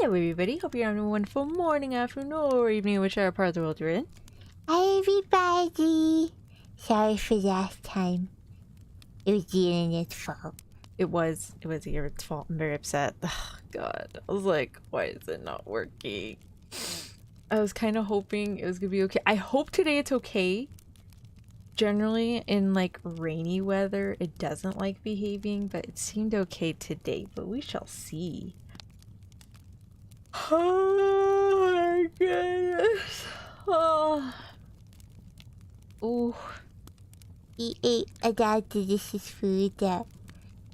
Hello everybody, hope you're having a wonderful morning, afternoon, or evening, whichever part of the world you're in. Hi everybody! Sorry for last time. It was the internet's fault. It was Garrett's fault. I'm very upset. Oh, God. I was like, why is it not working? I was kind of hoping it was gonna be okay. I hope today it's okay. Generally, in like rainy weather, it doesn't like behaving, but it seemed okay today, but we shall see. Oh my goodness. Oh. Ooh. We ate a lot of delicious food that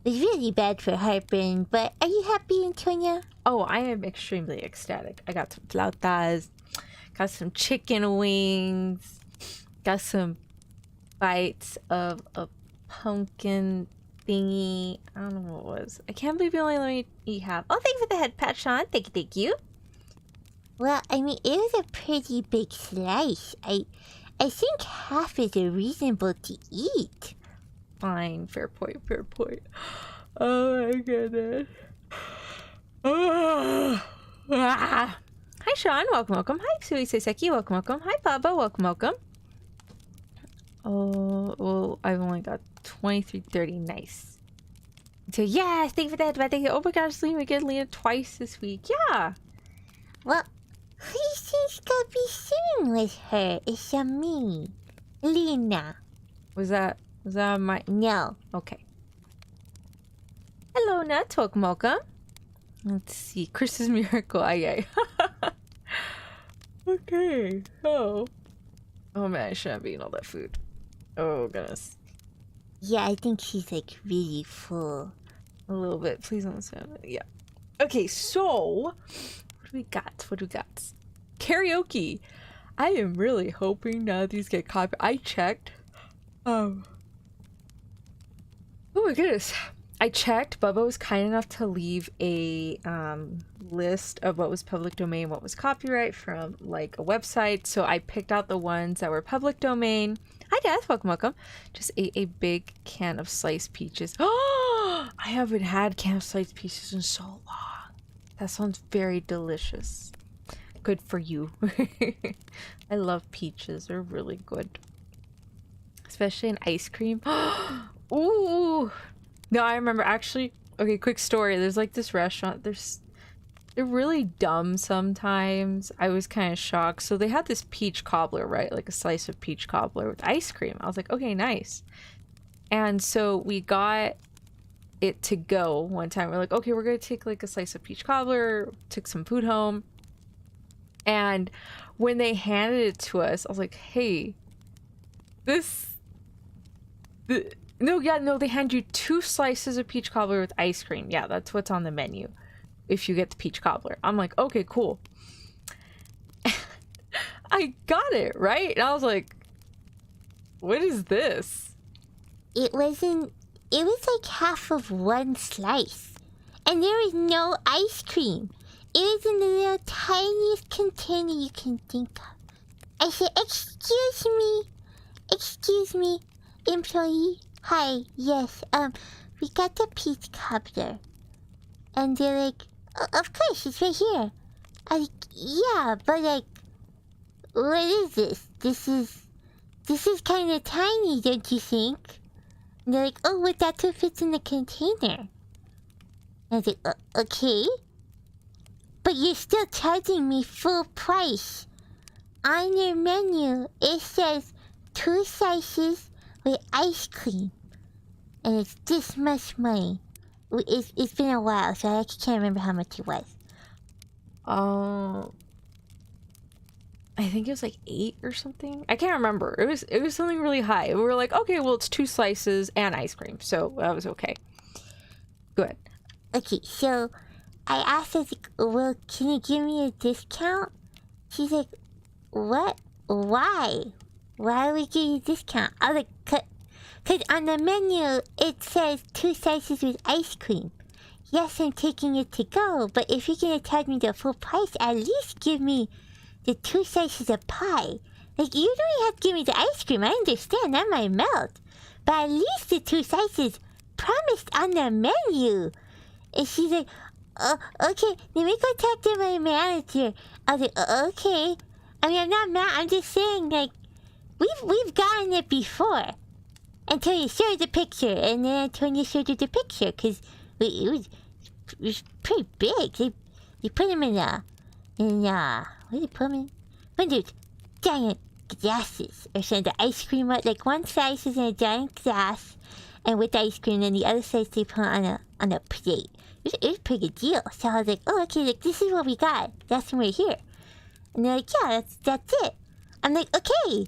was really bad for heartburn, but are you happy, Antonia? Oh, I am extremely ecstatic. I got some flautas, got some chicken wings, got some bites of a pumpkin thingy. I don't know what it was. I can't believe you only let me eat half. Oh, thank you for the head pat, Sean. Thank you, thank you. Well, I mean, it was a pretty big slice. I think half is reasonable to eat. Fine, fair point, fair point. Oh my goodness. Ah. Hi, Sean. Welcome, welcome. Hi, Sui Seiseki. Welcome, welcome. Hi, Baba. Welcome, welcome. Oh, well, I've only got 23:30. Nice. So, yeah, thank you for that. Thank you. Oh my gosh, we get Lina twice this week. Yeah. Well, who do you think's gonna be singing with her? It's me. Lina. Was that my... No. Okay. Hello, Nuts. Welcome, welcome. Let's see. Chris's Miracle. Aye, aye. Okay. Oh man, I shouldn't be eating all that food. Oh, goodness. Yeah, I think she's like really full. A little bit. Please don't say it. Yeah. Okay, so... What do we got? What do we got? Karaoke. I am really hoping none of these get copied. I checked. Oh my goodness. I checked. Bubba was kind enough to leave a list of what was public domain, what was copyright from like a website. So I picked out the ones that were public domain. Hi Death, welcome, welcome. Just ate a big can of sliced peaches. Oh, I haven't had canned of sliced peaches in so long. That sounds very delicious. Good for you. I love peaches. They're really good. Especially in ice cream. Ooh. No, I remember actually. Okay, quick story. There's like this restaurant. They're really dumb sometimes. I was kind of shocked. So they had this peach cobbler, right? Like a slice of peach cobbler with ice cream. I was like, okay, nice. And so we got it to go one time. We're like, okay, we're gonna take like a slice of peach cobbler. Took some food home. And when they handed it to us, I was like, hey, they hand you 2 slices of peach cobbler with ice cream. Yeah, that's what's on the menu if you get the peach cobbler. I'm like, okay, cool. I got it, right? And I was like, what is this? It was like half of one slice. And there was no ice cream. It was in the little tiniest container you can think of. I said, excuse me, employee. Hi, yes, we got the peach cobbler. And they're like, oh, of course, it's right here. I like, yeah, but like, what is this? This is kind of tiny, don't you think? And they're like, oh, well, that's what fits in the container. And I was like, okay. But you're still charging me full price. On your menu, it says 2 slices with ice cream. And it's this much money. It's been a while, so I actually can't remember how much it was. I think it was like 8 or something. I can't remember. It was something really high. We were like, okay, well, it's 2 slices and ice cream. So that was okay. Good. Okay, so I asked her, well, can you give me a discount? She's like, what? Why? Why are we giving you a discount? I was like, because on the menu, it says 2 slices with ice cream. Yes, I'm taking it to go, but if you're going to charge me the full price, at least give me the 2 slices of pie. Like, you don't have to give me the ice cream. I understand, that might melt. But at least the 2 slices promised on the menu. And she's like, Okay, let me go talk to my manager. I was like, okay. I mean, I'm not mad. I'm just saying, like, we've gotten it before. Antonia showed the picture, and then Antonia showed her the picture, because it was pretty big. They put them in what did they put them in? One of those giant glasses, or something. The ice cream, like one slice is in a giant glass, and with ice cream, and the other slice they put on a plate. It was a pretty good deal. So I was like, oh, okay, like, this is what we got. That's when we're here. And they're like, yeah, that's it. I'm like, okay.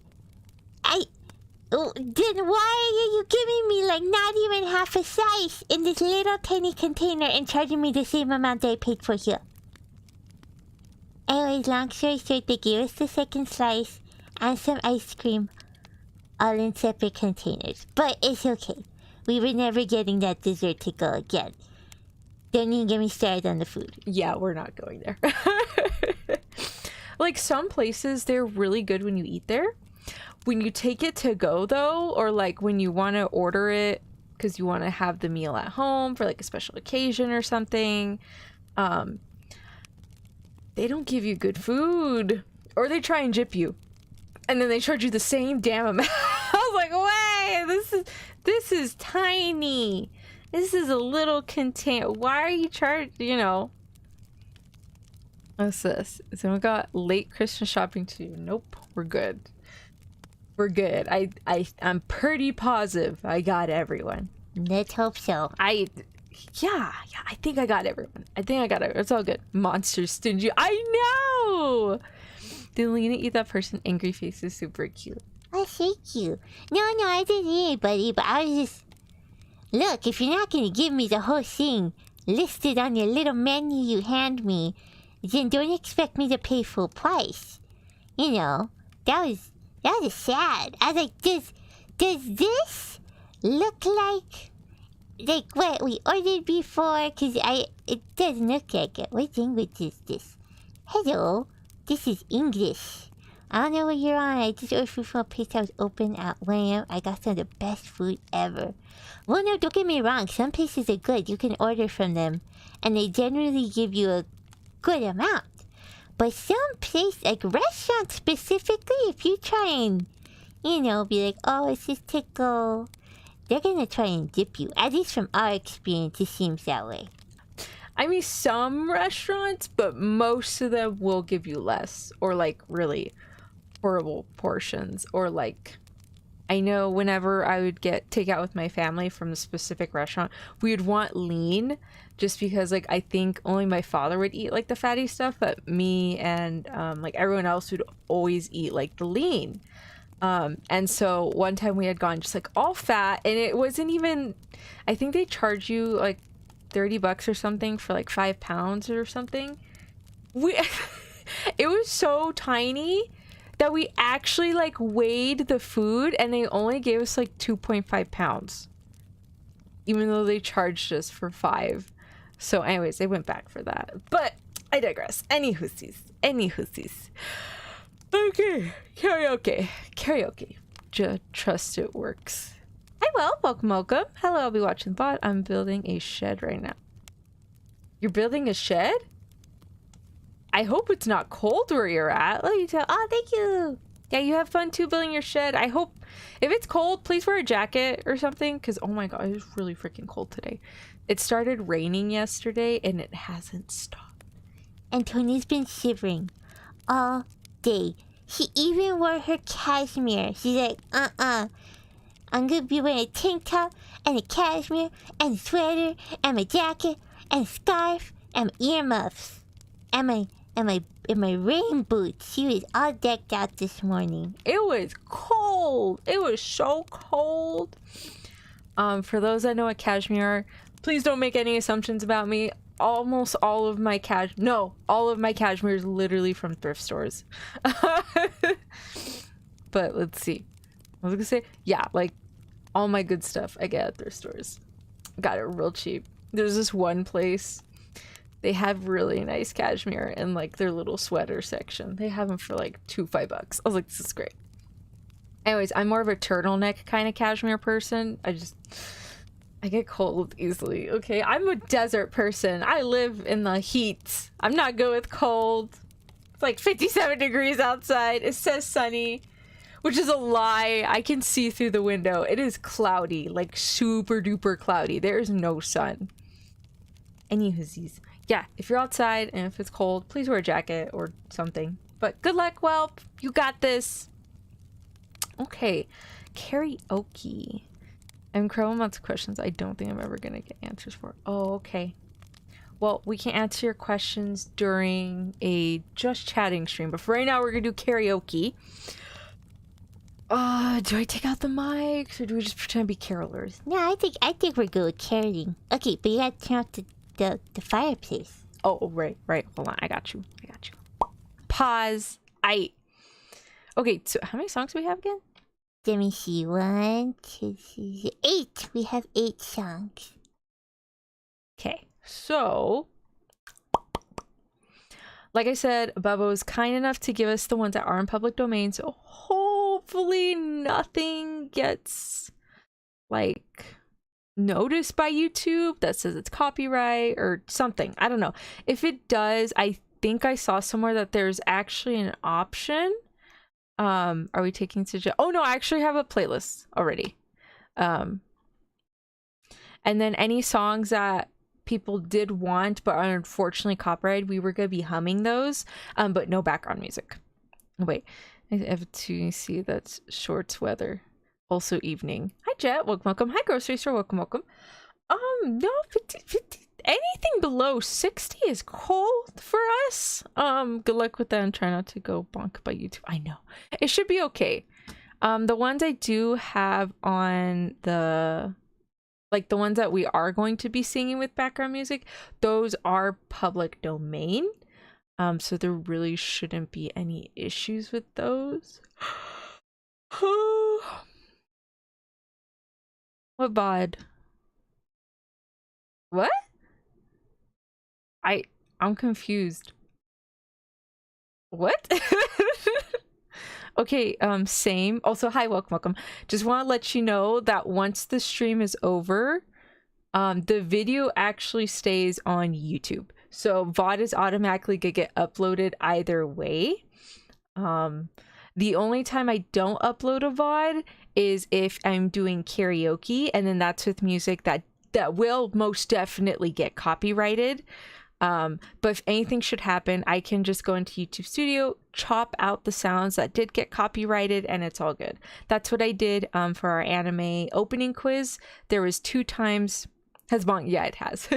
Then why are you giving me, like, not even half a slice in this little tiny container and charging me the same amount that I paid for here? Anyways, long story short, they gave us the second slice and some ice cream, all in separate containers. But it's okay. We were never getting that dessert to go again. Don't even get me started on the food. Yeah, we're not going there. Like, some places, they're really good when you eat there. When you take it to go, though, or like when you want to order it because you want to have the meal at home for like a special occasion or something, they don't give you good food, or they try and jip you, and then they charge you the same damn amount. I was like, wait, this is tiny. This is a little container. Why are you charged? What's this? So we got late Christmas shopping to do. Nope, we're good. We're good. I'm pretty positive I got everyone. Let's hope so. Yeah, I think I got everyone. It's all good. Monster stingy. I know! Did Lina eat that person? Angry face is super cute. Oh, thank you. No, I didn't eat anybody, but I was just... Look, if you're not going to give me the whole thing listed on your little menu you hand me, then don't expect me to pay full price. That was sad. I was like, does this look like what we ordered before? Because it doesn't look like it. What language is this? Hello, this is English. I don't know what you're on. I just ordered food from a place that was open at 1 a.m. I got some of the best food ever. Well, no, don't get me wrong. Some places are good. You can order from them, and they generally give you a good amount. But some place, like restaurants specifically, if you try and, be like, oh, it's just to go, they're gonna try and dip you. At least from our experience, it seems that way. I mean, some restaurants, but most of them will give you less, or like really horrible portions, or like, I know whenever I would get takeout with my family from a specific restaurant, we would want lean, just because like I think only my father would eat like the fatty stuff, but me and like everyone else would always eat like the lean. And so one time we had gone just like all fat, and it wasn't even, I think they charge you like $30 or something for like 5 pounds or something. It was so tiny that we actually like weighed the food, and they only gave us like 2.5 pounds, even though they charged us for 5. So anyways, they went back for that, but I digress. Any hoosies. Okay, karaoke. Trust it works. Hi, welcome. Hello, I'll be watching bot. I'm building a shed right now. You're building a shed? I hope it's not cold where you're at. Let me tell. Oh, thank you. Yeah, you have fun too building your shed. I hope if it's cold, please wear a jacket or something, because oh my god, it was really freaking cold today. It started raining yesterday and it hasn't stopped. Antonia's been shivering all day. She even wore her cashmere. She's like, I'm gonna be wearing a tank top and a cashmere and a sweater and my jacket and a scarf and earmuffs and my rain boots. She was all decked out this morning. It was cold. It was so cold. For those that know what cashmere are, please don't make any assumptions about me. Almost all of my all of my cashmere is literally from thrift stores. But let's see. I was gonna say, yeah, like all my good stuff I get at thrift stores. Got it real cheap. There's this one place, they have really nice cashmere in like their little sweater section. They have them for like $5. I was like, this is great. Anyways, I'm more of a turtleneck kind of cashmere person. I get cold easily. Okay, I'm a desert person. I live in the heat. I'm not good with cold. It's like 57 degrees outside. It says sunny, which is a lie. I can see through the window. It is cloudy, like super duper cloudy. There is no sun. Anywhoosies. Yeah, if you're outside and if it's cold, please wear a jacket or something. But good luck, Whelp. You got this. Okay, karaoke. I'm incredible amounts of questions I don't think I'm ever gonna get answers for. Oh, okay. Well, we can answer your questions during a just chatting stream, but for right now we're gonna do karaoke. Do I take out the mics or do we just pretend to be carolers? No, I think we're good with caroling. Okay, but you gotta turn off the fireplace. Oh, right. Hold on, I got you. Pause. Okay, so how many songs do we have again? Let me see. 1, 2, 3, 8. We have 8 songs. Okay, so like I said, Bubba was kind enough to give us the ones that are in public domain, so hopefully nothing gets like noticed by YouTube that says it's copyright or something. I don't know. If it does, I think I saw somewhere that there's actually an option. Are we taking suggestions? Oh no, I actually have a playlist already. And then any songs that people did want but are unfortunately copyrighted, we were gonna be humming those, but no background music. Wait, I have to see that's shorts weather. Also evening. Hi Jet, welcome. Hi Grocery Store, welcome. No, 50, anything below 60 is cold for us. Good luck with that and try not to go bonk by YouTube. I know. It should be okay. The ones I do have on the ones that we are going to be singing with background music, those are public domain. So there really shouldn't be any issues with those. What bod? What? I'm confused. What? Okay, same. Also, hi, welcome. Just want to let you know that once the stream is over, the video actually stays on YouTube. So VOD is automatically gonna get uploaded either way. The only time I don't upload a VOD is if I'm doing karaoke, and then that's with music that will most definitely get copyrighted. But if anything should happen, I can just go into YouTube Studio, chop out the sounds that did get copyrighted, and it's all good. That's what I did for our anime opening quiz. There was 2 times. Has bong? Yeah, it has.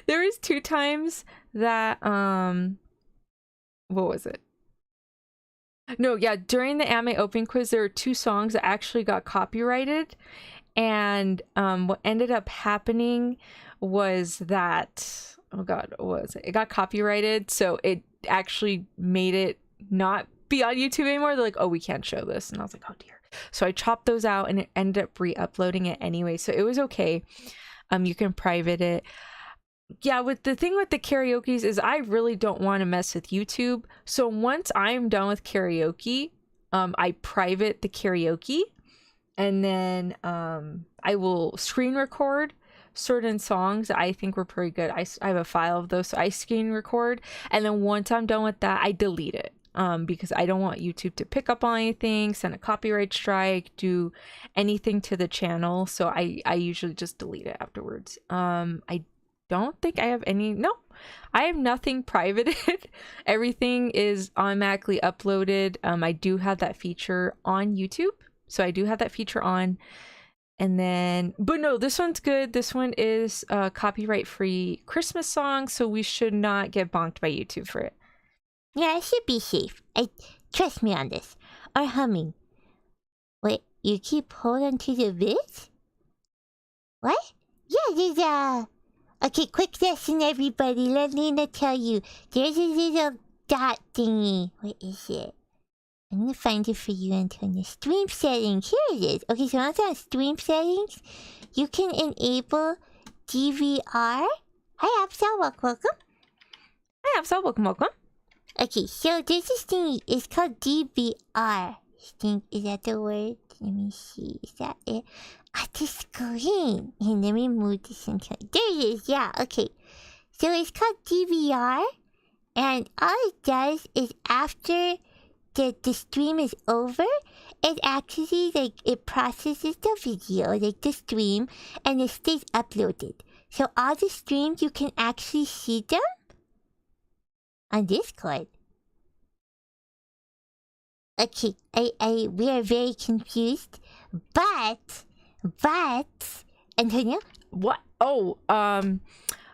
There was 2 times that what was it? No, yeah, during the anime opening quiz, there were 2 songs that actually got copyrighted, and what ended up happening was that, oh god, what was it? It got copyrighted, so it actually made it not be on YouTube anymore. They're like, oh, we can't show this, and I was like, oh dear. So I chopped those out, and it ended up re-uploading it anyway, so it was okay. You can private it. Yeah, with the thing with the karaoke's is I really don't want to mess with YouTube. So once I'm done with karaoke, I private the karaoke, and then I will screen record certain songs that I think were pretty good. I have a file of those, so I screen record, and then once I'm done with that, I delete it. Because I don't want YouTube to pick up on anything, send a copyright strike, do anything to the channel. So I usually just delete it afterwards. I don't think I have I have nothing privated. Everything is automatically uploaded. I do have that feature on YouTube, so I do have that feature on. And then, but no, this one's good. This one is a copyright free Christmas song, so we should not get bonked by YouTube for it. Yeah, I should be safe. Trust me on this. Or humming. Wait, you keep holding to the bit? What? Yeah, there's a... Okay, quick lesson, everybody. Let Lina tell you. There's a little dot thingy. What is it? I'm gonna find it for you, Antonia. Stream settings. Here it is. Okay, so once on stream settings, you can enable DVR. Hi, Absol. Welcome. Hi, Absol. Welcome. Okay, so there's this thing. It's called DVR. Stink, is that the word? Let me see. Is that it? At the screen. And let me move this into. There it is. Yeah, okay. So it's called DVR. And all it does is after the stream is over, it actually it processes the video, like the stream, and it stays uploaded. So all the streams, you can actually see them on Discord. Okay, we are very confused, but, Antonia? What? Oh,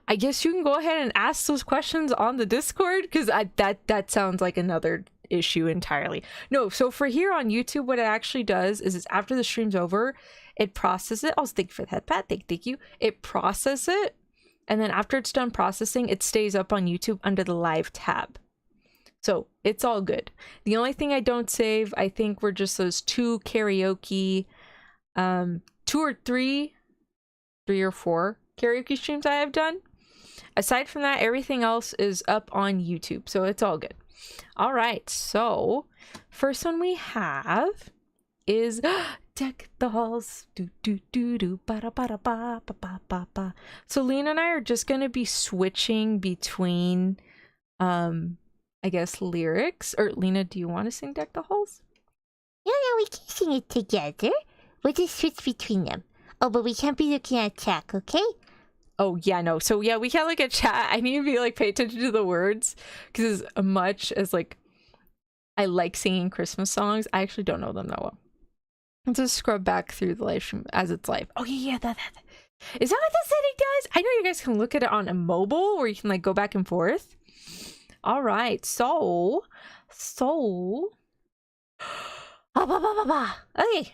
I guess you can go ahead and ask those questions on the Discord, because that sounds like another issue entirely. No, so for here on YouTube, what it actually does is after the stream's over, it processes it. Oh, thank you for that, Pat. Thank you. It processes it, and then after it's done processing, it stays up on YouTube under the live tab. So it's all good. The only thing I don't save, I think, were just those 2 karaoke, 2 or 3 or 4 karaoke streams I have done. Aside from that, everything else is up on YouTube, so it's all good. All right, so first one we have is Deck the Halls. Do do do do ba da ba da ba ba ba ba ba. So Lena and I are just gonna be switching between, I guess, lyrics. Or Lena, do you want to sing Deck the Halls? Yeah, we can sing it together. We'll just switch between them. Oh, but we can't be looking at chat, okay? Oh, yeah, no. So, yeah, we can't look at chat. I need to be, like, pay attention to the words. Because as much as, like, I like singing Christmas songs, I actually don't know them that well. Let's just scrub back through the live stream as it's live. Oh, yeah, that. Is that what the setting does? I know you guys can look at it on a mobile where you can, like, go back and forth. All right, so. Okay.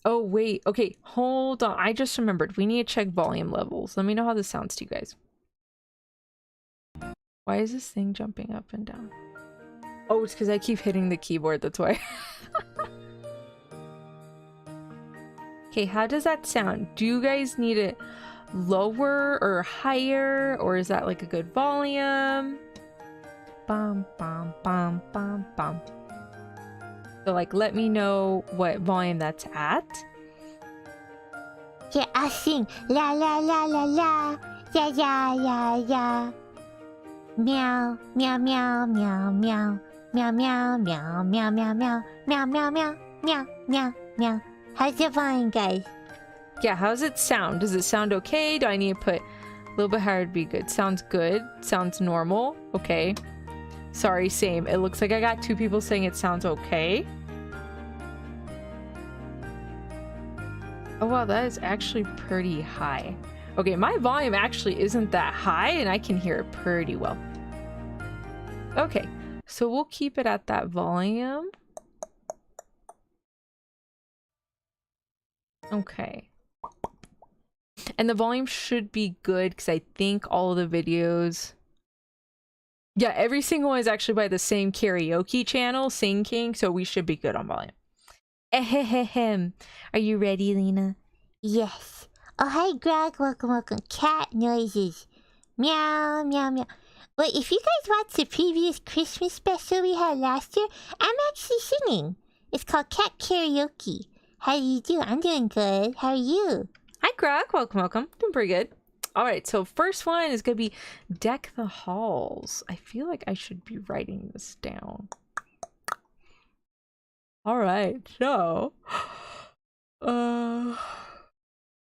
Oh, wait. Okay, hold on. I just remembered. We need to check volume levels. Let me know how this sounds to you guys. Why is this thing jumping up and down? Oh, it's because I keep hitting the keyboard. That's why. Okay, how does that sound? Do you guys need it lower or higher? Or is that like a good volume? Bum, bum, bum, bum, bum. So, like, let me know what volume that's at. Yeah, I'll sing. La la la la la. Yeah, yeah, yeah, yeah. Meow, meow, meow, meow, meow. Meow, meow, meow, meow, meow, meow. Meow, meow, meow, meow, meow, meow. How's the volume, guys? Yeah, how's it sound? Does it sound okay? Do I need to put a little bit higher to be good? Sounds good. Sounds normal. Okay. Sorry, same. It looks like I got 2 people saying it sounds okay. Oh, wow, that is actually pretty high. Okay, my volume actually isn't that high, and I can hear it pretty well. Okay, so we'll keep it at that volume. Okay. And the volume should be good, because I think all of the videos... Yeah, every single one is actually by the same karaoke channel, Sing King, so we should be good on volume. Ehehehem. Are you ready, Lena? Yes. Oh, hi, Greg. Welcome. Cat noises. Meow, meow, meow. Well, if you guys watched the previous Christmas special we had last year, I'm actually singing. It's called Cat Karaoke. How do you do? I'm doing good. How are you? Hi, Greg. Welcome. Doing pretty good. All right, so first one is going to be Deck the Halls. I feel like I should be writing this down. All right, so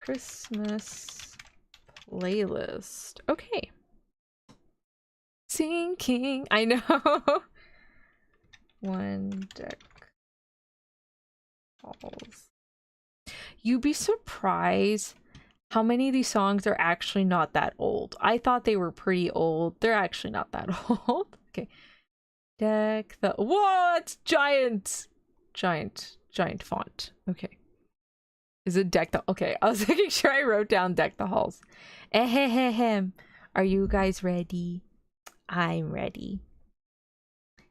Christmas playlist. Okay. Sinking. I know. One Deck Halls. You'd be surprised how many of these songs are actually not that old. I thought they were pretty old. They're actually not that old. Okay. Deck the... Whoa, it's giant font. Okay. Is it Deck the... Okay, I was making sure I wrote down Deck the Halls. Ehehehem. Are you guys ready? I'm ready.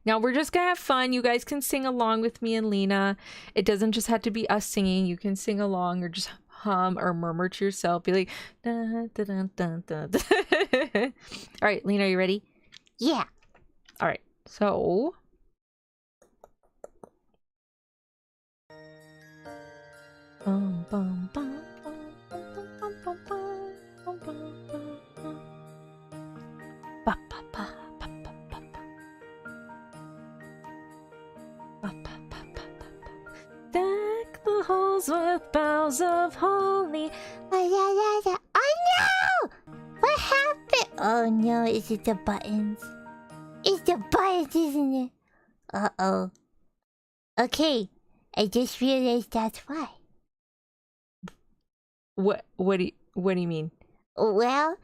Now we're just gonna have fun. You guys can sing along with me and Lena. It doesn't just have to be us singing. You can sing along or just hum or murmur to yourself. Be like, dun, dun, dun, dun, dun. All right, Lena, are you ready? Yeah. All right, so Bum, bum, bum, bum, bum, bum, bum, bum, bum, bum. Ba, ba, ba, ba, ba, ba, ba. Ba, ba, ba, ba, ba, ba. Deck the halls with boughs of holly. Oh no! What happened? Oh no, is it the buttons? It's the buttons, isn't it? Uh-oh. Okay, I just realized that's why. What do you mean? Well,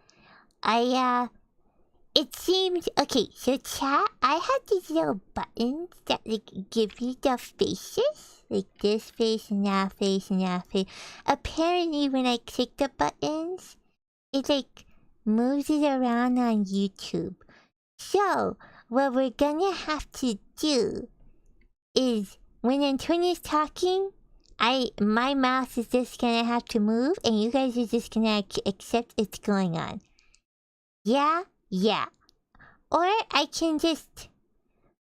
it seems okay. So chat, I had these little buttons that like give you the faces, like this face and that face and that face. Apparently, when I click the buttons, it like moves it around on YouTube. So what we're gonna have to do is when Antonia's talking, my mouse is just gonna have to move, and you guys are just gonna accept it's going on. Yeah. Or I can just,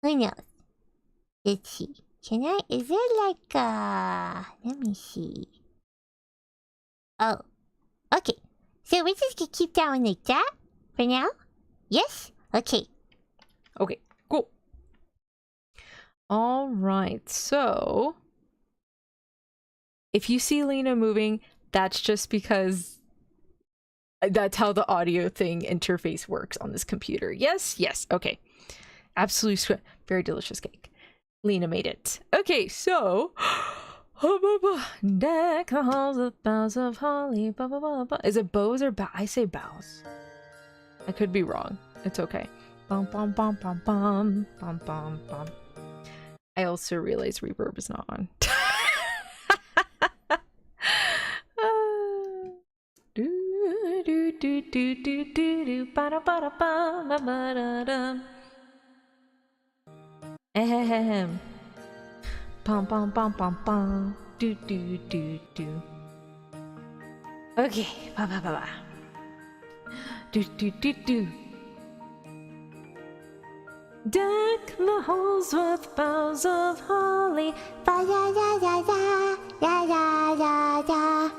who knows? Let's see. Can I? Is there like let me see. Oh, okay. So we're just gonna keep that one like that for now. Yes. Okay. Okay, cool. All right, so if you see Lina moving, that's just because that's how the audio thing interface works on this computer. Yes, okay. Absolutely very delicious cake. Lina made it. Okay, so deck the halls with boughs of holly. Is it bows or bow? I say bows. I could be wrong. It's okay. Bum bum bum bum bum bum bum bum. I also realize reverb is not on. Do do do do do do do ba da ba da ba ba ba da dum. Ahem. Pom pom pom pom pom. Do do do do. Okay. Ba ba ba ba. Do do do do. Deck the halls with boughs of holly. Ba ya ya ya ya ya ya ya ya.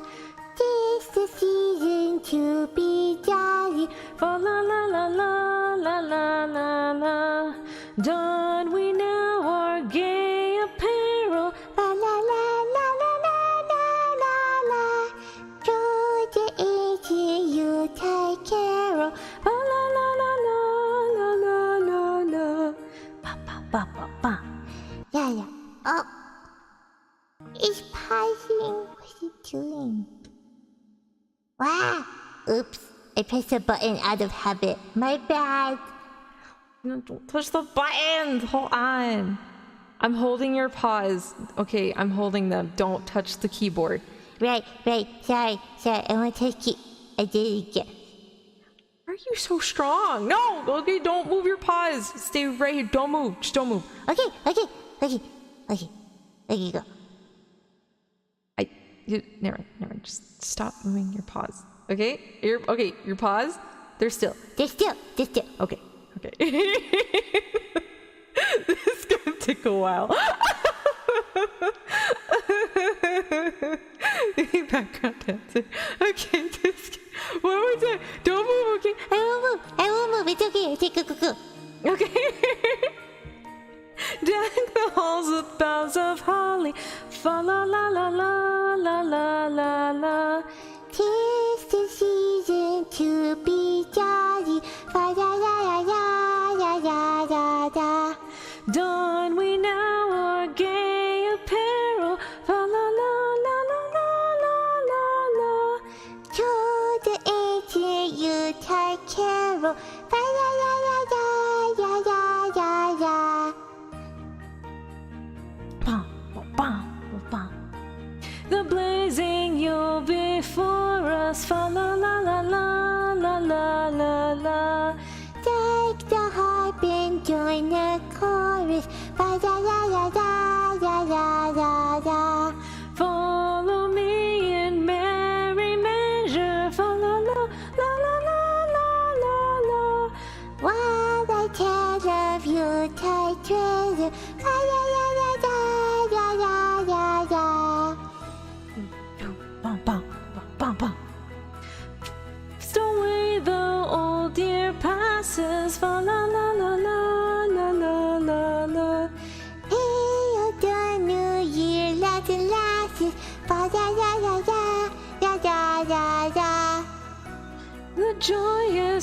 'Tis the season to be jolly. Fa la la la la la la la la. Don we now our gay apparel. La la la la la la la la la. Georgia ancient Yuletide carol. Fa la la la la la la la la. Ba ba ba ba ba. Yeah. Oh. It's pausing. What's it doing? Wow. Oops. I pressed the button out of habit. My bad. No, don't push the buttons. Hold on. I'm holding your paws. Okay, I'm holding them. Don't touch the keyboard. Right. Sorry. I want to keep. I did it again. Why are you so strong? No. Okay, don't move your paws. Stay right here. Don't move. Just don't move. Okay. There you go. Never mind. Just stop moving your paws. Okay? Your paws, they're still. They're still. Okay. This is gonna take a while. Background dancer. Okay, one more time. Don't move, okay? I won't move. It's okay. Go. Okay. Deck the halls with boughs of holly. Fa la la la la la la la la. 'Tis the season to be jolly. Fa ya ya ya ya ya ya ya. Don we now our gay apparel. Fa la la la la la la la la. To the ancient Yuletide carol. Fa ya ya ya ya ya ya ya. The blazing Yule before us. Fa la la la la la la la la. Take the harp and join the chorus. Fa ya ya ya ya ya ya ya. Follow me in merry measure. Fa la la la la la la la la. While I tell of Yuletide treasure. Fa ya ya ya ya ya ya ya ya.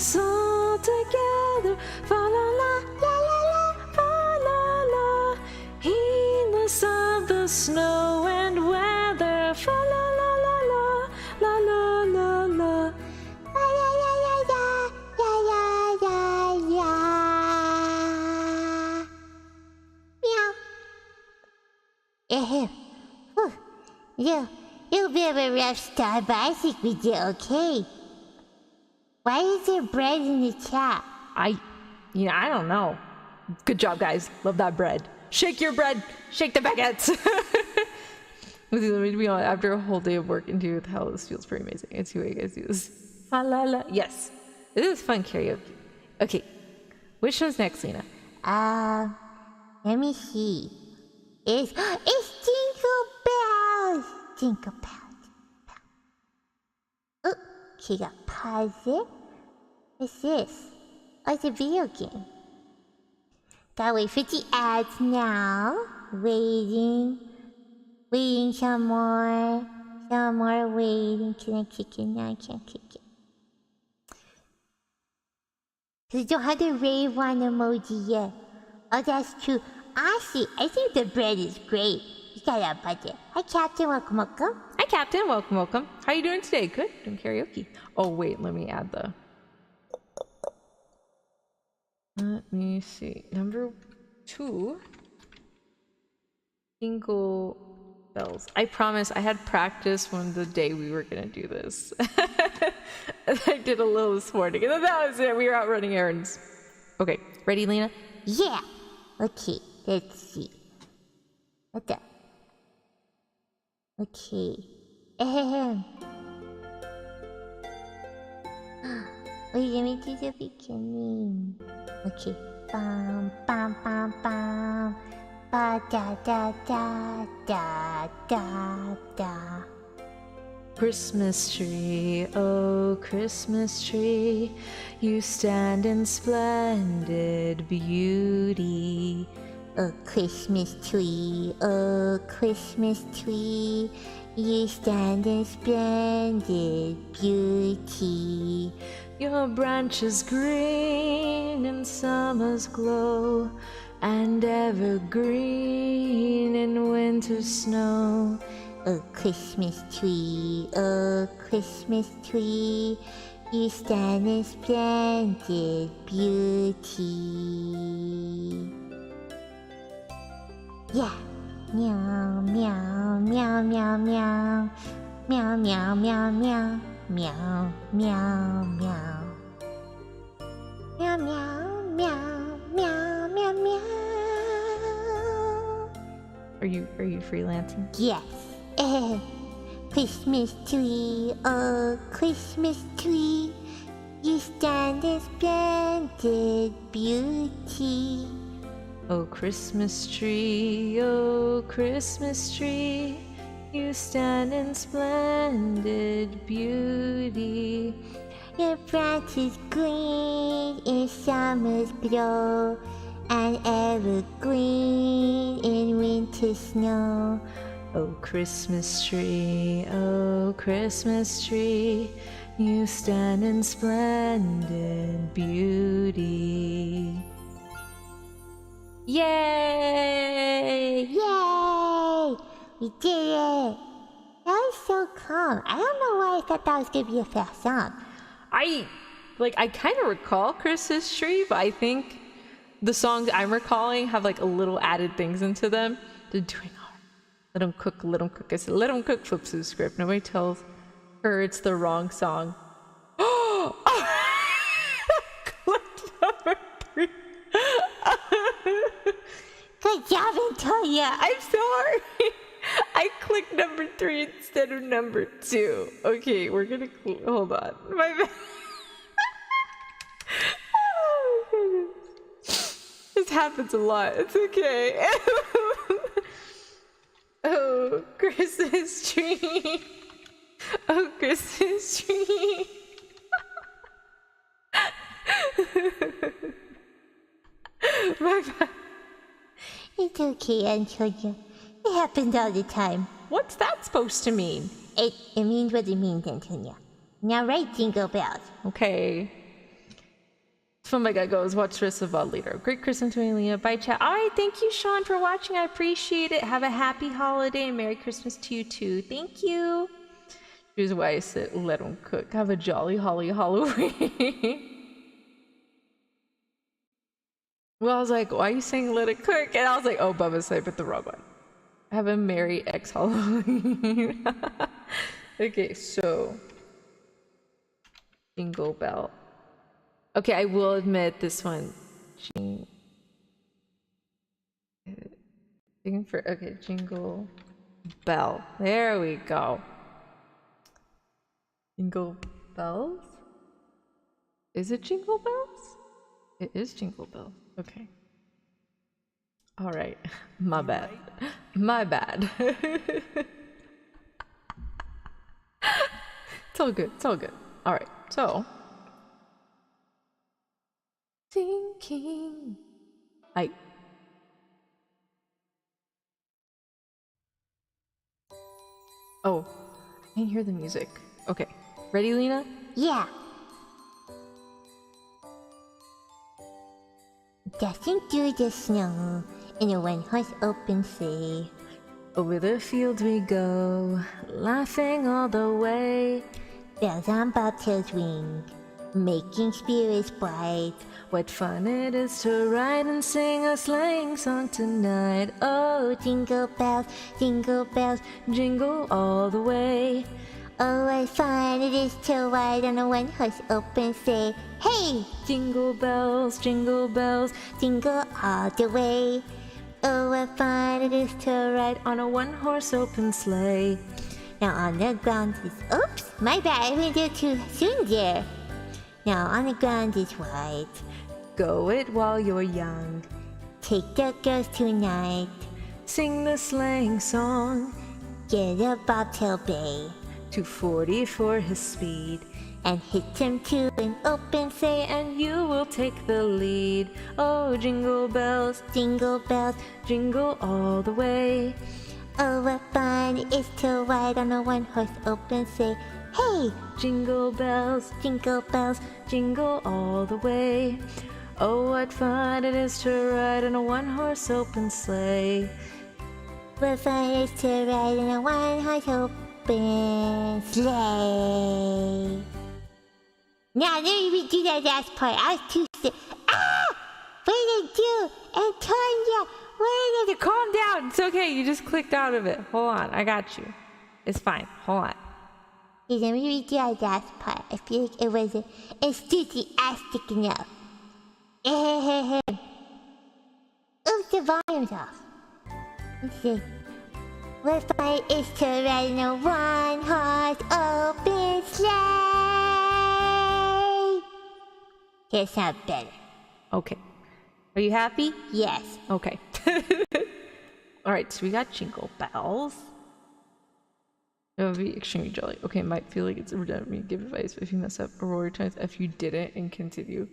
us all together. Fa la la, la la la, fa la la. Heedless of the snow and weather. Fa la la la la, la la la la. La la la la la, la la la la. Meow. Whew. Little bit of a rough start, but I think we did okay. Why is there bread in the chat? I don't know. Good job, guys. Love that bread. Shake your bread. Shake the baguettes. Let me be honest, after a whole day of work and dealing with hell, this feels pretty amazing. I see what you guys do this. La la la. Yes. This is fun karaoke. Okay. Which one's next, Lina? Let me see. It's Jingle Bells. Jingle Bells. Oh, she got pause it. What's this? Oh, it's a video game. Gotta wait for the ads now. Waiting some more waiting. Can I kick it? No, I can't kick it. Cause I don't have the rave one emoji yet. Oh, that's true. Honestly, I think the bread is great. You got a budget. Hi, Captain. Welcome, welcome. Hi, Captain. Welcome, welcome. How you doing today? Good? Doing karaoke. Oh, wait. Let me add the... Let me see. Number 2. Jingle Bells. I promise I had practice when the day we were going to do this. I did a little this morning. And then that was it. We were out running errands. Okay. Ready, Lina? Yeah. Okay. Let's see. Okay. Okay. Wait, let me do the beginning. Okay. Bam, bam, bam, bam. Ba da da da da da da. Christmas tree, oh Christmas tree, you stand in splendid beauty. Oh Christmas tree, you stand in splendid beauty. Your branches green in summer's glow, and evergreen in winter snow. Oh Christmas tree, you stand in splendid beauty. Yeah. Meow, meow, meow, meow, meow. Meow, meow, meow, meow. Meow, meow, meow. Meow, meow, meow, meow, meow, meow. Are you freelancing? Yes. Christmas tree, oh Christmas tree, you stand in splendid beauty. Oh Christmas tree, you stand in splendid beauty. Your branches green in summer's glow, and evergreen in winter snow. Oh Christmas tree, you stand in splendid beauty. Yay! Yay! We did it! That was so calm. I don't know why I thought that was gonna be a fast song. I kind of recall Christmas tree, but I think the songs I'm recalling have like a little added things into them. They're doing hard. Let them cook. I said, let them cook flips the script. Nobody tells her it's the wrong song. Oh! Click number 3. Good job, Antonia! I'm sorry. I clicked number 3 instead of number 2. Okay, we're gonna hold on. My bad. Oh my goodness. This happens a lot. It's okay. Oh, Christmas tree. Oh, Christmas tree. My bad. It's okay, Antonia. It happens all the time. What's that supposed to mean? It means what it means, Antonia. Now write Jingle Bells. Okay. From my gut goes, watch Rest of Bud later. Great Christmas to Lina. Bye, chat. All right, thank you, Sean, for watching. I appreciate it. Have a happy holiday and Merry Christmas to you too. Thank you. Here's why I said, let them cook. Have a jolly holly Halloween. Well, I was like, why are you saying let it cook? And I was like, oh, Bubba said, but the wrong one. Have a Merry X Halloween. Okay, so Jingle Bell. Okay, I will admit this one. Jingle Bell. There we go. Jingle Bells? Is it Jingle Bells? It is Jingle Bells. Okay. All right. My bad. My bad. It's all good. It's all good. All right. So. Thinking. Oh, I can't hear the music. Okay. Ready, Lina? Yeah. Dashing through the snow in a one-horse open sleigh. Over the fields we go, laughing all the way. Bells on bobtails ring, making spirits bright. What fun it is to ride and sing a sleighing song tonight. Oh, jingle bells, jingle all the way. Oh, what fun it is to ride on a one-horse open sleigh. Hey! Jingle bells, jingle all the way. Oh, what fun it is to ride on a one-horse open sleigh. Now on the ground is... Oops! My bad, I went there too soon there. Now on the ground is white. Go it while you're young. Take the girls tonight. Sing the sleighing song. Get a bobtail bay. 240 for his speed. And hit him to an open sleigh, and you will take the lead. Oh, jingle bells, jingle all the way. Oh, what fun it is to ride on a one-horse open sleigh. Hey! Jingle bells, jingle all the way. Oh, what fun it is to ride on a one-horse open sleigh. What fun it is to ride on a one-horse open sleigh. Now, let me redo that last part. I was too sick. Ah! What did I do? Antonia, what did I do? Calm down. It's okay. You just clicked out of it. Hold on. I got you. It's fine. Hold on. Hey, let me redo that last part. I feel like it wasn't enthusiastic enough. Oops, the volume's off. Let's see. What fun it is to ride in a one-horse open sleigh. That sounds better. Okay. Are you happy? Yes. Okay. Alright, so we got Jingle Bells. It would be extremely jolly. Okay, might feel like it's redundant me to give advice if you mess up a roll your times if you didn't and continue.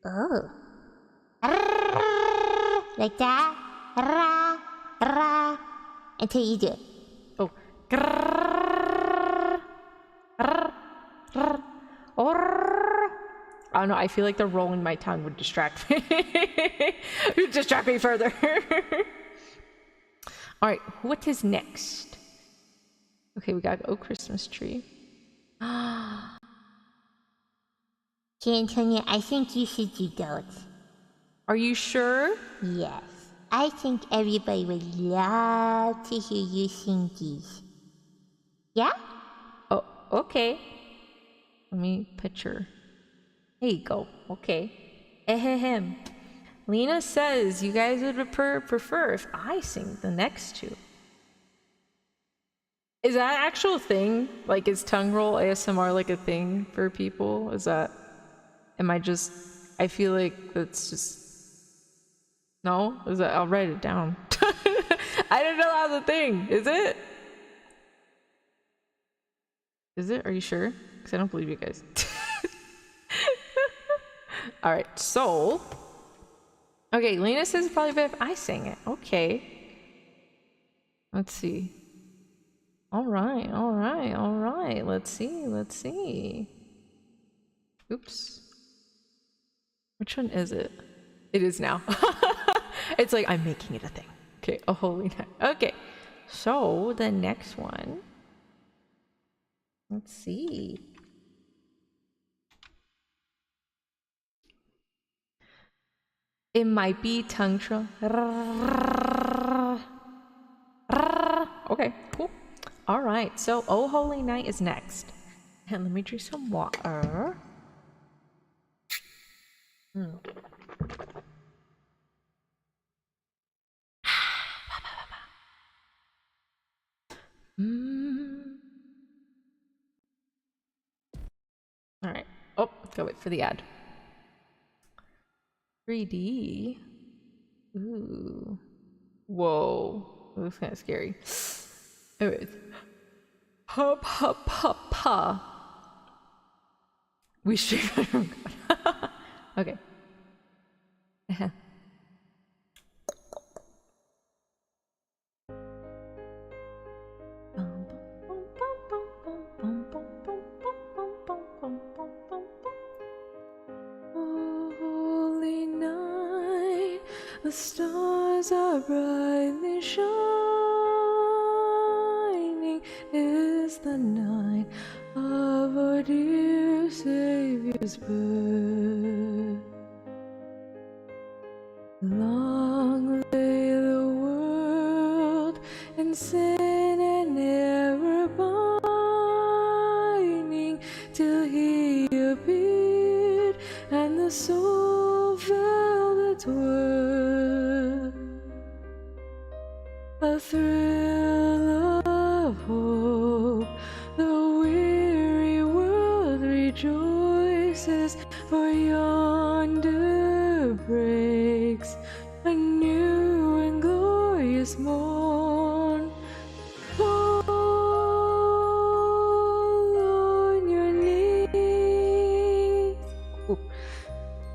Oh. Like that. Until you do it. Oh. I don't know, I feel like the rolling my tongue would distract me. Distract me further. Alright, what is next? Okay, we got Oh Christmas Tree. Antonia, I think you should do those. Are you sure? Yes. I think everybody would love to hear you sing these. Yeah? Oh, okay. Let me picture. There you go. Okay. Ahem. Lina says you guys would prefer if I sing the next two. Is that an actual thing? Like, is tongue roll ASMR like a thing for people? Is that... I feel like that's just... No? Is that... I'll write it down. I didn't know that was a thing. Is it? Is it? Are you sure? Because I don't believe you guys. Alright, so... Okay, Lina says it's probably better if I sing it. Okay. Let's see. Alright. Let's see. Oops. Which one is it? It is now. It's like I'm making it a thing. Okay, a holy night. Okay, so the next one. Let's see. It might be tongue trill. Okay, cool. All right, so Oh Holy Night is next. And let me drink some water. All right. Oh, gotta wait for the ad. 3D. Ooh. Whoa. That's kind of scary. Anyways. Ha pa pa pa. We should. Okay. Holy night, the stars are brightly shining. Is the night of our dear Savior's birth. Long lay the world in sin and error pining, till he appeared and the soul felt its worth. A thrill of hope, the weary world rejoices, for yonder breaks a new and glorious morn. Fall on your knees.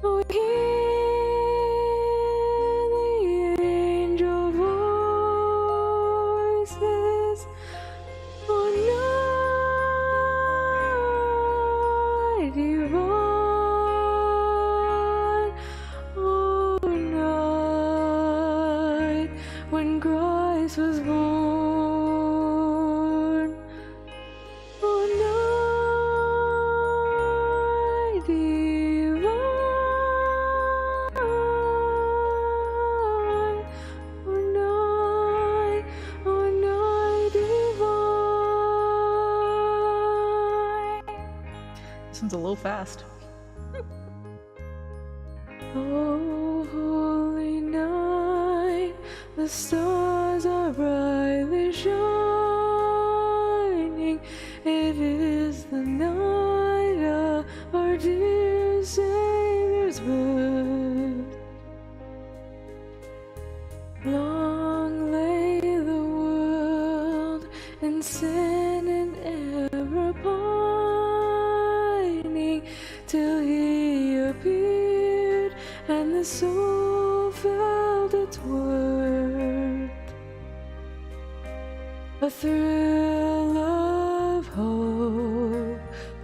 Oh, hear the angel voices. Oh, night divine. Oh, night when Christ was born. Oh, night divine. Oh, night divine. This one's a little fast. Oh, holy night, the stars are brightly shining. It is the night of our dear Savior's birth. Long lay the world in sin and error pining, till he appeared and the soul felt its worth. A thrill of hope,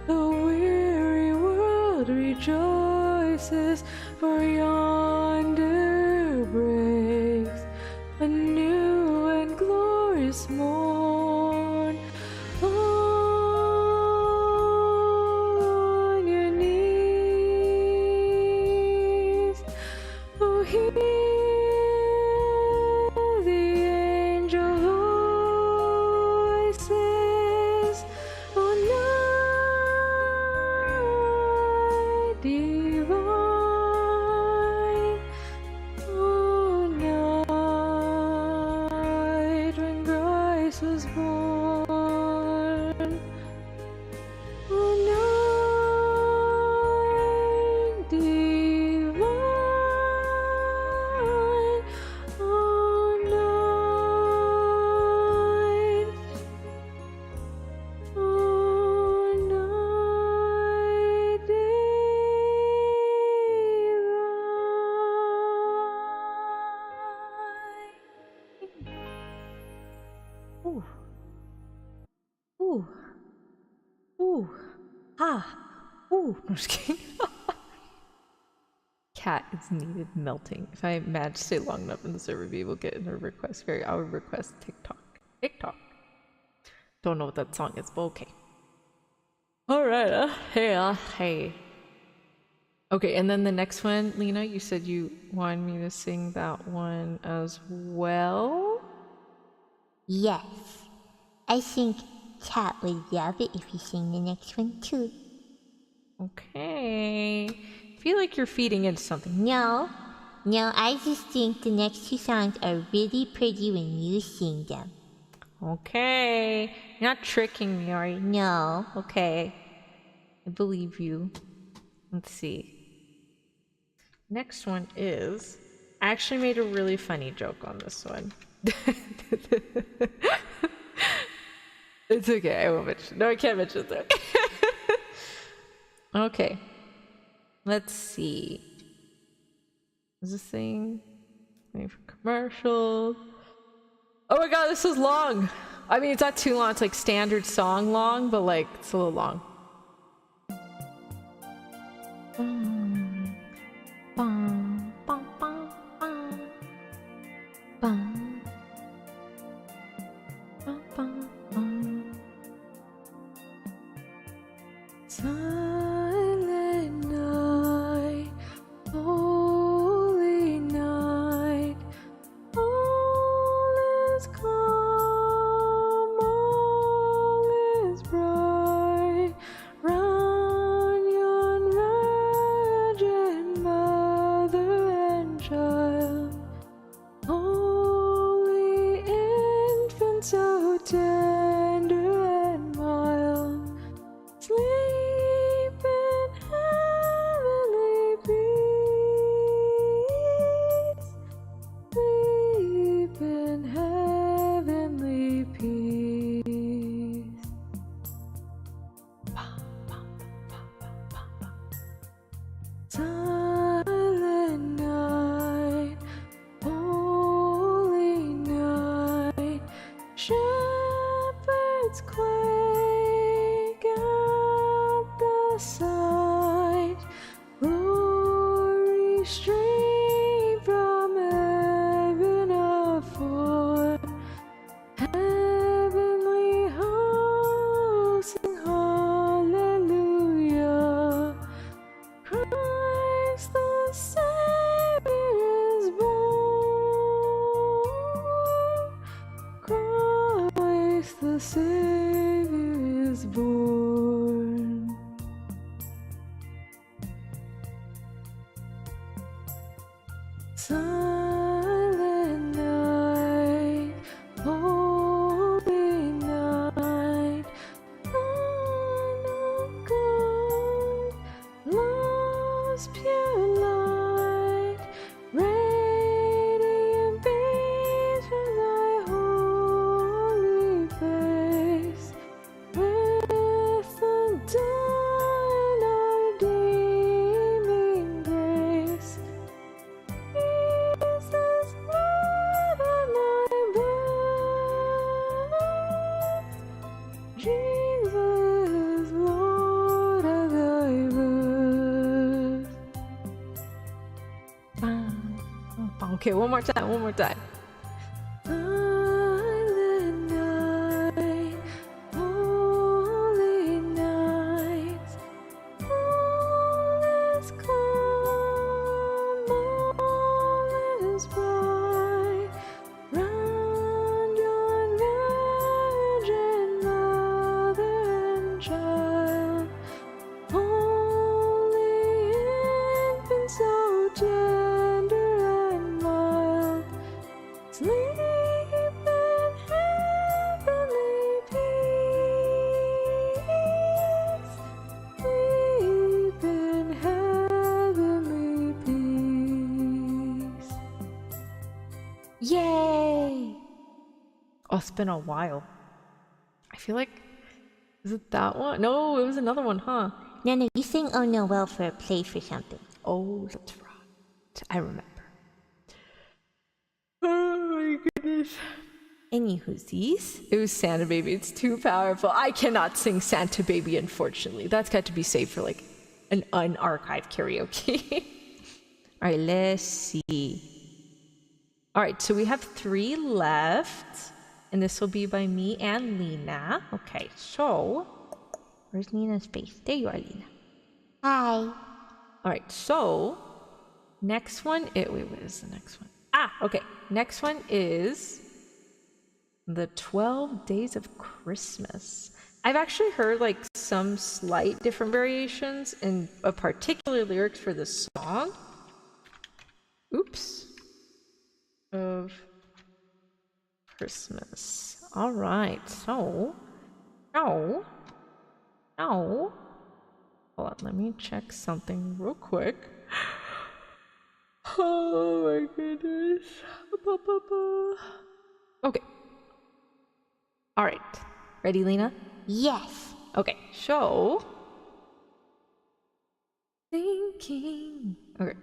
the weary world rejoices, for yonder breaks a new and glorious morn. On your knees, oh, hear the angel voices. Oh, night divine. Oh, night when Christ was born. Oh, night divine. Oh, night. Oh, night divine. Ooh. Ooh. Ooh. Ha. Ooh. I'm just kidding. cat is needed melting. If I manage to stay long enough in the server, we will get in a request. I would request TikTok. TikTok. Don't know what that song is, but okay. Alright, hey. Okay, and then the next one, Lina, you said you wanted me to sing that one as well? Yes. I think chat would love it if you sing the next one too. Okay. I feel like you're feeding into something. No, I just think the next two songs are really pretty when you sing them. Okay. You're not tricking me, are you? No. Okay. I believe you. Let's see. Next one is... I actually made a really funny joke on this one. It's okay, I won't mention. No, I can't mention that. Okay. Let's see. Is this thing waiting for commercials? Oh my god, this is long. I mean, it's not too long. It's like standard song long, but like it's a little long. Bum, bum, bum, bum, bum. Bum, bum, bum. Silent night, holy night, all is calm, all is bright, round yon virgin mother and child, holy infant so tender and mild, sleep in heavenly peace, sleep in heavenly peace. Silent night, holy night, shepherds quake at the sight, glory stream from heaven afar, heavenly hosts sing hallelujah, Christ the Savior is born, Christ the Savior is born. Silent night, holy night, Son of God, love's pure light, radiant beams from thy holy face, with undying redeeming grace. Jesus, Lord of my birth, Jesus, Lord of thy birth. Okay, one more time. Silent night, holy night, all is calm, all is bright, round yon virgin mother and child, holy infant so tender and mild, sleep in heavenly peace, sleep in heavenly peace. Yay! Oh, it's been a while. I feel like, is it that one? No, it was another one, huh? No, you sing Oh Noel for a play for something. Oh, that's right. I remember. Oh my goodness. Anywhoosies. It was Santa Baby. It's too powerful. I cannot sing Santa Baby, unfortunately. That's got to be saved for like an unarchived karaoke. All right, let's see. All right, so we have 3 left, and this will be by me and Lina. Okay, so where's Nina's face? There you are, Lina. Hi. All right, so next one, wait, what is the next one? Okay, next one is the 12 Days of Christmas. I've actually heard like some slight different variations in a particular lyrics for this song. Oops. Of Christmas. All right, so hold on, let me check something real quick. Oh my goodness. Okay. All right. Ready, Lina? Yes. Okay, so thinking. Okay.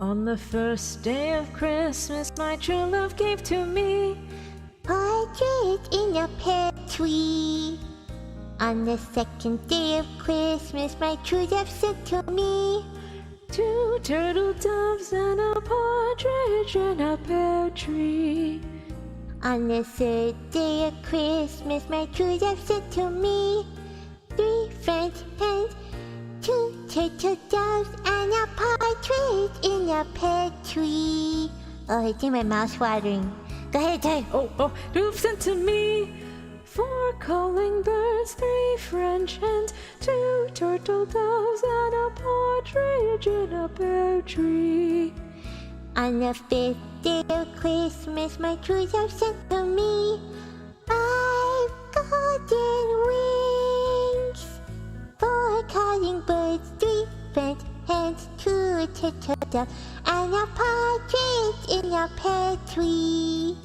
On the first day of Christmas, my true love gave to me Partridge in a pear tree. On the second day of Christmas, my true love sent to me 2 turtle doves and a partridge in a pear tree. On the third day of Christmas, my true love sent to me 3 French hens, 2 turtle doves, and a partridge in a pear tree. Oh, I think my mouth's watering. Go ahead, Ty. Oh, you've sent to me 4 calling birds, 3 French hens, 2 turtle doves, and a partridge in a pear tree. On the 5th day of Christmas, my true love sent to me 5 golden wings, 4 calling birds, 3 French hens, 2 turtle doves, and a partridge in a pear tree.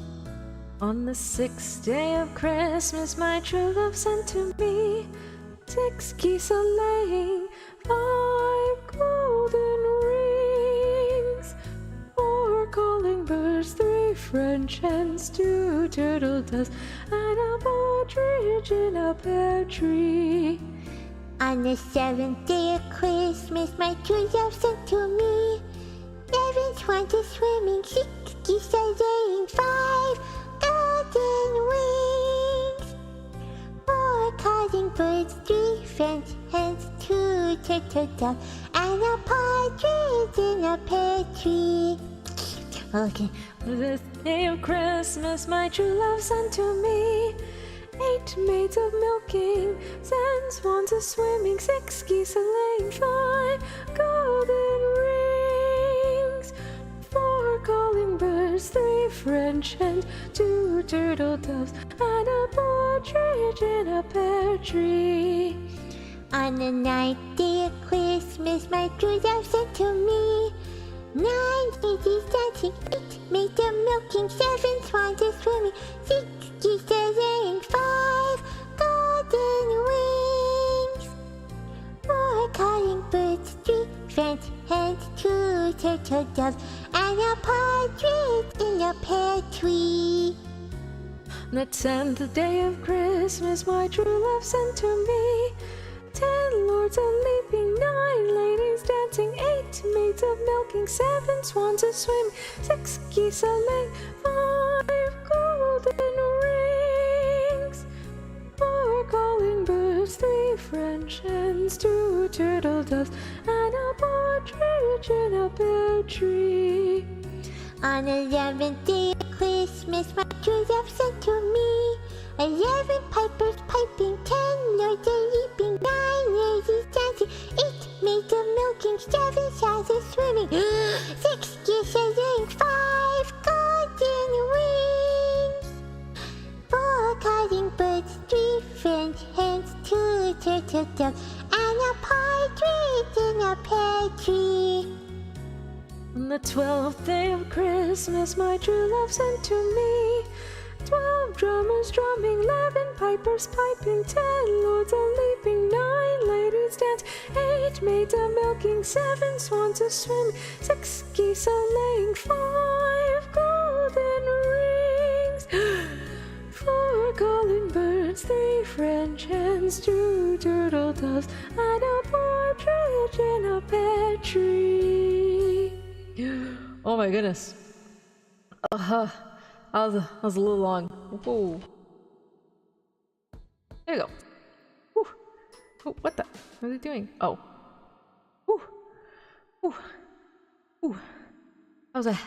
On the 6th day of Christmas, my true love sent to me 6 geese a-laying, 5 golden rings, 4 calling birds, 3 French hens, 2 turtle doves, and a partridge in a pear tree. On the 7th day of Christmas, my true love sent to me 7 swans a-swimming, 6 geese a-laying, 5 golden wings, 4 calling birds, 3 French hens, 2 turtle doves, and a partridge in a pear tree. Okay. On the 5th day of Christmas, my true love sent to me 8 maids of milking, 10 swans a-swimming, 6 geese a-laying, 5 golden rings, 4 calling birds, 3 French hens, 2 turtle doves, and a partridge in a pear tree. On the 9th day of Christmas, my true love sent to me 9 ladies dancing, 8 maids of milking, 7 swans a-swimming, 6 geese a-laying, 5 golden wings, 4 calling birds, 3 French hens, 2 turtle doves, and a partridge in a pear tree. On the 10th day of Christmas, my true love sent to me 10 lords a-leaping, 9 ladies dancing, 8 maids of milking, 7 swans a-swimming, 6 geese a-laying, 5 golden rings, 4 calling birds, 3 French hens, 2 turtle doves, and a partridge in a pear tree. On the 11th day of Christmas, my true love sent to me 11 pipers piping, 10 lords a-leaping, 9 ladies dancing, 8 maids of milking, 7 swans a-swimming, 6 geese a-laying, 5 golden wings, 4 calling birds, 3 French hens, 2 turtle doves, and a partridge in a pear tree. On the 12th day of Christmas, my true love sent to me 12 drummers drumming, 11 pipers piping, 10 lords a-leaping, 9 ladies dancing, 8 maids a-milking, 7 swans a-swimming, 6 geese a-laying, 5 golden rings, French hens, 2 turtle doves, and a partridge in a pear tree. Oh my goodness. That was a little long. Whoa. There you go. Whew. Oh, what the? What are they doing? Oh. Whew. Whew. Whew. How was that?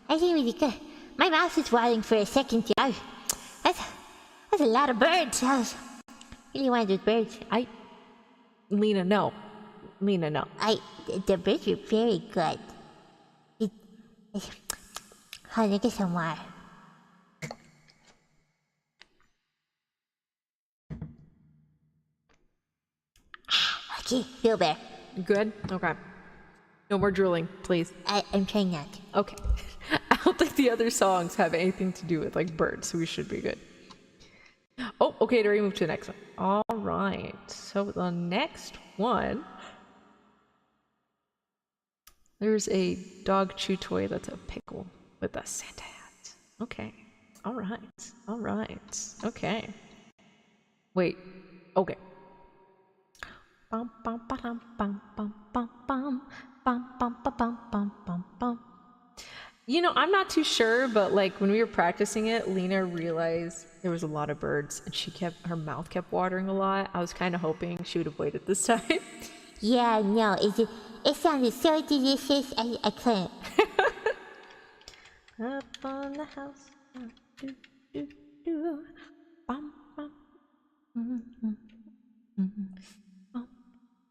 I think really good. My mouth is watering for a second job. That's a lot of birds. I really wanted those birds. Lina, no. Lina, no. The birds are very good. Oh, look at some more. Okay, feel better. Good? Okay. No more drooling, please. I'm trying not. Okay. I don't think the other songs have anything to do with like birds, so we should be good. Oh, okay, to move to the next one. All right. So the next one, there's a dog chew toy that's a pickle with a Santa hat. Okay. All right. All right. Okay. Wait. Okay. Bum, bum, ba-dum, bum, bum, bum, bum. Bum, bum, ba, bum, bum, bum, bum. You know, I'm not too sure, but like when we were practicing it, Lina realized there was a lot of birds and her mouth kept watering a lot. I was kind of hoping she would avoid it this time. Yeah, no, it sounded so delicious, I couldn't. Up on the house. Do, do, do. Bum, bum. Mm-hmm. Mm-hmm. Bum,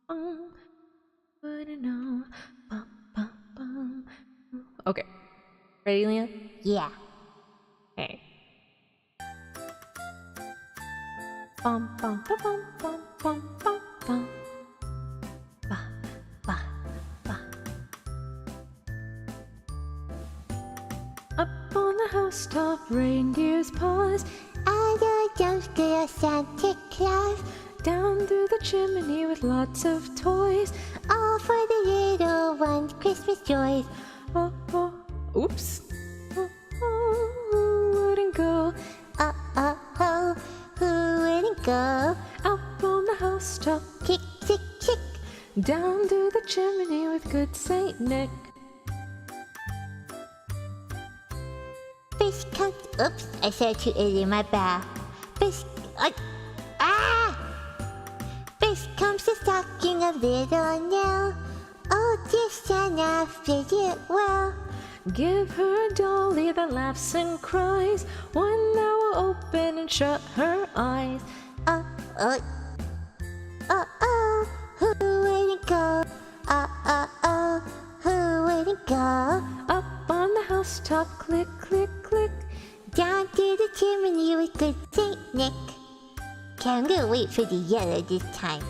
bum. Wouldn't know. Bum, bum, bum. Okay. Ready, Lina? Yeah. Okay. Bum, bum, ba, bum, bum, bum, bum, bum. Ba, ba, ba. Up on the housetop, reindeer's paws. And a jump to Santa Claus. Down through the chimney with lots of toys. All for the little ones' Christmas joys. Oh, oh, oops. Oh, oh, who wouldn't go? Oh, who wouldn't go? Up on the housetop, Kick, kick, kick. down through the chimney with good Saint Nick. First comes, oops, I said too early, my bad. First comes the stocking of little Nell. Oh, dear Santa, fit it well. Give her a dolly that laughs and cries, one that will open and shut her eyes. Oh, who wouldn't go? Oh, who wouldn't go? Up on the housetop, click, click, click. Down through the chimney with good Saint Nick. Okay, I'm gonna wait for the yellow this time.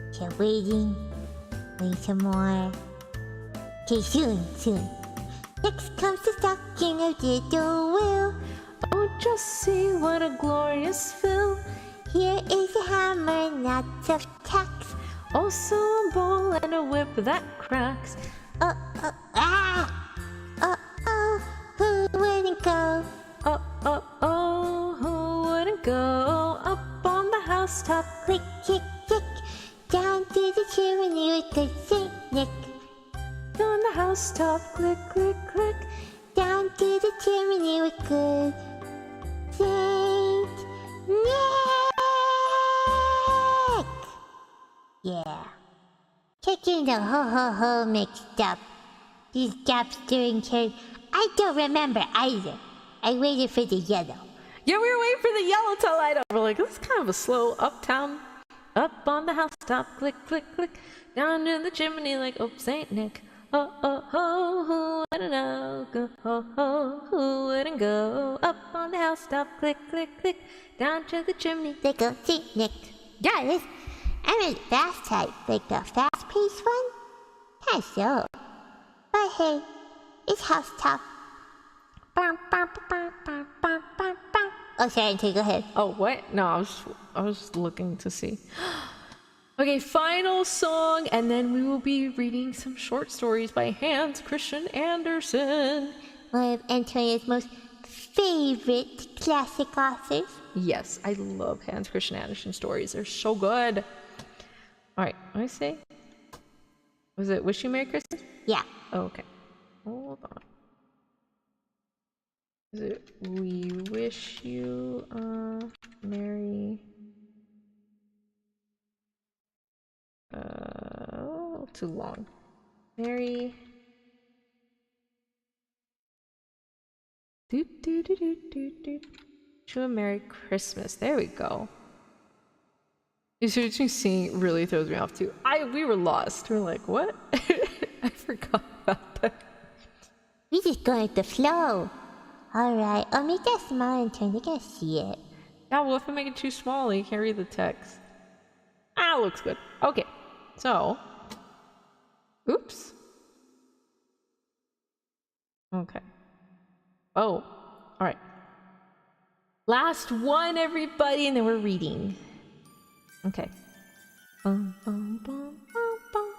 Okay, waiting some more. Okay, soon. Next comes the stocking of little Will. Oh, just see what a glorious fill. Here is a hammer, lots of tacks. Also a ball and a whip that cracks. Oh, who wouldn't go? Oh, who wouldn't go? Up on the housetop, Click, click, click. Down through the chimney with good Saint Nick. on the housetop, click, click, click. Down through the chimney with good Saint Nick. Yeah. Getting the ho mixed up. These gaps during turn, I don't remember either. I waited for the yellow. Yeah, we were waiting for the yellow to light up. We're like, this is kind of a slow uptown. Up on the housetop, click, click, click. Down in the chimney like, oh, Saint Nick. Oh, who wouldn't know? Who wouldn't go? Up on the housetop, click, click, click. Down to the chimney. They go Saint Nick. Guys, I'm in fast type, like the fast-paced one. Kind of slow. But hey, it's housetop. Oh, sorry, Auntie, go ahead. Oh, what? No, I was just looking to see. Okay, final song, and then we will be reading some short stories by Hans Christian Andersen. One of Antonia's most favorite classic authors. Yes, I love Hans Christian Andersen stories. They're so good. All right, let me see. Was it Wish You Merry Christmas? Yeah. Oh, okay. Hold on. Is it We Wish You Merry... too long. Merry... Doot doot doot doot doot doot. Wish you a Merry Christmas. There we go. You should see really throws me off too. We were lost. We're like, what? I forgot about that. We just going with the flow. Alright. Oh, make that small and turn. They can't see it. Yeah, well, if I make it too small, you can't read the text. Ah, looks good. Okay. So. Oops. Okay. Oh. Alright. Last one, everybody, and then we're reading. Okay. Bum, bum, bum, bum, bum.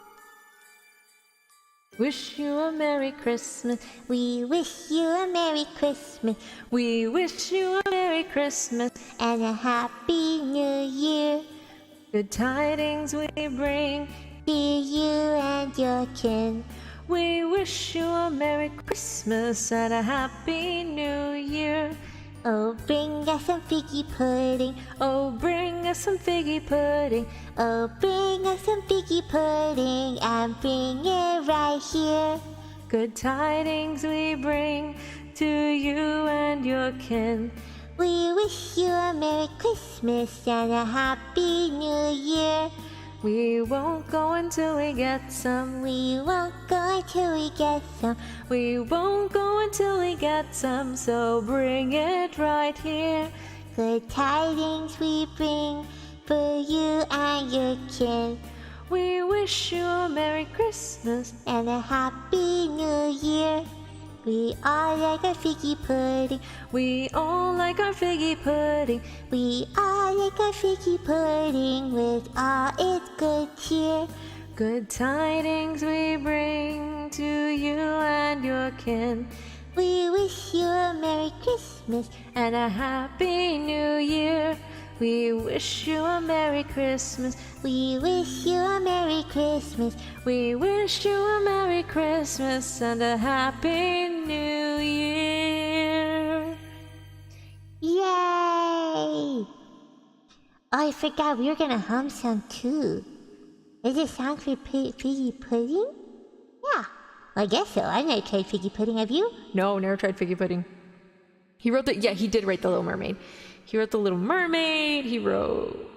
Wish you a Merry Christmas. We wish you a Merry Christmas We wish you a Merry Christmas and a Happy New Year. Good tidings we bring To you and your kin. We wish you a Merry Christmas and a Happy New Year. Oh, bring us some figgy pudding. Oh, bring us some figgy pudding. Oh, bring us some figgy pudding and bring it right here. Good tidings we bring to you and your kin. We wish you a Merry Christmas and a Happy New Year. We won't go until we get some. We won't go until we get some. We won't go until we get some, so bring it right here. Good tidings we bring for you and your kin. We wish you a Merry Christmas And a Happy New Year. We all like our figgy pudding. We all like our figgy pudding. We all like our figgy pudding with all its good cheer. Good tidings we bring to you and your kin. We wish you a Merry Christmas And a Happy New Year. We wish you a Merry Christmas. We wish you a Merry Christmas. We wish you a Merry Christmas and a Happy New Year. Yay! Oh, I forgot we were gonna hum some too. Is it sound for figgy pudding? Yeah, I guess so. I've never tried figgy pudding. Have you? No, never tried figgy pudding. He wrote yeah, he did write The Little Mermaid. He wrote The Little Mermaid. He wrote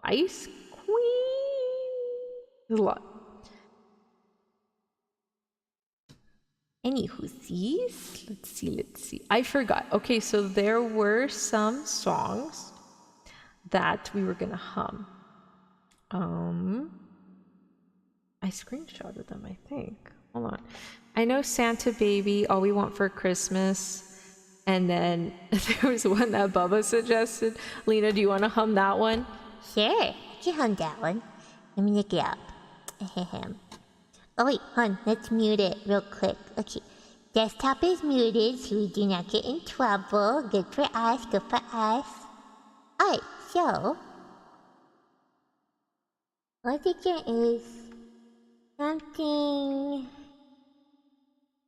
Ice Queen. There's a lot. Anywhoosies. Let's see. I forgot. Okay, so there were some songs that we were gonna hum. I screenshotted them, I think. Hold on. I know Santa Baby, All We Want for Christmas. And then there was one that Bubba suggested. Lina, do you want to hum that one? Sure, I can hum that one. Let me look it up. Ahem. Oh wait, hon, let's mute it real quick. Okay, desktop is muted so we do not get in trouble. Good for us, good for us. Alright, so I think there is something.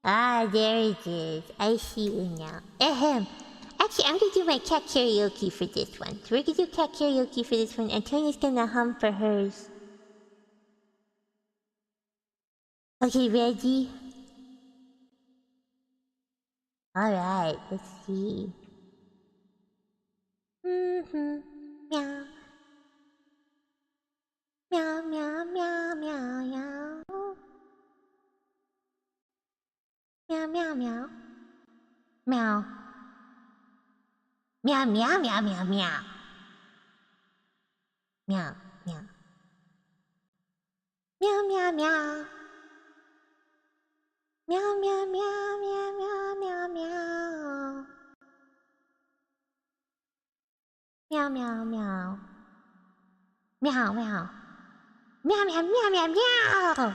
Ah, there it is. I see you now. Ahem. Actually, I'm gonna do my cat karaoke for this one. So we're gonna do cat karaoke for this one. Antonia's gonna hum for hers. Okay, ready? Alright, let's see. Meow. Meow, meow, meow, meow, meow. Meow, meow, meow. Meow. Meow, meow, meow, meow, meow. Meow, meow. Meow, meow, meow. Meow, meow, meow, meow, meow, meow, meow. Meow, meow, meow. Meow, meow. Meow, meow, meow, meow, meow.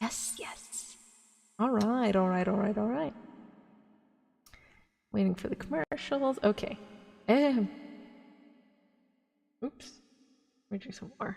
Yes, yes. All right, all right, all right, all right. Waiting for the commercials. Okay. Oops. Let me drink some more.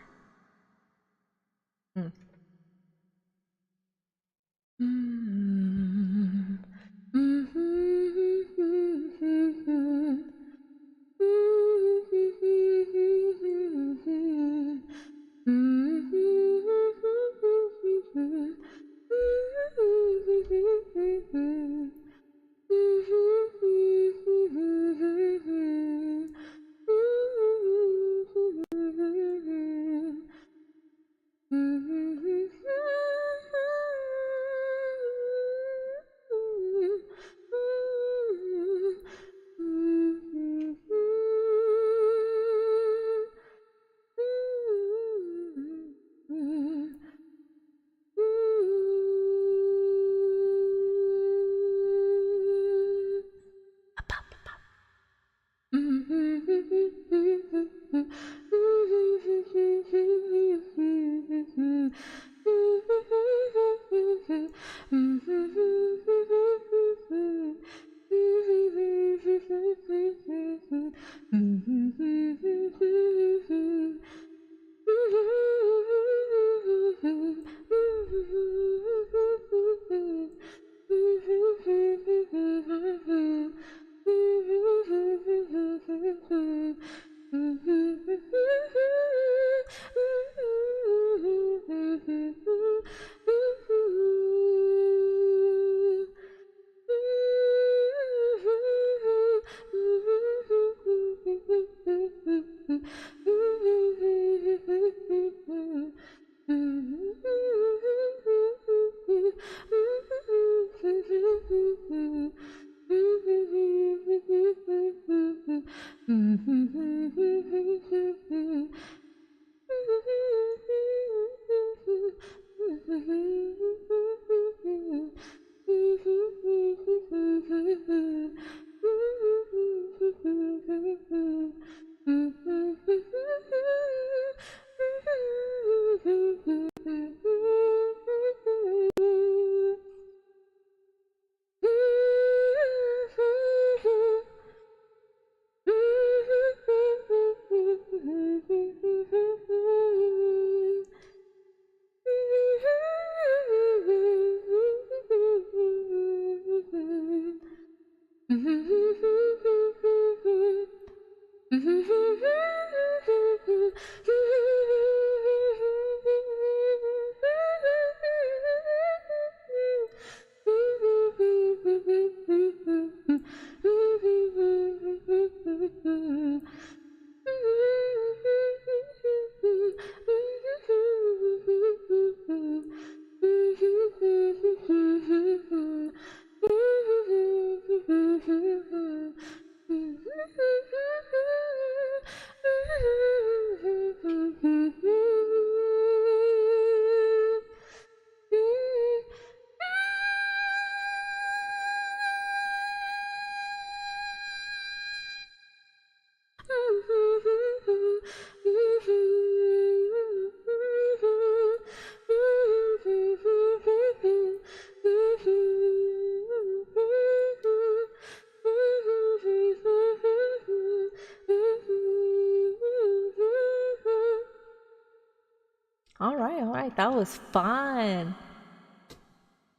All right, that was fun.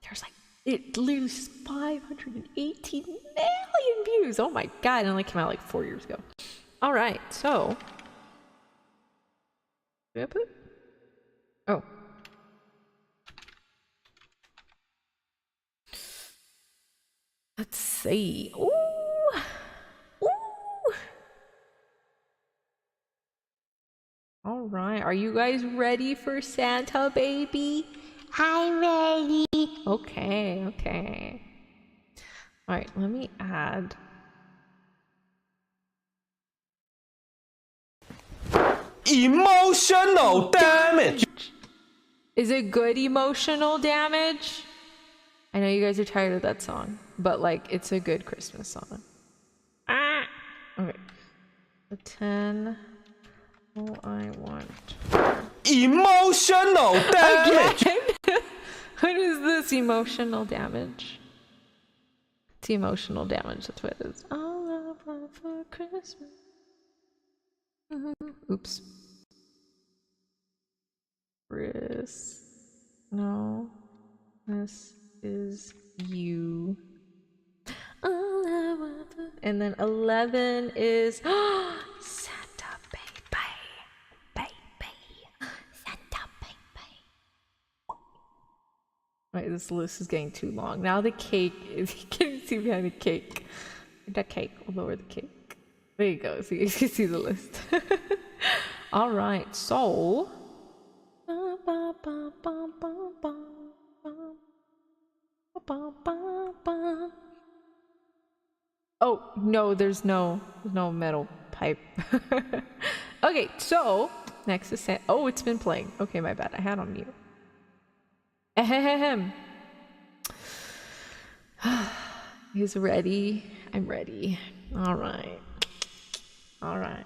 There's like, it literally 518 million views. Oh my god, it only came out like 4 years ago. All right, so. Did I put? Oh. Let's see. Ooh. Ooh. All right, are you guys ready for Santa, baby? I'm ready. Okay, okay. All right, let me add. Emotional damage. Is it good emotional damage? I know you guys are tired of that song, but like it's a good Christmas song. Ah! Okay. The 10. All I want. Emotional damage. Again? What is this? Emotional damage? It's emotional damage, that's what it is. All I want for Christmas. Oops. Chris. No. This is you. All I want for... And then 11 is Santa baby. Baby. Santa baby. Wait, this list is getting too long. Now the cake is... You can't see behind the cake. That cake. We'll lower the cake. There you go. So you can see the list. Alright, so... Oh, no, there's no metal pipe. Okay, so next is oh, it's been playing. Okay, my bad. I had on mute. Ahem. He's ready. I'm ready. All right. All right.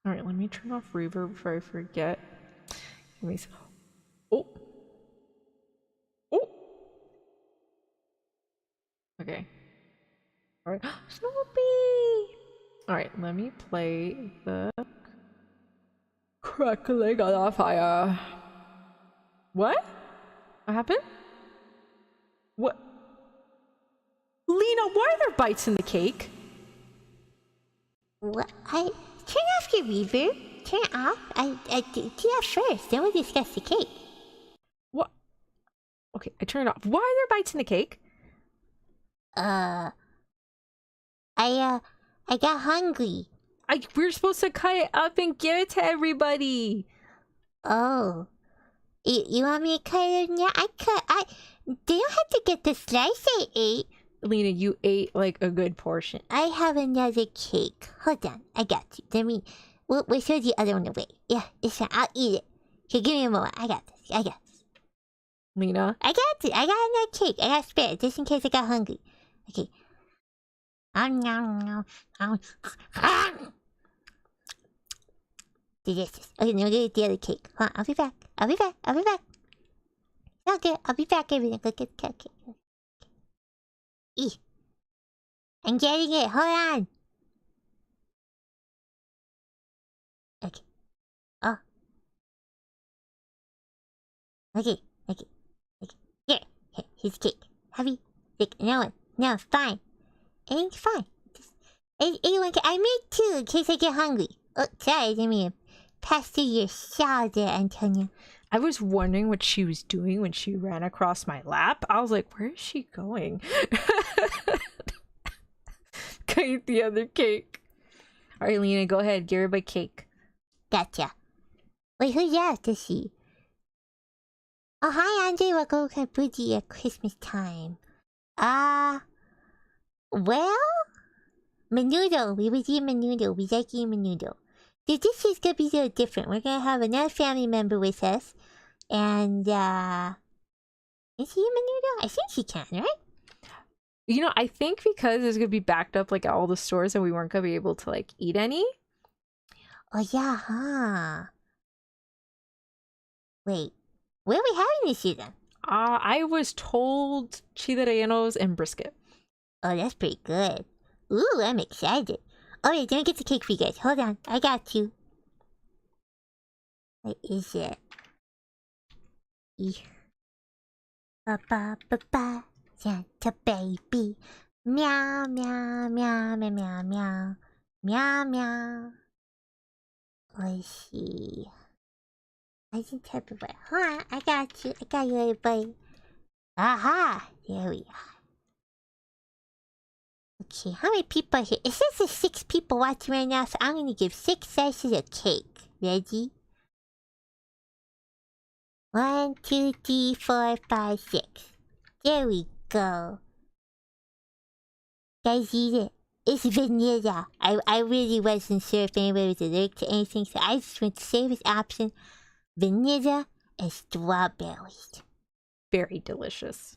All right, let me turn off reverb before I forget. Give me some... Oh. Oh. Okay. All right. Snoopy. All right, let me play the crackling on the fire. What? What happened? What? Lina, why are there bites in the cake? What? Turn off your reverb. Turn it off. Do that first. Then we'll discuss the cake. What? Okay, I turned it off. Why are there bites in the cake? I got hungry. We were supposed to cut it up and give it to everybody. Oh. You want me to cut it now? They don't have to get the slice I ate. Lina, you ate like a good portion. I have another cake. Hold on, I got you. We'll throw the other one away. Yeah, it's fine. I'll eat it. Okay, give me a moment. I got this. Lina? I got this. I got another cake. I got spare just in case I got hungry. Okay. Delicious. Okay, now we'll get the other cake. Hold on, I'll be back. Okay, I'll be back. Everything. Go get the cake. I'm getting it. Hold on. Okay. Oh. Okay. Here. Here's the cake. Heavy. Thick. No, it's fine. Everything's fine. Anyone can. I made two in case I get hungry. Oh, sorry. I didn't mean to pass through your salad there, Antonia. I was wondering what she was doing when she ran across my lap. I was like, where is she going? Can I eat the other cake? All right, Lina, go ahead. Give her my cake. Gotcha. Wait, who's that to see? Oh, hi, Andre. Welcome to Kabuji at Christmas time. Well? Menudo. We would eat menudo. We like eating menudo. This is gonna be a little different. We're gonna have another family member with us. And, is he a menudo? I think he can, right? You know, I think because it's gonna be backed up like at all the stores and we weren't gonna be able to like eat any. Oh, yeah, huh? Wait. Where are we having this year then? I was told chile rellenos and brisket. Oh, that's pretty good. Ooh, I'm excited. Alright, let me get the cake for you guys. Hold on, I got you. What is it? Ba, Santa baby. Meow, meow, meow, meow, meow, meow. Meow, meow. Let's see. I can type it. Hold on, I got you, everybody. Aha! There we are. Okay, how many people are here? It says there's 6 people watching right now, so I'm gonna give 6 slices of cake. Ready? 1, 2, 3, 4, 5, 6. There we go. Guys, eat it. It's vanilla. I really wasn't sure if anybody was allergic to anything, so I just went to safest option. Vanilla and strawberries. Very delicious.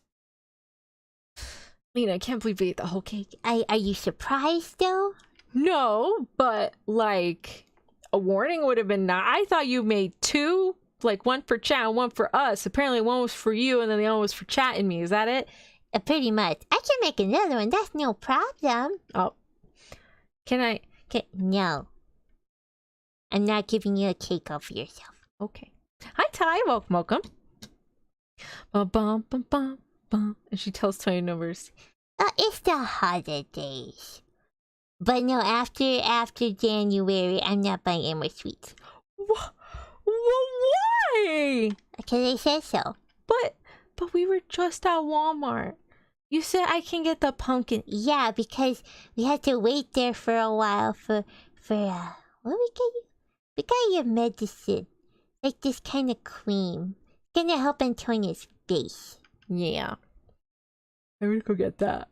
Lina, I can't believe we ate the whole cake. Are you surprised though? No, but like a warning would have been nice. I thought you made 2, like one for chat and one for us. Apparently one was for you and then the other was for chat and me. Is that it? Pretty much. I can make another one. That's no problem. Oh. No. I'm not giving you a cake all for yourself. Okay. Hi, Ty. Welcome. Bum, bum, bum, bum, bum. And she tells 20 numbers. It's the holidays. But no, after January, I'm not buying any more sweets. Why? Because I said so. But we were just at Walmart. You said I can get the pumpkin. Yeah, because we had to wait there for a while for what we get you? We got your medicine. Like this kind of cream. It's gonna help Antonia's face. Yeah. I'm gonna go get that.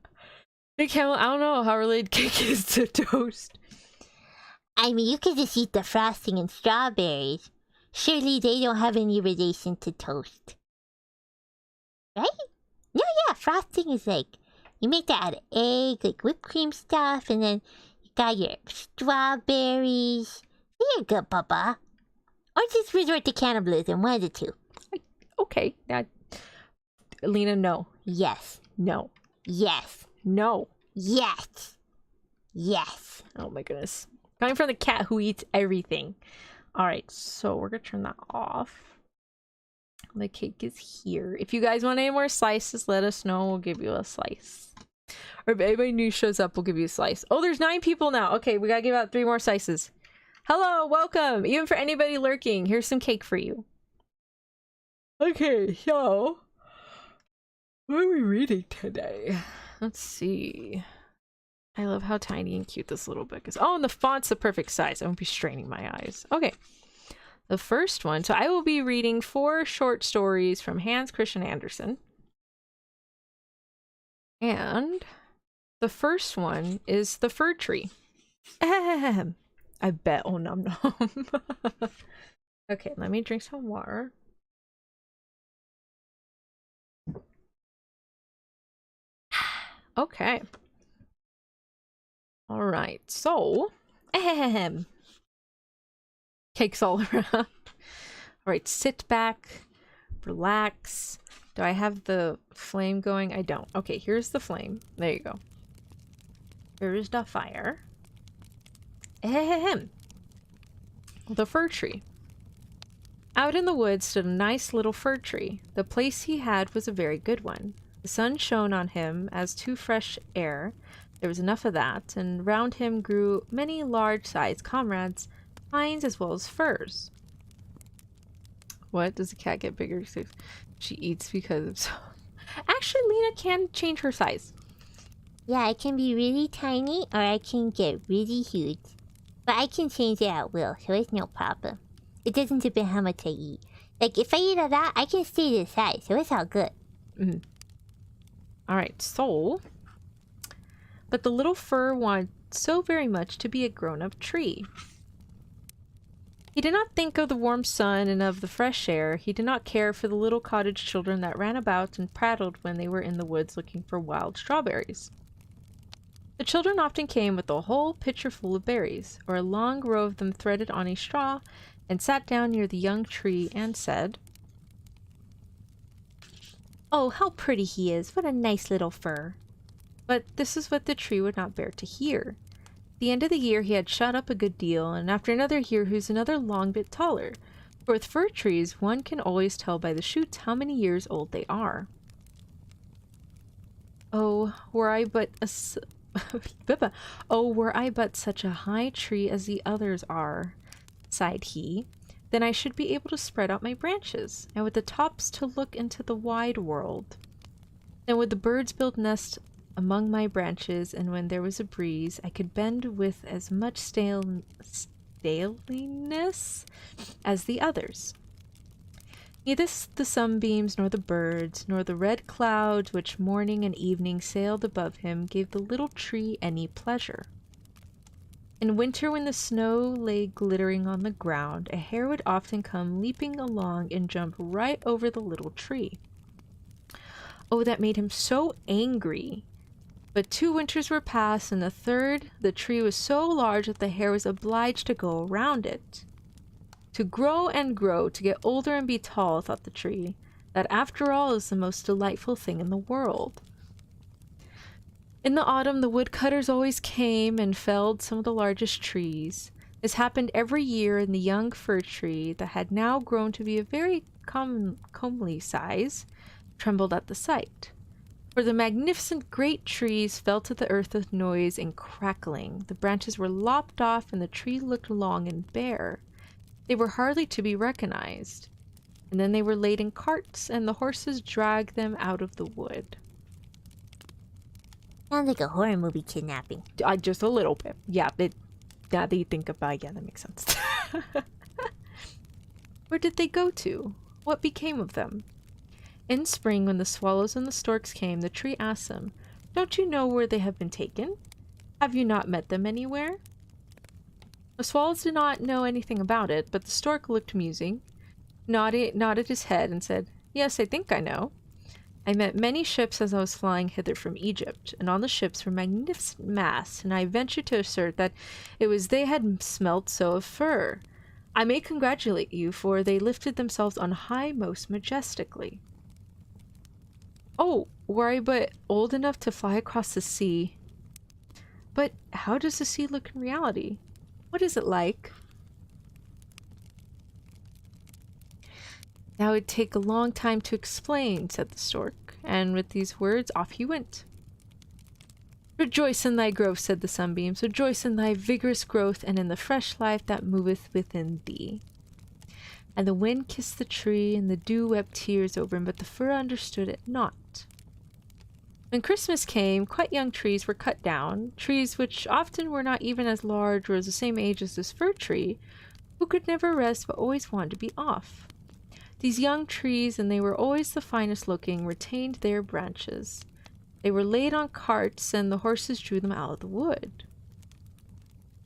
I don't know how related cake is to toast. I mean, you could just eat the frosting and strawberries. Surely they don't have any relation to toast. Right? No, yeah, frosting is like, you make that out of egg, like whipped cream stuff, and then you got your strawberries. You're good, Papa. Or just resort to cannibalism, one of the two. Okay. Lina, no. Yes. No. Yes. No. Yes. Yes. Oh my goodness. Coming from the cat who eats everything. Alright, so we're gonna turn that off. The cake is here. If you guys want any more slices, let us know. We'll give you a slice. Or if anybody new shows up, we'll give you a slice. Oh, there's 9 people now. Okay, we gotta give out 3 more slices. Hello, welcome. Even for anybody lurking, here's some cake for you. Okay, so What are we reading today? Let's see. I love how tiny and cute this little book is. Oh, and the font's the perfect size. I won't be straining my eyes. Okay. The first one. So I will be reading 4 short stories from Hans Christian Andersen. And the first one is The Fir Tree. Ahem. I bet. Oh, nom nom. Okay, let me drink some water. Okay. All right. So, ahem. Cakes all around. All right, sit back, relax. Do I have the flame going? I don't. Okay, here's the flame. There you go. Here's the fire. Ahem. The fir tree. Out in the woods stood a nice little fir tree. The place he had was a very good one. The sun shone on him as to fresh air. There was enough of that, and round him grew many large-sized comrades, pines as well as firs. What? Does the cat get bigger? She eats because of... Actually, Lina can change her size. Yeah, I can be really tiny or I can get really huge. But I can change it at will, so it's no problem. It doesn't depend how much I eat. Like, if I eat a lot, I can stay this size, so it's all good. Mm-hmm. Alright, so... But the little fir wanted so very much to be a grown-up tree. He did not think of the warm sun and of the fresh air. He did not care for the little cottage children that ran about and prattled when they were in the woods looking for wild strawberries. The children often came with a whole pitcher full of berries, or a long row of them threaded on a straw, and sat down near the young tree and said, "Oh, how pretty he is! What a nice little fir!" But this is what the tree would not bear to hear. At the end of the year he had shot up a good deal, and after another year he was another long bit taller. For with fir trees one can always tell by the shoots how many years old they are. Oh, were I but such a high tree as the others are, sighed he, then I should be able to spread out my branches, and with the tops to look into the wide world. Then would the birds build nests among my branches, and when there was a breeze, I could bend with as much staliness as the others. Neither the sunbeams, nor the birds, nor the red clouds which morning and evening sailed above him gave the little tree any pleasure. In winter, when the snow lay glittering on the ground, a hare would often come leaping along and jump right over the little tree. Oh, that made him so angry! But 2 winters were past, and the third, the tree was so large that the hare was obliged to go around it. To grow and grow, to get older and be tall, thought the tree. That after all is the most delightful thing in the world. In the autumn, the woodcutters always came and felled some of the largest trees. This happened every year, and the young fir tree, that had now grown to be a very comely size, trembled at the sight. For the magnificent great trees fell to the earth with noise and crackling. The branches were lopped off, and the tree looked long and bare. They were hardly to be recognized. And then they were laid in carts, and the horses dragged them out of the wood. Sounds like a horror movie kidnapping. Just a little bit. Yeah, now that you think about it, yeah, that makes sense. Where did they go to? What became of them? In spring, when the swallows and the storks came, the tree asked them, "Don't you know where they have been taken? Have you not met them anywhere?" The swallows did not know anything about it, but the stork looked musing, nodded his head, and said, "Yes, I think I know. I met many ships as I was flying hither from Egypt, and on the ships were magnificent masts, and I venture to assert that it was they had smelt so of fur. I may congratulate you, for they lifted themselves on high most majestically." Oh, were I but old enough to fly across the sea. But how does the sea look in reality? What is it like? That would take a long time to explain, said the stork, and with these words off he went. "Rejoice in thy growth," said the sunbeams, "rejoice in thy vigorous growth, and in the fresh life that moveth within thee." And the wind kissed the tree, and the dew wept tears over him, but the fir understood it not. When Christmas came, quite young trees were cut down, trees which often were not even as large or as the same age as this fir tree, who could never rest but always wanted to be off. These young trees, and they were always the finest looking, retained their branches. They were laid on carts, and the horses drew them out of the wood.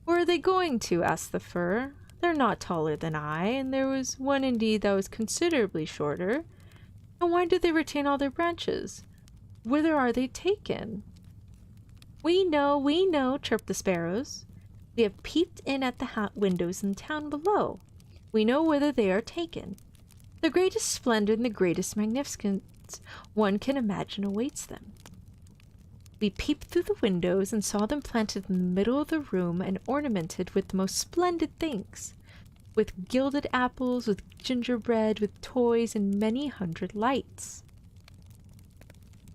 "Where are they going to?" asked the fir. "They're not taller than I, and there was one indeed that was considerably shorter. And why do they retain all their branches? Whither are they taken?" We know," chirped the sparrows. "We have peeped in at the windows in the town below. We know whither they are taken. The greatest splendor and the greatest magnificence one can imagine awaits them. We peeped through the windows and saw them planted in the middle of the room and ornamented with the most splendid things, with gilded apples, with gingerbread, with toys, and many hundred lights."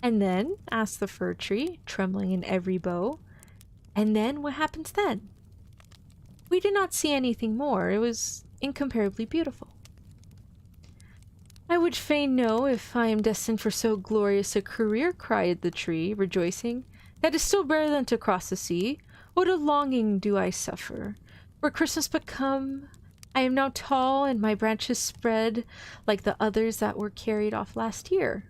"And then?" asked the fir tree, trembling in every bough. "And then? What happens then?" "We did not see anything more. It was incomparably beautiful." "I would fain know if I am destined for so glorious a career," cried the tree, rejoicing. "That is still better than to cross the sea. What a longing do I suffer! Were Christmas but come! I am now tall, and my branches spread like the others that were carried off last year.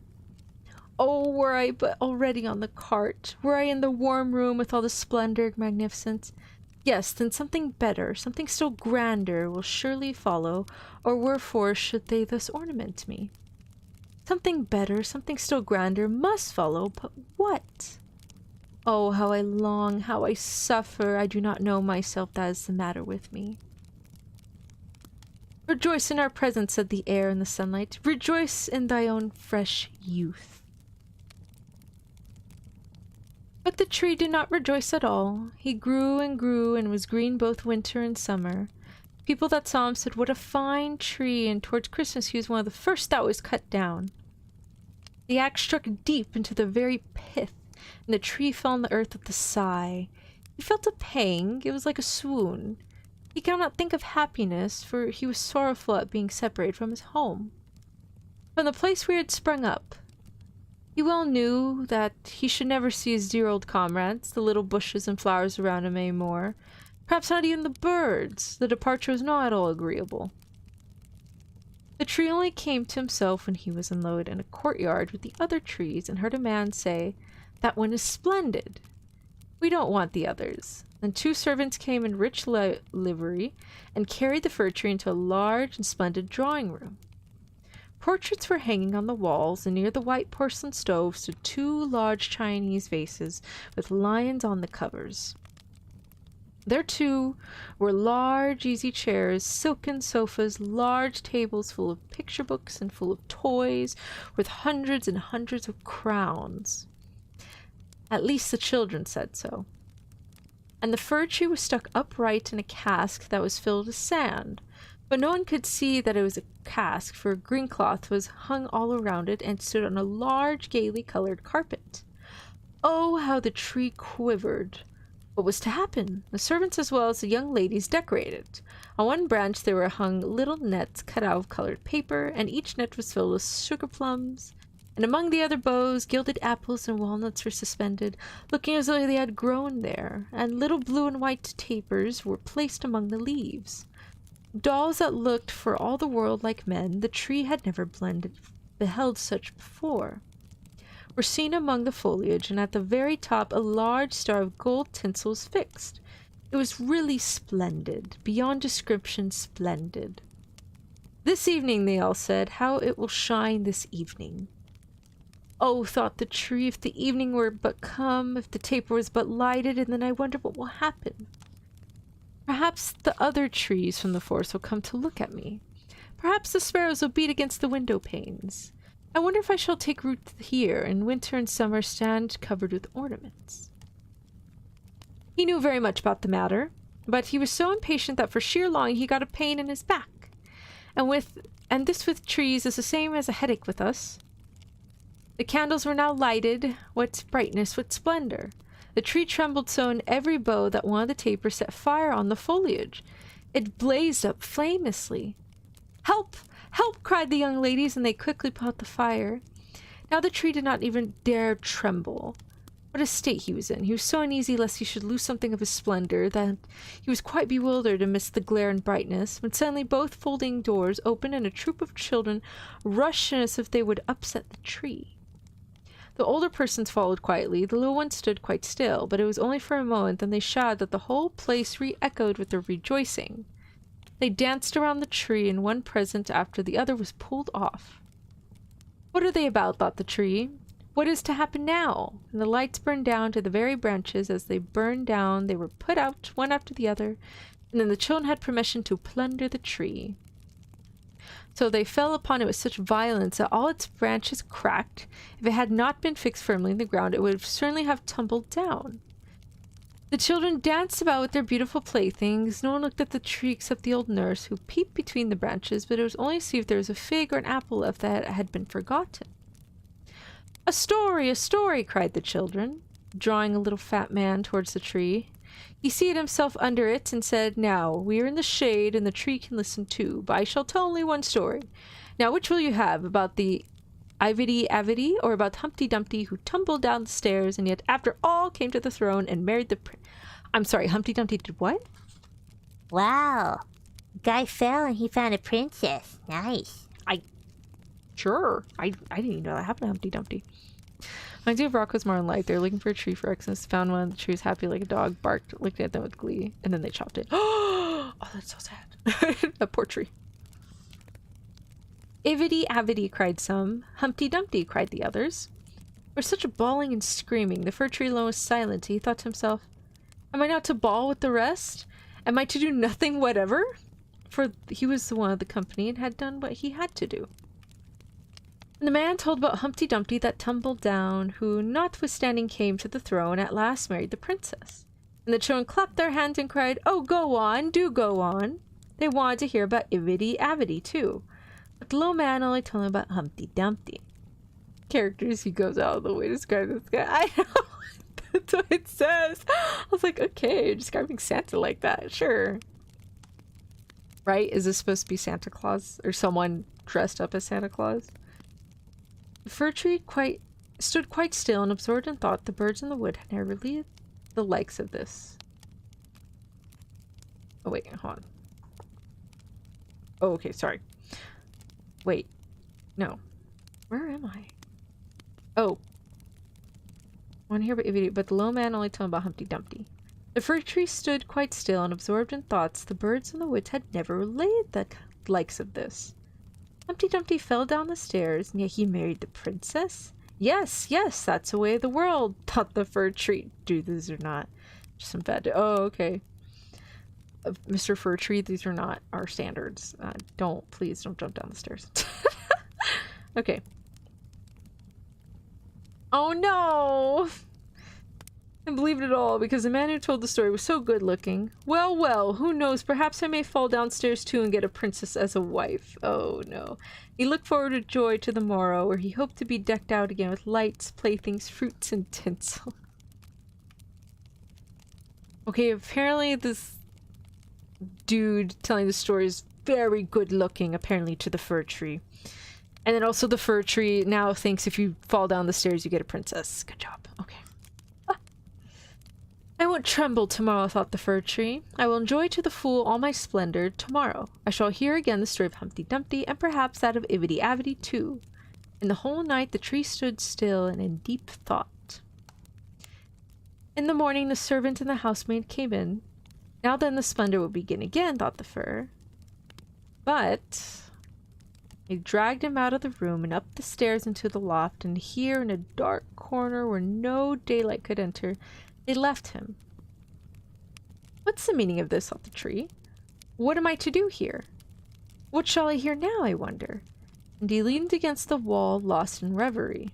Oh, were I but already on the cart! Were I in the warm room with all the splendor and magnificence! Yes, then something better, something still grander will surely follow, or wherefore should they thus ornament me? Something better, something still grander must follow, but what? Oh, how I long, how I suffer! I do not know myself, that is the matter with me." "Rejoice in our presence," said the air and the sunlight. "Rejoice in thy own fresh youth." But the tree did not rejoice at all. He grew and was green both winter and summer. People that saw him said, "What a fine tree," and towards Christmas he was one of the first that was cut down. The axe struck deep into the very pith, and the tree fell on the earth with a sigh. He felt a pang. It was like a swoon. He could not think of happiness, for he was sorrowful at being separated from his home, from the place where he had sprung up. He well knew that he should never see his dear old comrades, the little bushes and flowers around him any more, perhaps not even the birds. The departure was not at all agreeable. The tree only came to himself when he was unloaded in a courtyard with the other trees and heard a man say, "That one is splendid. We don't want the others." Then 2 servants came in rich livery and carried the fir tree into a large and splendid drawing room. Portraits were hanging on the walls, and near the white porcelain stove stood 2 large Chinese vases with lions on the covers. There, too, were large easy chairs, silken sofas, large tables full of picture books and full of toys, with hundreds and hundreds of crowns. At least the children said so. And the fir tree was stuck upright in a cask that was filled with sand. But no one could see that it was a cask, for a green cloth was hung all around it and stood on a large, gaily colored carpet. Oh, how the tree quivered! What was to happen? The servants as well as the young ladies decorated. On one branch there were hung little nets cut out of colored paper, and each net was filled with sugar plums, and among the other boughs gilded apples and walnuts were suspended, looking as though they had grown there, and little blue and white tapers were placed among the leaves. Dolls that looked for all the world like men, the tree had never beheld such before, were seen among the foliage, and at the very top a large star of gold tinsel was fixed. It was really splendid, beyond description splendid. "This evening," they all said, "how it will shine this evening." Oh, thought the tree, if the evening were but come, if the taper was but lighted, and then I wonder what will happen. Perhaps the other trees from the forest will come to look at me. Perhaps the sparrows will beat against the window panes. I wonder if I shall take root here, and winter and summer stand covered with ornaments. He knew very much about the matter, but he was so impatient that for sheer longing he got a pain in his back. And this with trees is the same as a headache with us. The candles were now lighted. What brightness, what splendor! The tree trembled so in every bough that one of the tapers set fire on the foliage. It blazed up flamelessly. "Help! Help!" cried the young ladies, and they quickly put out the fire. Now the tree did not even dare tremble. What a state he was in. He was so uneasy lest he should lose something of his splendor that he was quite bewildered amidst the glare and brightness, when suddenly both folding doors opened and a troop of children rushed in as if they would upset the tree. The older persons followed quietly, the little ones stood quite still, but it was only for a moment, then they shouted that the whole place re-echoed with their rejoicing. They danced around the tree, and one present after the other was pulled off. What are they about, thought the tree. What is to happen now? And the lights burned down to the very branches. As they burned down, they were put out, one after the other, and then the children had permission to plunder the tree. So they fell upon it with such violence that all its branches cracked. If it had not been fixed firmly in the ground, it would certainly have tumbled down. The children danced about with their beautiful playthings. No one looked at the tree except the old nurse, who peeped between the branches, but it was only to see if there was a fig or an apple left that had been forgotten. A story, cried the children, drawing a little fat man towards the tree. He seated himself under it and said, Now, we are in the shade and the tree can listen too, but I shall tell only one story. Now, which will you have, about the Ivedy-Avedy, or about Humpty Dumpty, who tumbled down the stairs and yet after all came to the throne and married the I'm sorry, Humpty Dumpty did what? Wow. Guy fell and he found a princess. Nice. Sure. I didn't even know that happened to Humpty Dumpty. My two of Rocco's more in light. They were looking for a tree for Xmas, found one. The tree was happy like a dog, barked, looked at them with glee, and then they chopped it. Oh, that's so sad. That poor tree. Ivedy-Avedy, cried some. Humpty Dumpty, cried the others. There was such a bawling and screaming. The fir tree alone was silent. He thought to himself, Am I not to bawl with the rest? Am I to do nothing whatever? For he was the one of the company and had done what he had to do. And the man told about Humpty Dumpty that tumbled down, who notwithstanding came to the throne, at last married the princess. And the children clapped their hands and cried, Oh, go on, do go on. They wanted to hear about Ivedy-Avedy too. But the little man only told them about Humpty Dumpty. Characters, he goes out of the way to describe this guy. I know, that's what it says. I was like, okay, you're describing Santa like that, sure. Right? Is this supposed to be Santa Claus? Or someone dressed up as Santa Claus? The fir tree stood quite still and absorbed in thought. The birds in the wood had never really the likes of this. Oh wait, hold on. Oh, okay, sorry. Wait. No. Where am I? Oh. I want to hear about Ivedy, but the low man only told him about Humpty Dumpty. The fir tree stood quite still and absorbed in thoughts. The birds in the woods had never related the likes of this. Humpty Dumpty fell down the stairs, and yet he married the princess? Yes, yes, that's the way of the world, thought the fir tree. Do these or not? Just some bad... Oh, okay. Mr. Fir Tree, these are not our standards. Please don't jump down the stairs. Okay. Oh no! I believed it all, because the man who told the story was so good looking. Well, well, who knows, perhaps I may fall downstairs too and get a princess as a wife. Oh no. He looked forward with joy to the morrow, where he hoped to be decked out again with lights, playthings, fruits, and tinsel. Okay, apparently this dude telling the story is very good looking, apparently, to the fir tree. And then also the fir tree now thinks if you fall down the stairs you get a princess. Good job. Okay. I won't tremble tomorrow, thought the fir tree. I will enjoy to the full all my splendor tomorrow. I shall hear again the story of Humpty Dumpty, and perhaps that of Ivedy-Avedy too. And the whole night the tree stood still and in deep thought. In the morning the servant and the housemaid came in. Now then the splendor will begin again, thought the fir. But they dragged him out of the room and up the stairs into the loft, and here in a dark corner where no daylight could enter, they left him. What's the meaning of this, thought the tree? What am I to do here? What shall I hear now, I wonder? And he leaned against the wall, lost in reverie.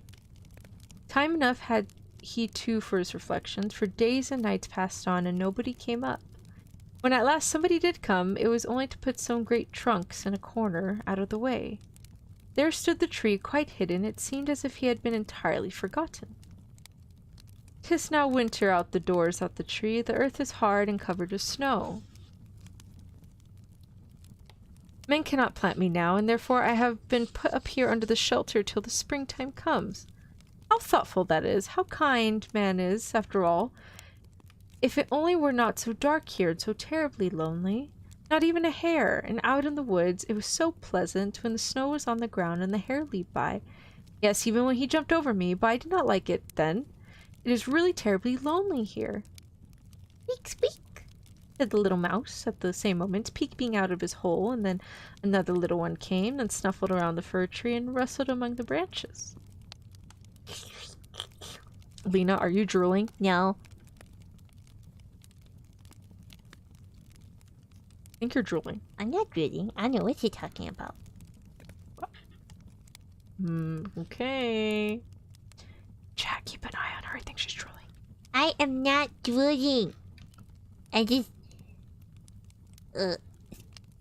Time enough had he too for his reflections, for days and nights passed on and nobody came up. When at last somebody did come, it was only to put some great trunks in a corner out of the way. There stood the tree, quite hidden. It seemed as if he had been entirely forgotten. 'Tis now winter out the doors, thought the tree. The earth is hard and covered with snow. Men cannot plant me now, and therefore I have been put up here under the shelter till the springtime comes. How thoughtful that is! How kind man is, after all! If it only were not so dark here and so terribly lonely. Not even a hare, and out in the woods it was so pleasant when the snow was on the ground and the hare leaped by. Yes, even when he jumped over me, but I did not like it then. It is really terribly lonely here. Squeak, squeak, said the little mouse at the same moment, peeping out of his hole, and then another little one came and snuffled around the fir tree and rustled among the branches. Lina, are you drooling? No. I think you're drooling. I'm not drooling. I know what you're talking about. Okay. Jack, keep an eye on her. I think she's drooling. I am not drooling. I just... got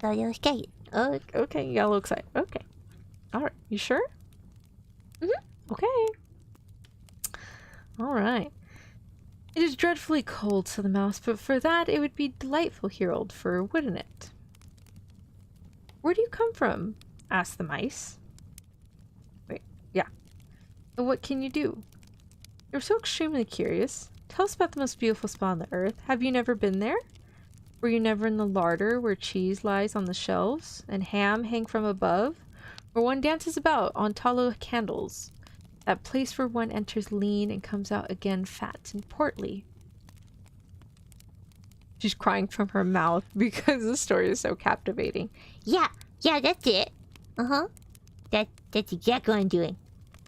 a little excited. Oh, okay. You got a little excited. Okay. Alright. You sure? Okay. Alright. It is dreadfully cold, said the mouse, but for that it would be delightful here, old fir, wouldn't it? Where do you come from? Asked the mice. Wait, yeah. And what can you do? You're so extremely curious. Tell us about the most beautiful spot on the earth. Have you never been there? Were you never in the larder where cheese lies on the shelves and ham hang from above? Where one dances about on tallow candles? That place where one enters lean and comes out again fat and portly. She's crying from her mouth because the story is so captivating. Yeah, that's it. That's exactly what I'm doing.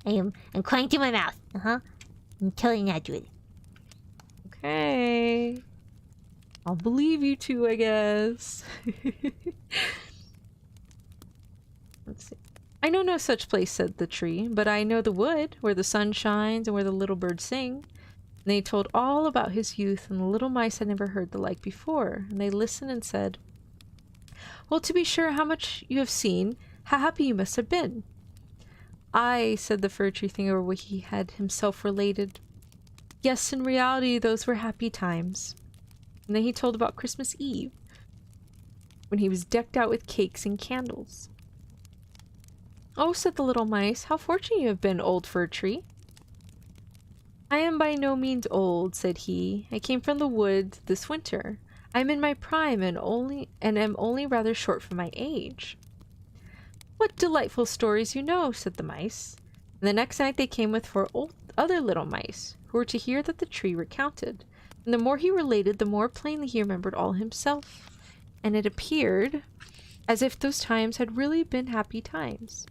I'm crying through my mouth. I'm totally not doing it. Okay. I'll believe you two, I guess. Let's see. I know no such place, said the tree, but I know the wood, where the sun shines and where the little birds sing. And they told all about his youth, and the little mice had never heard the like before. And they listened and said, well, to be sure, how much you have seen, how happy you must have been. Aye, said the fir tree, thinking over what he had himself related. Yes, in reality, those were happy times. And then he told about Christmas Eve, when he was decked out with cakes and candles. Oh, said the little mice, how fortunate you have been, old fir tree. I am by no means old, said he. I came from the woods this winter. I am in my prime and am only rather short for my age. What delightful stories you know, said the mice. And the next night they came with 4 other little mice, who were to hear that the tree recounted. And the more he related, the more plainly he remembered all himself. And it appeared as if those times had really been happy times.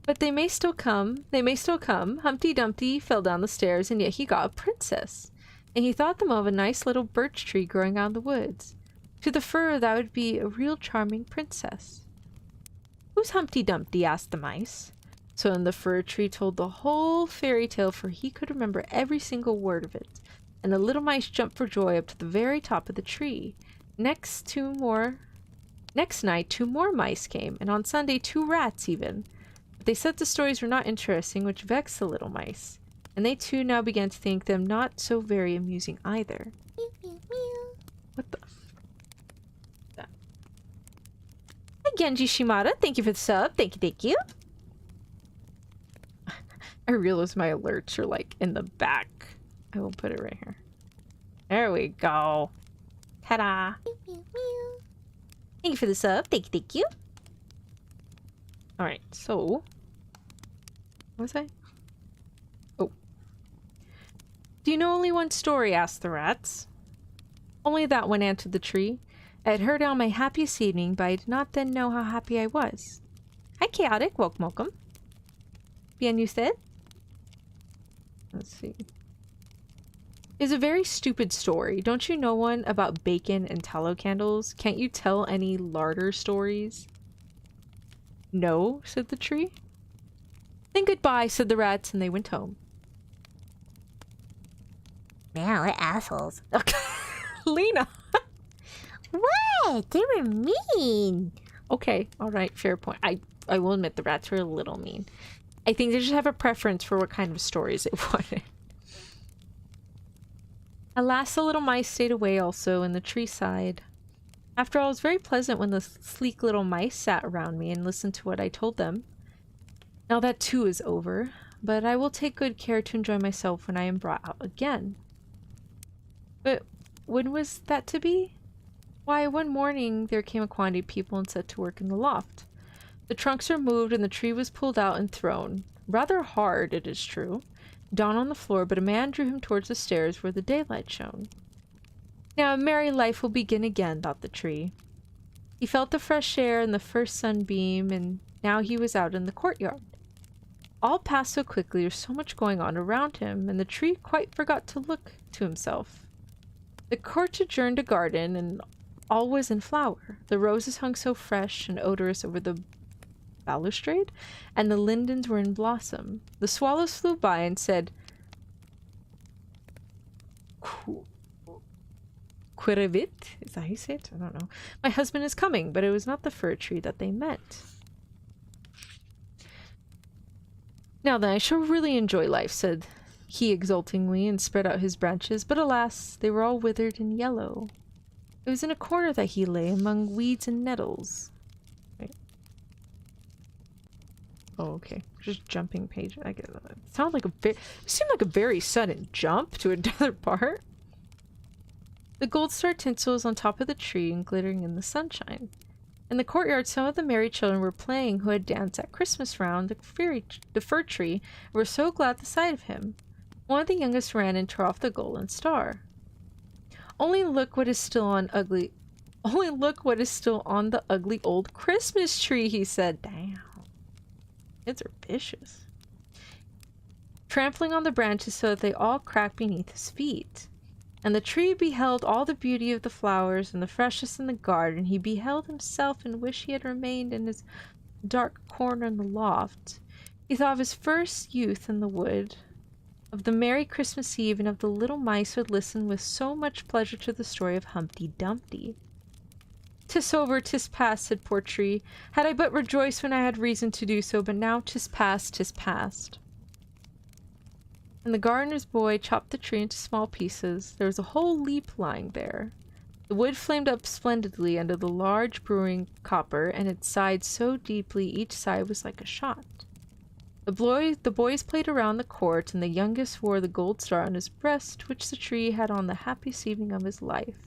But they may still come. Humpty Dumpty fell down the stairs, and yet he got a princess. And he thought them of a nice little birch tree growing out in the woods. To the fir, that would be a real charming princess. Who's Humpty Dumpty? Asked the mice. So then the fir tree told the whole fairy tale, for he could remember every single word of it. And the little mice jumped for joy up to the very top of the tree. Next night, 2 more mice came, and on Sunday 2 rats even. But they said the stories were not interesting, which vexed the little mice. And they too now began to think them not so very amusing either. What the? Hi, Genji Shimada. Thank you for the sub. Thank you. I realize my alerts are like in the back. I will put it right here. There we go. Ta-da. Thank you for the sub. Thank you. Alright, so... What was I? Oh. Do you know only one story? Asked the rats. Only that one, answered the tree. I had heard it on my happiest evening, but I did not then know how happy I was. Hi, Chaotic. Welcome. Bien usted? Let's see. It's a very stupid story. Don't you know one about bacon and tallow candles? Can't you tell any larder stories? No, said the tree. Then goodbye, said the rats, and they went home. Man, what assholes. Lina! What? They were mean. Okay, alright, fair point. I will admit the rats were a little mean. I think they just have a preference for what kind of stories they wanted. Alas, the little mice stayed away also, and the tree sighed. After all, it was very pleasant when the sleek little mice sat around me and listened to what I told them. Now that too is over, but I will take good care to enjoy myself when I am brought out again. But when was that to be? Why, one morning there came a quantity of people and set to work in the loft. The trunks were moved and the tree was pulled out and thrown. Rather hard, it is true, down on the floor, but a man drew him towards the stairs where the daylight shone. Now a merry life will begin again, thought the tree. He felt the fresh air and the first sunbeam, and now he was out in the courtyard. All passed so quickly, there was so much going on around him, and the tree quite forgot to look to himself. The court adjourned a garden, and all was in flower. The roses hung so fresh and odorous over the balustrade, and the lindens were in blossom. The swallows flew by and said, Quirevit? Is that how you say it? I don't know. My husband is coming, but it was not the fir tree that they meant. Now then, I shall really enjoy life, said he exultingly, and spread out his branches, but alas, they were all withered and yellow. It was in a corner that he lay, among weeds and nettles. Wait. Oh, okay. Just jumping page. I get that. It sounded like it seemed like a very sudden jump to another part. The gold star tinsel was on top of the tree and glittering in the sunshine. In the courtyard, some of the merry children were playing who had danced at Christmas round the fir tree and were so glad at the sight of him. One of the youngest ran and tore off the golden star. Only look what is still on the ugly old Christmas tree, he said. Damn. Kids are vicious. Trampling on the branches so that they all cracked beneath his feet. And the tree beheld all the beauty of the flowers and the freshness in the garden. He beheld himself and wished he had remained in his dark corner in the loft. He thought of his first youth in the wood, of the merry Christmas Eve, and of the little mice who had listened with so much pleasure to the story of Humpty Dumpty. "'Tis over, 'tis past," said poor Tree. "Had I but rejoiced when I had reason to do so, but now 'tis past, 'tis past." And the gardener's boy chopped the tree into small pieces. There was a whole leaf lying there. The wood flamed up splendidly under the large brewing copper, and it sighed so deeply each sigh was like a shot. The boys played around the court, and the youngest wore the gold star on his breast, which the tree had on the happiest evening of his life.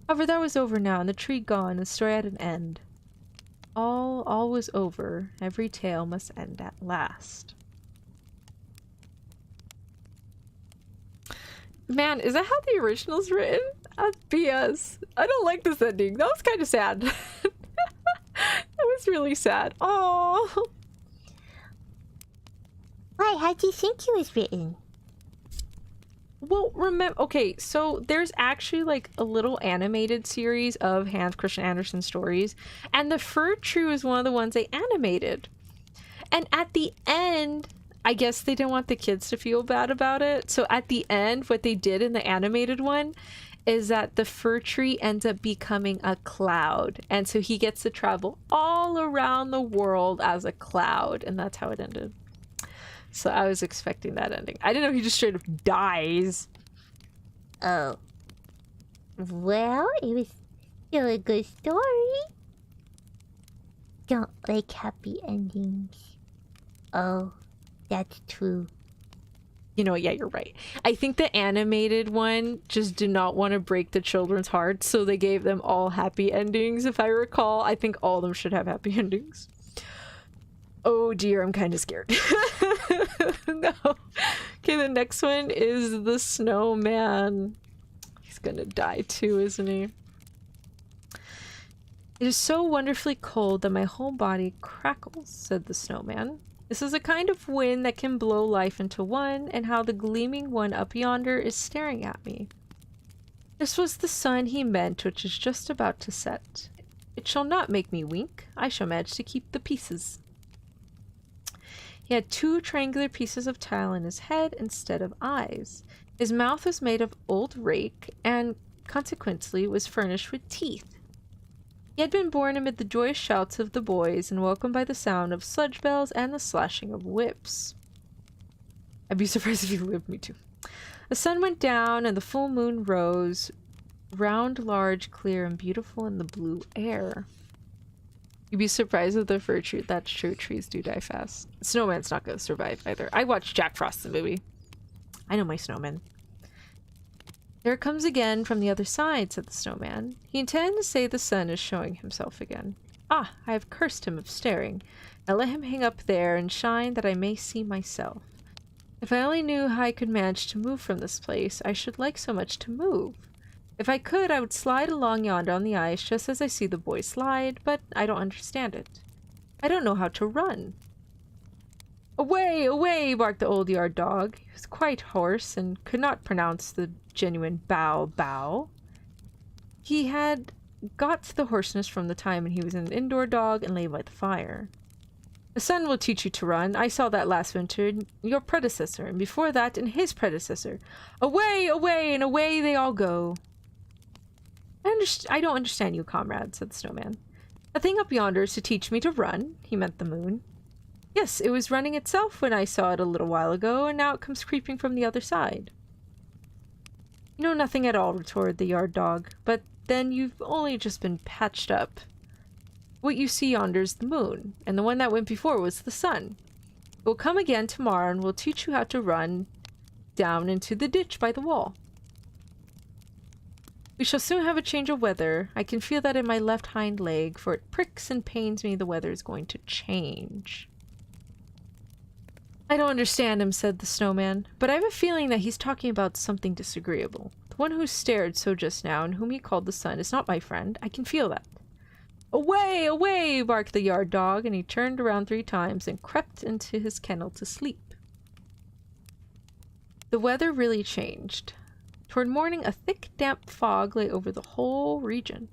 However, that was over now, and the tree gone, and the story had an end. All was over. Every tale must end at last. Man, is that how the original's written? BS. I don't like this ending. That was kind of sad. That was really sad. Oh. Why? How do you think it was written? Well, remember, okay, so there's actually like a little animated series of Hans Christian Andersen stories, and the fir tree was one of the ones they animated. And at the end, I guess they didn't want the kids to feel bad about it. So at the end, what they did in the animated one is that the fir tree ends up becoming a cloud. And so he gets to travel all around the world as a cloud. And that's how it ended. So I was expecting that ending. I didn't know he just straight up dies. Oh. Well, it was still a good story. Don't like happy endings. Oh, that's true. You know, yeah, you're right. I think the animated one just did not want to break the children's hearts, so they gave them all happy endings, if I recall. I think all of them should have happy endings. Oh dear, I'm kind of scared. No. Okay, the next one is the snowman. He's gonna die too, isn't he? "It is so wonderfully cold that my whole body crackles," said the snowman. "This is a kind of wind that can blow life into one, and how the gleaming one up yonder is staring at me." This was the sun he meant, which is just about to set. "It shall not make me wink. I shall manage to keep the pieces." He had 2 triangular pieces of tile in his head instead of eyes. His mouth was made of old rake, and consequently was furnished with teeth. He had been born amid the joyous shouts of the boys, and welcomed by the sound of sledge bells and the slashing of whips. I'd be surprised if he lived, me too. The sun went down, and the full moon rose. Round, large, clear, and beautiful in the blue air. You'd be surprised at the fir tree. That's true. Trees do die fast. Snowman's not gonna survive either. I watched Jack Frost the movie. I know my snowman. There it comes again from the other side, said the snowman. He intended to say the sun is showing himself again. Ah, I have cursed him of staring. Now let him hang up there and shine that I may see myself. If I only knew how I could manage to move from this place, I should like so much to move. If I could, I would slide along yonder on the ice just as I see the boy slide, but I don't understand it. I don't know how to run. Away, away, barked the old yard dog. He was quite hoarse and could not pronounce the genuine bow, bow. He had got the hoarseness from the time when he was an indoor dog and lay by the fire. The sun will teach you to run. I saw that last winter in your predecessor, and before that in his predecessor. Away, away, and away they all go. I don't understand you, comrade, said the snowman. The thing up yonder is to teach me to run. He meant the moon. Yes, it was running itself when I saw it a little while ago, and now it comes creeping from the other side. You know nothing at all, retorted the yard dog, but then you've only just been patched up. What you see yonder's the moon, and the one that went before was the sun. It will come again tomorrow, and will teach you how to run down into the ditch by the wall. We shall soon have a change of weather. I can feel that in my left hind leg, for it pricks and pains me the weather is going to change. I don't understand him, said the snowman, but I have a feeling that he's talking about something disagreeable. The one who stared so just now and whom he called the sun is not my friend. I can feel that. Away, away, barked the yard dog, and he turned around 3 times and crept into his kennel to sleep. The weather really changed. Toward morning, a thick, damp fog lay over the whole region.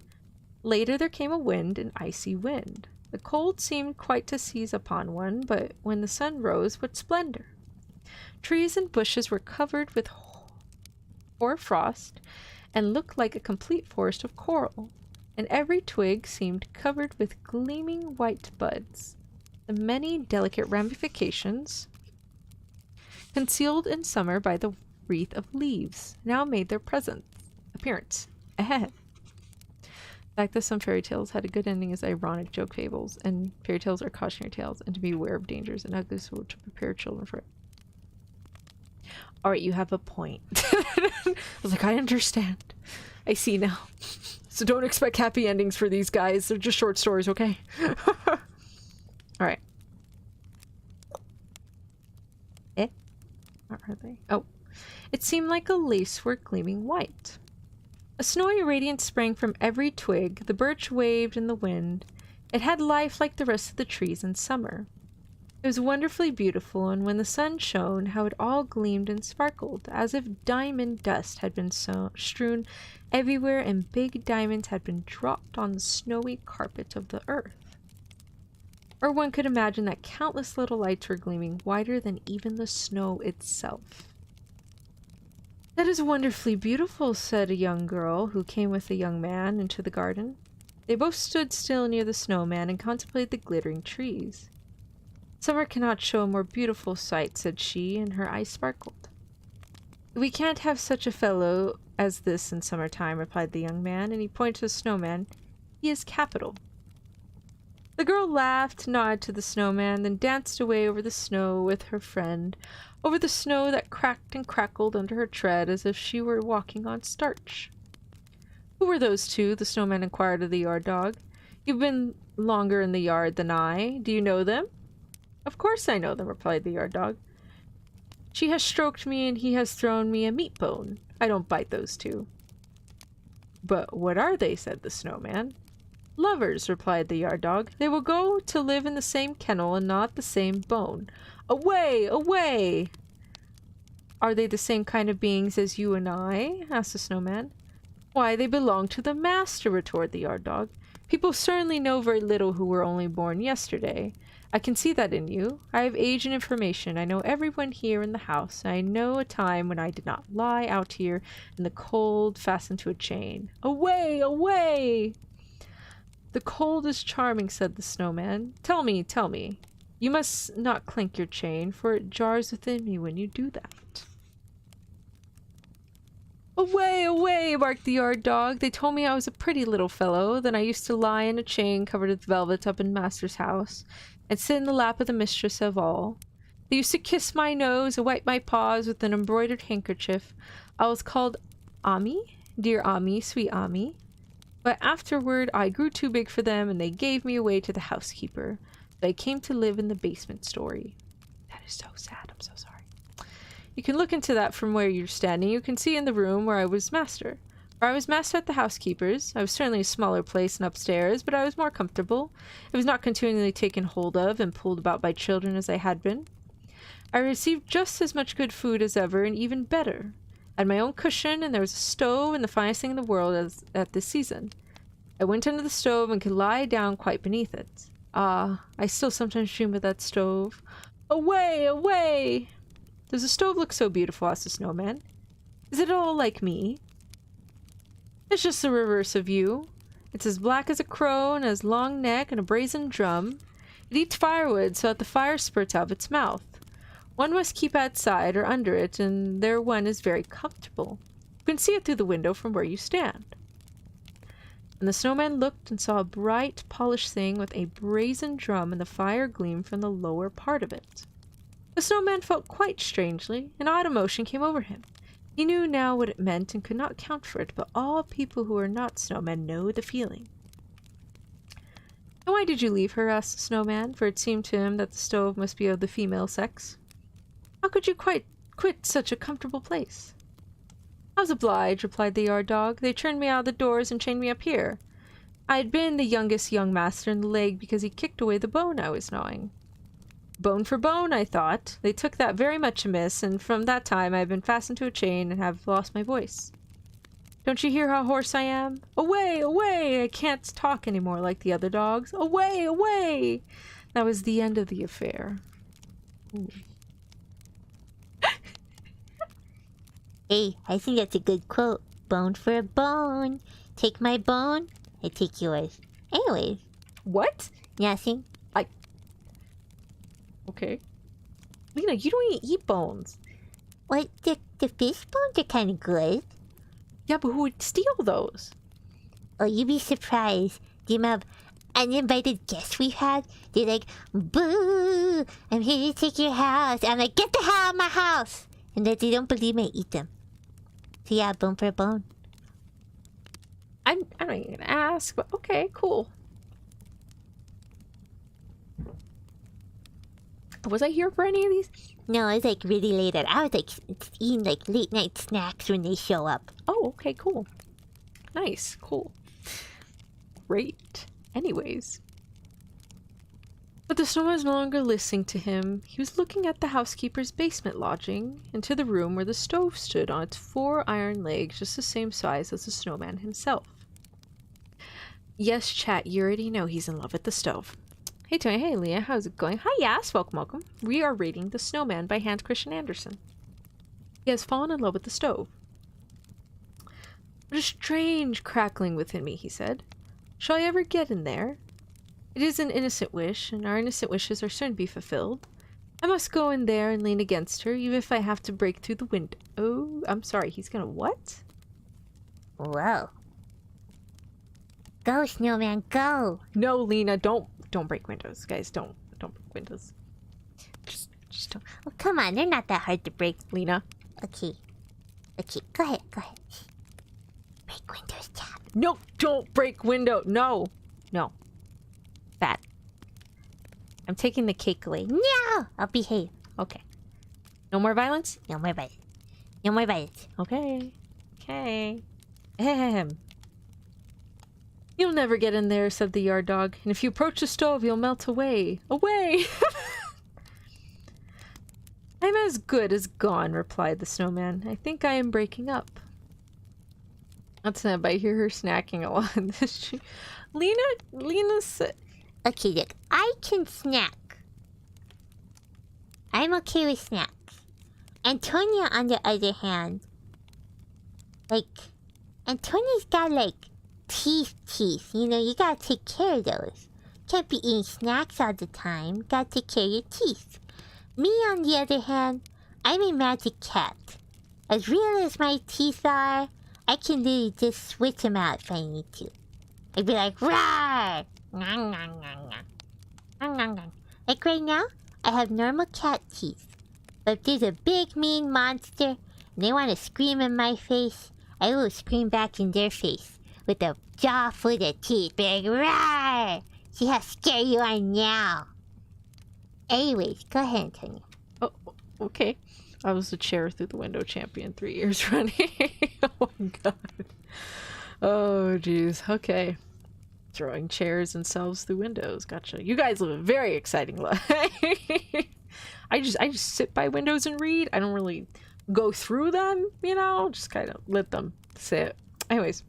Later there came a wind, an icy wind. The cold seemed quite to seize upon one, but when the sun rose, what splendor! Trees and bushes were covered with hoar frost, and looked like a complete forest of coral, and every twig seemed covered with gleaming white buds. The many delicate ramifications, concealed in summer by the wreath of leaves, now made their appearance. Ahead. The fact that some fairy tales had a good ending is ironic joke fables, and fairy tales are cautionary tales, and to be aware of dangers and ugly, so to prepare children for it. Alright, you have a point. I was like, I understand. I see now. So don't expect happy endings for these guys. They're just short stories, okay? Alright. Where are they? Oh. It seemed like a lacework gleaming white. A snowy radiance sprang from every twig. The birch waved in the wind. It had life like the rest of the trees in summer. It was wonderfully beautiful, and when the sun shone, how it all gleamed and sparkled, as if diamond dust had been strewn everywhere and big diamonds had been dropped on the snowy carpet of the earth. Or one could imagine that countless little lights were gleaming whiter than even the snow itself. That is wonderfully beautiful, said a young girl who came with a young man into the garden. They both stood still near the snowman and contemplated the glittering trees. Summer cannot show a more beautiful sight, said she, and her eyes sparkled. We can't have such a fellow as this in summertime, replied the young man, and he pointed to the snowman. He is capital. The girl laughed, nodded to the snowman, then danced away over the snow with her friend, over the snow that cracked and crackled under her tread as if she were walking on starch. Who were those two? The snowman inquired of the yard dog. You've been longer in the yard than I. Do you know them? Of course I know them, replied the yard dog. She has stroked me and he has thrown me a meat bone. I don't bite those two. But what are they? Said the snowman. Lovers, replied the yard dog. They will go to live in the same kennel and not the same bone. Away! Away! Are they the same kind of beings as you and I? Asked the snowman. Why, they belong to the master, retorted the yard dog. People certainly know very little who were only born yesterday. I can see that in you. I have age and information. I know everyone here in the house. I know a time when I did not lie out here in the cold fastened to a chain. Away! Away! The cold is charming, said the snowman. Tell me, tell me. You must not clink your chain, for it jars within me when you do that. Away, away, barked the yard dog. They told me I was a pretty little fellow. Then I used to lie in a chain covered with velvet up in master's house, and sit in the lap of the mistress of all. They used to kiss my nose and wipe my paws with an embroidered handkerchief. I was called Ami, dear Ami, sweet Ami. But afterward I grew too big for them, and they gave me away to the housekeeper. So I came to live in the basement story. That is so sad. I'm so sorry. You can look into that from where you're standing. You can see in the room where I was master. Where I was master at the housekeeper's. I was certainly a smaller place than upstairs, but I was more comfortable. It was not continually taken hold of and pulled about by children as I had been. I received just as much good food as ever, and even better. I had my own cushion, and there was a stove, and the finest thing in the world as at this season. I went under the stove and could lie down quite beneath it. Ah, I still sometimes dream of that stove. Away, away! Does the stove look so beautiful? Asked the snowman. Is it all like me? It's just the reverse of you. It's as black as a crow and has a long neck and a brazen drum. It eats firewood so that the fire spurts out of its mouth. One must keep outside or under it, and there one is very comfortable. You can see it through the window from where you stand. And the snowman looked and saw a bright, polished thing with a brazen drum, and the fire gleamed from the lower part of it. The snowman felt quite strangely. An odd emotion came over him. He knew now what it meant and could not account for it, but all people who are not snowmen know the feeling. And why did you leave her? Asked the snowman, for it seemed to him that the stove must be of the female sex. How could you quite quit such a comfortable place? I was obliged, replied the yard dog. They turned me out of the doors and chained me up here. I had been the youngest young master in the leg because he kicked away the bone I was gnawing. Bone for bone, I thought. They took that very much amiss, and from that time I have been fastened to a chain and have lost my voice. Don't you hear how hoarse I am? Away, away! I can't talk any more like the other dogs. Away, away! That was the end of the affair. Ooh. Hey, I think that's a good quote. Bone for a bone. Take my bone, I take yours. Anyways. What? Nothing. Okay. Lina, you don't even eat bones. What? The fish bones are kind of good. Yeah, but who would steal those? Oh, you'd be surprised. The amount of uninvited guests we've had. They're like, boo! I'm here to take your house. I'm like, get the hell out of my house! And that they don't believe me, I eat them. So yeah, bone for a bone. I'm not even gonna ask, but okay, cool. Was I here for any of these? No, it's like really late. I was like eating like late night snacks when they show up. Oh, okay, cool. Nice, cool. Great. Anyways. But the snowman was no longer listening to him. He was looking at the housekeeper's basement lodging, into the room where the stove stood on its 4 iron legs, just the same size as the snowman himself. Yes, chat, you already know he's in love with the stove. Hey Tony, hey Leah, how's it going? Hi, yes, welcome, welcome. We are reading The Snowman by Hans Christian Andersen. He has fallen in love with the stove. What a strange crackling within me, he said. Shall I ever get in there? It is an innocent wish, and our innocent wishes are soon to be fulfilled. I must go in there and lean against her, even if I have to break through the window. Oh, I'm sorry, he's gonna what? Whoa. Go, snowman, go! No, Lina, don't break windows, guys. Don't break windows. Just don't. Oh, come on, they're not that hard to break. Lina. Okay, go ahead. Break windows, chat. No, don't break window. No. Bad. I'm taking the cake away. No! I'll behave. Okay. No more violence? No more violence. No more violence. Okay. Ahem. You'll never get in there, said the yard dog. And if you approach the stove, you'll melt away. Away! I'm as good as gone, replied the snowman. I think I am breaking up. That's not, but I hear her snacking a lot in this stream. Lena's... Okay, look. I can snack. I'm okay with snacks. Antonia, on the other hand... Antonia's got, teeth. You know, you gotta take care of those. Can't be eating snacks all the time. Gotta take care of your teeth. Me, on the other hand, I'm a magic cat. As real as my teeth are, I can literally just switch them out if I need to. I'd be like, "Rawr!" Ngang, ngang, ngang, ngang. Ngang, ngang, ngang. Like right now, I have normal cat teeth. But if there's a big mean monster and they want to scream in my face, I will scream back in their face with a jaw full of teeth. Be like, "Rawr! See how scary you are now." Anyways, go ahead, Antonia. Oh, okay. I was the chair through the window champion 3 years running. Oh my god. Oh jeez. Okay. Throwing chairs and selves through windows. Gotcha. You guys live a very exciting life. I just sit by windows and read. I don't really go through them, you know, just kind of let them sit. Anyways.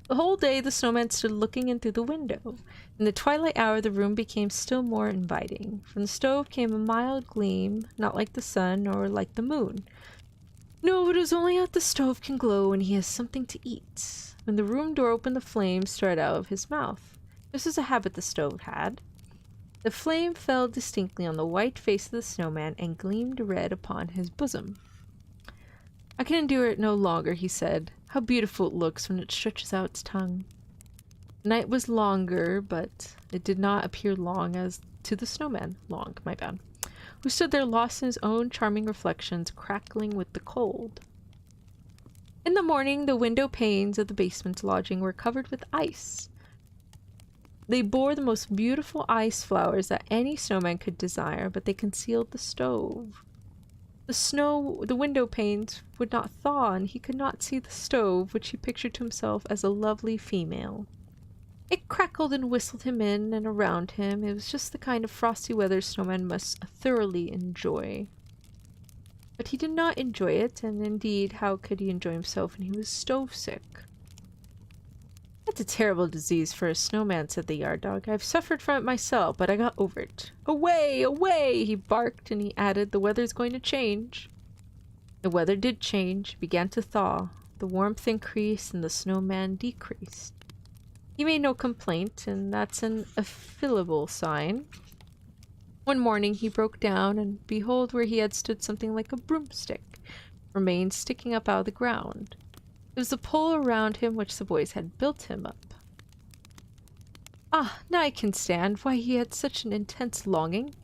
The whole day the snowman stood looking in through the window. In the twilight hour the room became still more inviting. From the stove came a mild gleam, not like the sun or like the moon. No, it was only that the stove can glow when he has something to eat. When the room door opened the flame started out of his mouth. This was a habit the stove had. The flame fell distinctly on the white face of the snowman and gleamed red upon his bosom. I can endure it no longer, he said. How beautiful it looks when it stretches out its tongue. The night was longer, but it did not appear long as to the snowman. Long, my bad. Who stood there lost in his own charming reflections, crackling with the cold. In the morning, the window panes of the basement lodging were covered with ice. They bore the most beautiful ice flowers that any snowman could desire, but they concealed the stove. The window panes would not thaw, and he could not see the stove, which he pictured to himself as a lovely female. It crackled and whistled him in and around him. It was just the kind of frosty weather snowman must thoroughly enjoy. But he did not enjoy it, and indeed, how could he enjoy himself when he was stove sick? That's a terrible disease for a snowman, said the yard dog. I've suffered from it myself, but I got over it. Away, away, he barked, and he added, the weather's going to change. The weather did change, began to thaw. The warmth increased, and the snowman decreased. He made no complaint, and that's an affable sign. One morning he broke down, and behold, where he had stood something like a broomstick remained sticking up out of the ground. It was the pole around him which the boys had built him up. Ah, now I can stand. Why, he had such an intense longing,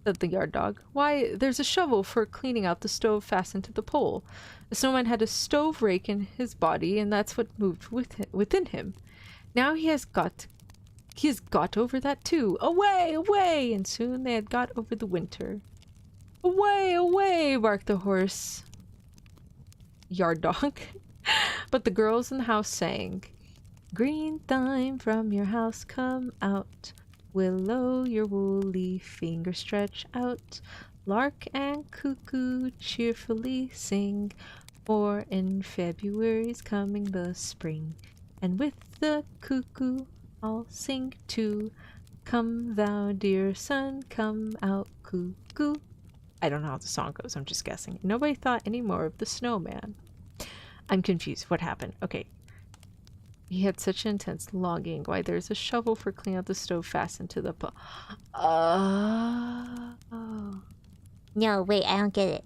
said the yard dog. Why, there's a shovel for cleaning out the stove fastened to the pole. The snowman had a stove rake in his body, and that's what moved within him. Now he has got over that too. Away, away! And soon they had got over the winter. Away, away! Barked the hoarse yard dog. But the girls in the house sang, Green thyme from your house come out, willow your woolly finger stretch out, lark and cuckoo cheerfully sing, for in February's coming the spring, and with the cuckoo I'll sing too. Come thou dear sun, come out cuckoo. I don't know how the song goes, I'm just guessing. Nobody thought any more of the snowman. I'm confused. What happened? Okay. He had such an intense longing. Why, there's a shovel for cleaning out the stove fastened to the pole. Oh. No, wait, I don't get it.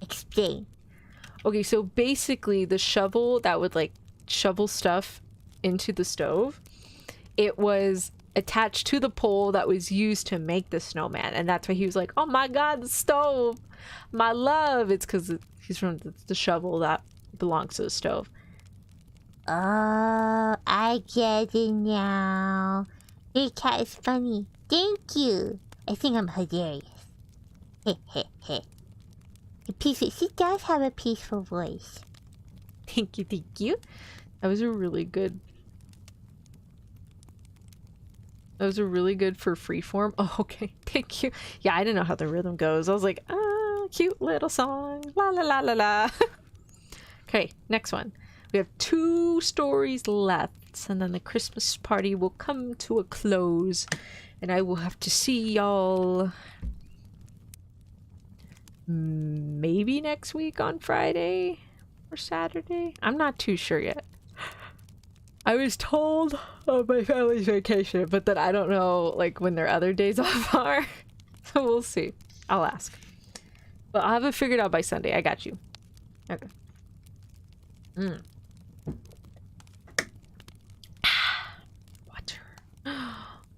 Explain. Okay, so basically the shovel that would like shovel stuff into the stove, it was attached to the pole that was used to make the snowman, and that's why he was like, oh my god, the stove, my love. It's because he's from the shovel that belongs to the stove. Oh, I get it now. Your cat is funny. Thank you. I think I'm hilarious. Heh heh heh. She does have a peaceful voice. Thank you, thank you. That was a really good for freeform. Oh, okay. Thank you. Yeah, I didn't know how the rhythm goes. I was like, oh, cute little song. La la la la la. Okay, next one. We have 2 stories left, and then the Christmas party will come to a close, and I will have to see y'all maybe next week on Friday or Saturday. I'm not too sure yet. I was told of my family's vacation, but then I don't know like when their other days off are. So we'll see. I'll ask. But I'll have it figured out by Sunday. I got you. Okay. Water.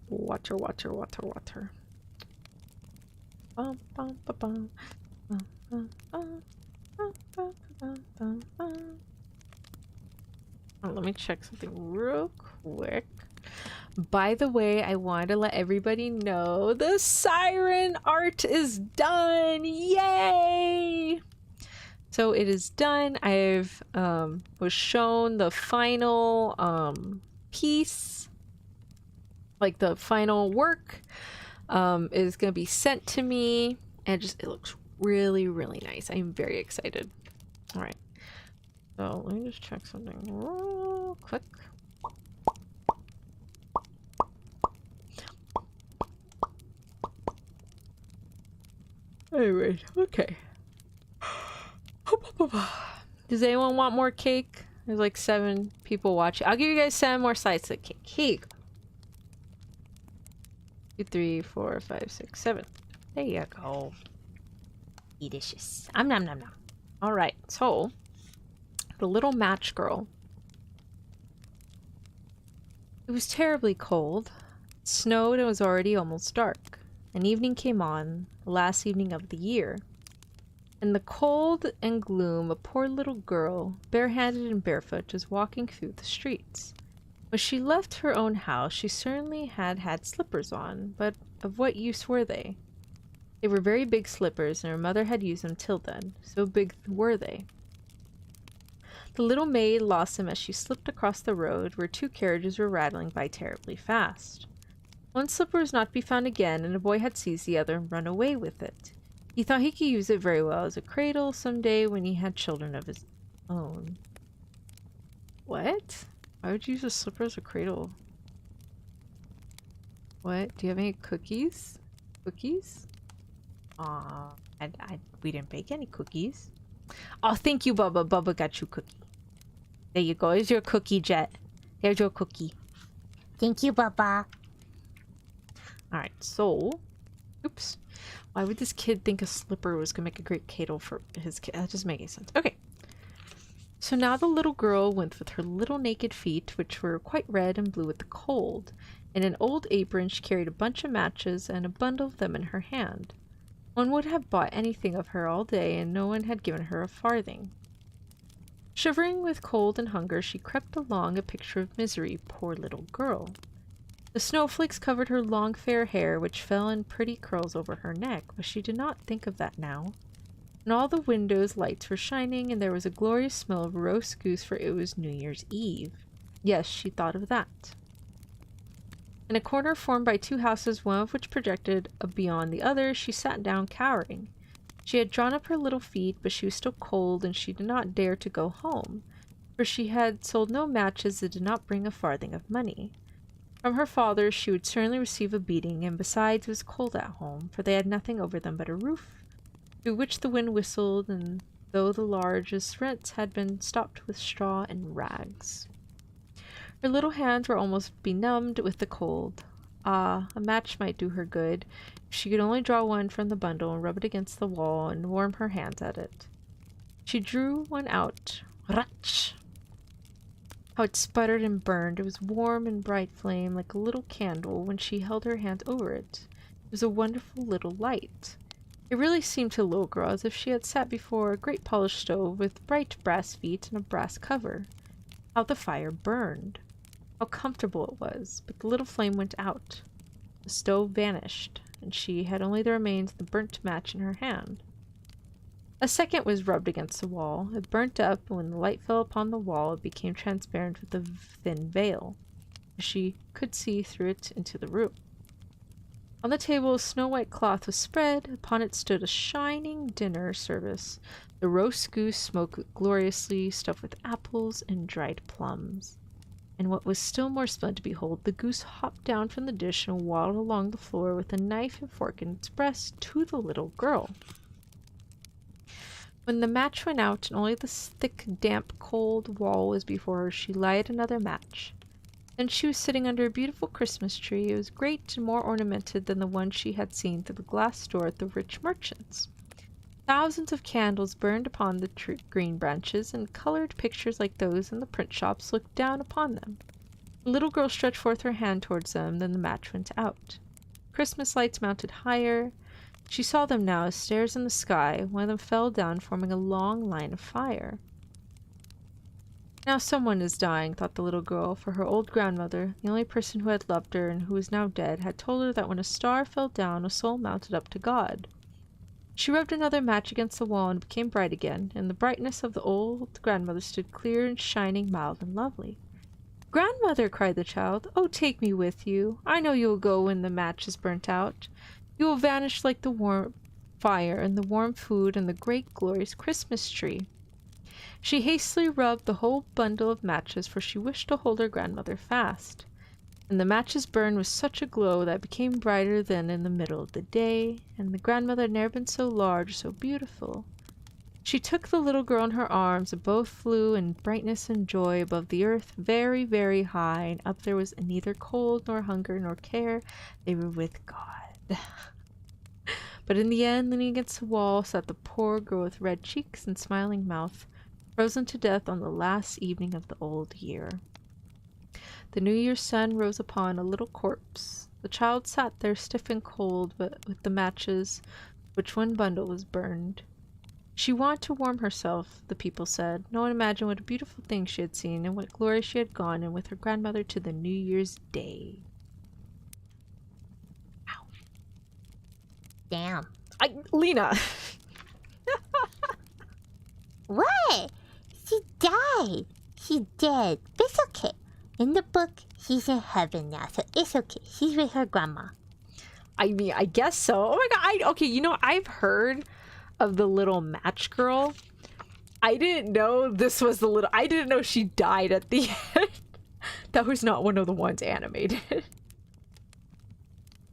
Water, water, water, water. Bum, bum, ba, bum. Bum, bum, bum. Bum, bum, bum, bum, bum. Oh, let me check something real quick. By the way, I wanted to let everybody know the siren art is done. Yay! So it is done. I've was shown the final piece, like the final work is gonna be sent to me, and it looks really, really nice. I'm very excited. All right, so let me just check something real quick. Anyway, okay. Does anyone want more cake? There's like 7 people watching. I'll give you guys 7 more slices of cake. Cake. 2, 3, 4, 5, 6, 7. There you go. Delicious. Nom nom nom. All right. So, the little match girl. It was terribly cold. It snowed and was already almost dark. An evening came on, the last evening of the year. In the cold and gloom, a poor little girl, barehanded and barefoot, was walking through the streets. When she left her own house, she certainly had slippers on, but of what use were they? They were very big slippers, and her mother had used them till then. So big were they. The little maid lost them as she slipped across the road, where 2 carriages were rattling by terribly fast. One slipper was not to be found again, and a boy had seized the other and run away with it. He thought he could use it very well as a cradle some day when he had children of his own. What? Why would you use a slipper as a cradle? What? Do you have any cookies? Cookies? Aw, we didn't bake any cookies. Oh, thank you, Bubba. Bubba got you cookie. There you go. Here's your cookie, Jet. Here's your cookie. Thank you, Baba. Alright, so... Oops. Why would this kid think a slipper was gonna make a great cradle for his kid? That doesn't make any sense. Okay. So now the little girl went with her little naked feet, which were quite red and blue with the cold. In an old apron, she carried a bunch of matches and a bundle of them in her hand. One would have bought anything of her all day, and no one had given her a farthing. Shivering with cold and hunger, she crept along, a picture of misery, poor little girl. The snowflakes covered her long fair hair, which fell in pretty curls over her neck, but she did not think of that now. In all the windows lights were shining, and there was a glorious smell of roast goose, for it was New Year's Eve. Yes, she thought of that. In a corner formed by 2 houses, one of which projected beyond the other, she sat down cowering. She had drawn up her little feet, but she was still cold, and she did not dare to go home, for she had sold no matches that did not bring a farthing of money. From her father she would certainly receive a beating, and besides it was cold at home, for they had nothing over them but a roof, through which the wind whistled, and though the largest rents had been stopped with straw and rags. Her little hands were almost benumbed with the cold. Ah, a match might do her good, if she could only draw one from the bundle and rub it against the wall and warm her hands at it. She drew one out. Ratch! How it sputtered and burned. It was warm and bright flame, like a little candle, when she held her hand over it. It was a wonderful little light. It really seemed to the little girl as if she had sat before a great polished stove with bright brass feet and a brass cover. How the fire burned! How comfortable it was, but the little flame went out. The stove vanished, and she had only the remains of the burnt match in her hand. A second was rubbed against the wall. It burnt up, and when the light fell upon the wall, it became transparent with a thin veil. She could see through it into the room. On the table, a snow-white cloth was spread. Upon it stood a shining dinner service. The roast goose smoked gloriously, stuffed with apples and dried plums. And what was still more splendid to behold, the goose hopped down from the dish and waddled along the floor with a knife and fork in its breast to the little girl. When the match went out and only the thick, damp, cold wall was before her, she lighted another match. Then she was sitting under a beautiful Christmas tree. It was great and more ornamented than the one she had seen through the glass door at the rich merchant's. Thousands of candles burned upon the green branches, and colored pictures like those in the print shops looked down upon them. The little girl stretched forth her hand towards them, then the match went out. Christmas lights mounted higher. She saw them now as stars in the sky. One of them fell down, forming a long line of fire. Now someone is dying, thought the little girl, for her old grandmother, the only person who had loved her and who was now dead, had told her that when a star fell down, a soul mounted up to God. She rubbed another match against the wall and it became bright again, and the brightness of the old grandmother stood clear and shining, mild and lovely. "Grandmother," cried the child, "oh, take me with you. I know you will go when the match is burnt out. You will vanish like the warm fire and the warm food and the great glorious Christmas tree." She hastily rubbed the whole bundle of matches, for she wished to hold her grandmother fast. And the matches burned with such a glow that it became brighter than in the middle of the day, and the grandmother had never been so large, so beautiful. She took the little girl in her arms, and both flew in brightness and joy above the earth, very, very high, and up there was neither cold, nor hunger, nor care. They were with God. But in the end, leaning against the wall, sat the poor girl with red cheeks and smiling mouth, frozen to death on the last evening of the old year. The New Year's sun rose upon a little corpse. The child sat there stiff and cold, but with the matches, which one bundle was burned. She wanted to warm herself, the people said. No one imagined what a beautiful thing she had seen, and what glory she had gone in with her grandmother to the New Year's Day. Ow. Damn. Lina! What? She died. She's dead. But it's okay. In the book, she's in heaven now, so it's okay. She's with her grandma. I mean, I guess so. Oh my god, okay, I've heard of the little match girl. I didn't know I didn't know she died at the end. That was not one of the ones animated.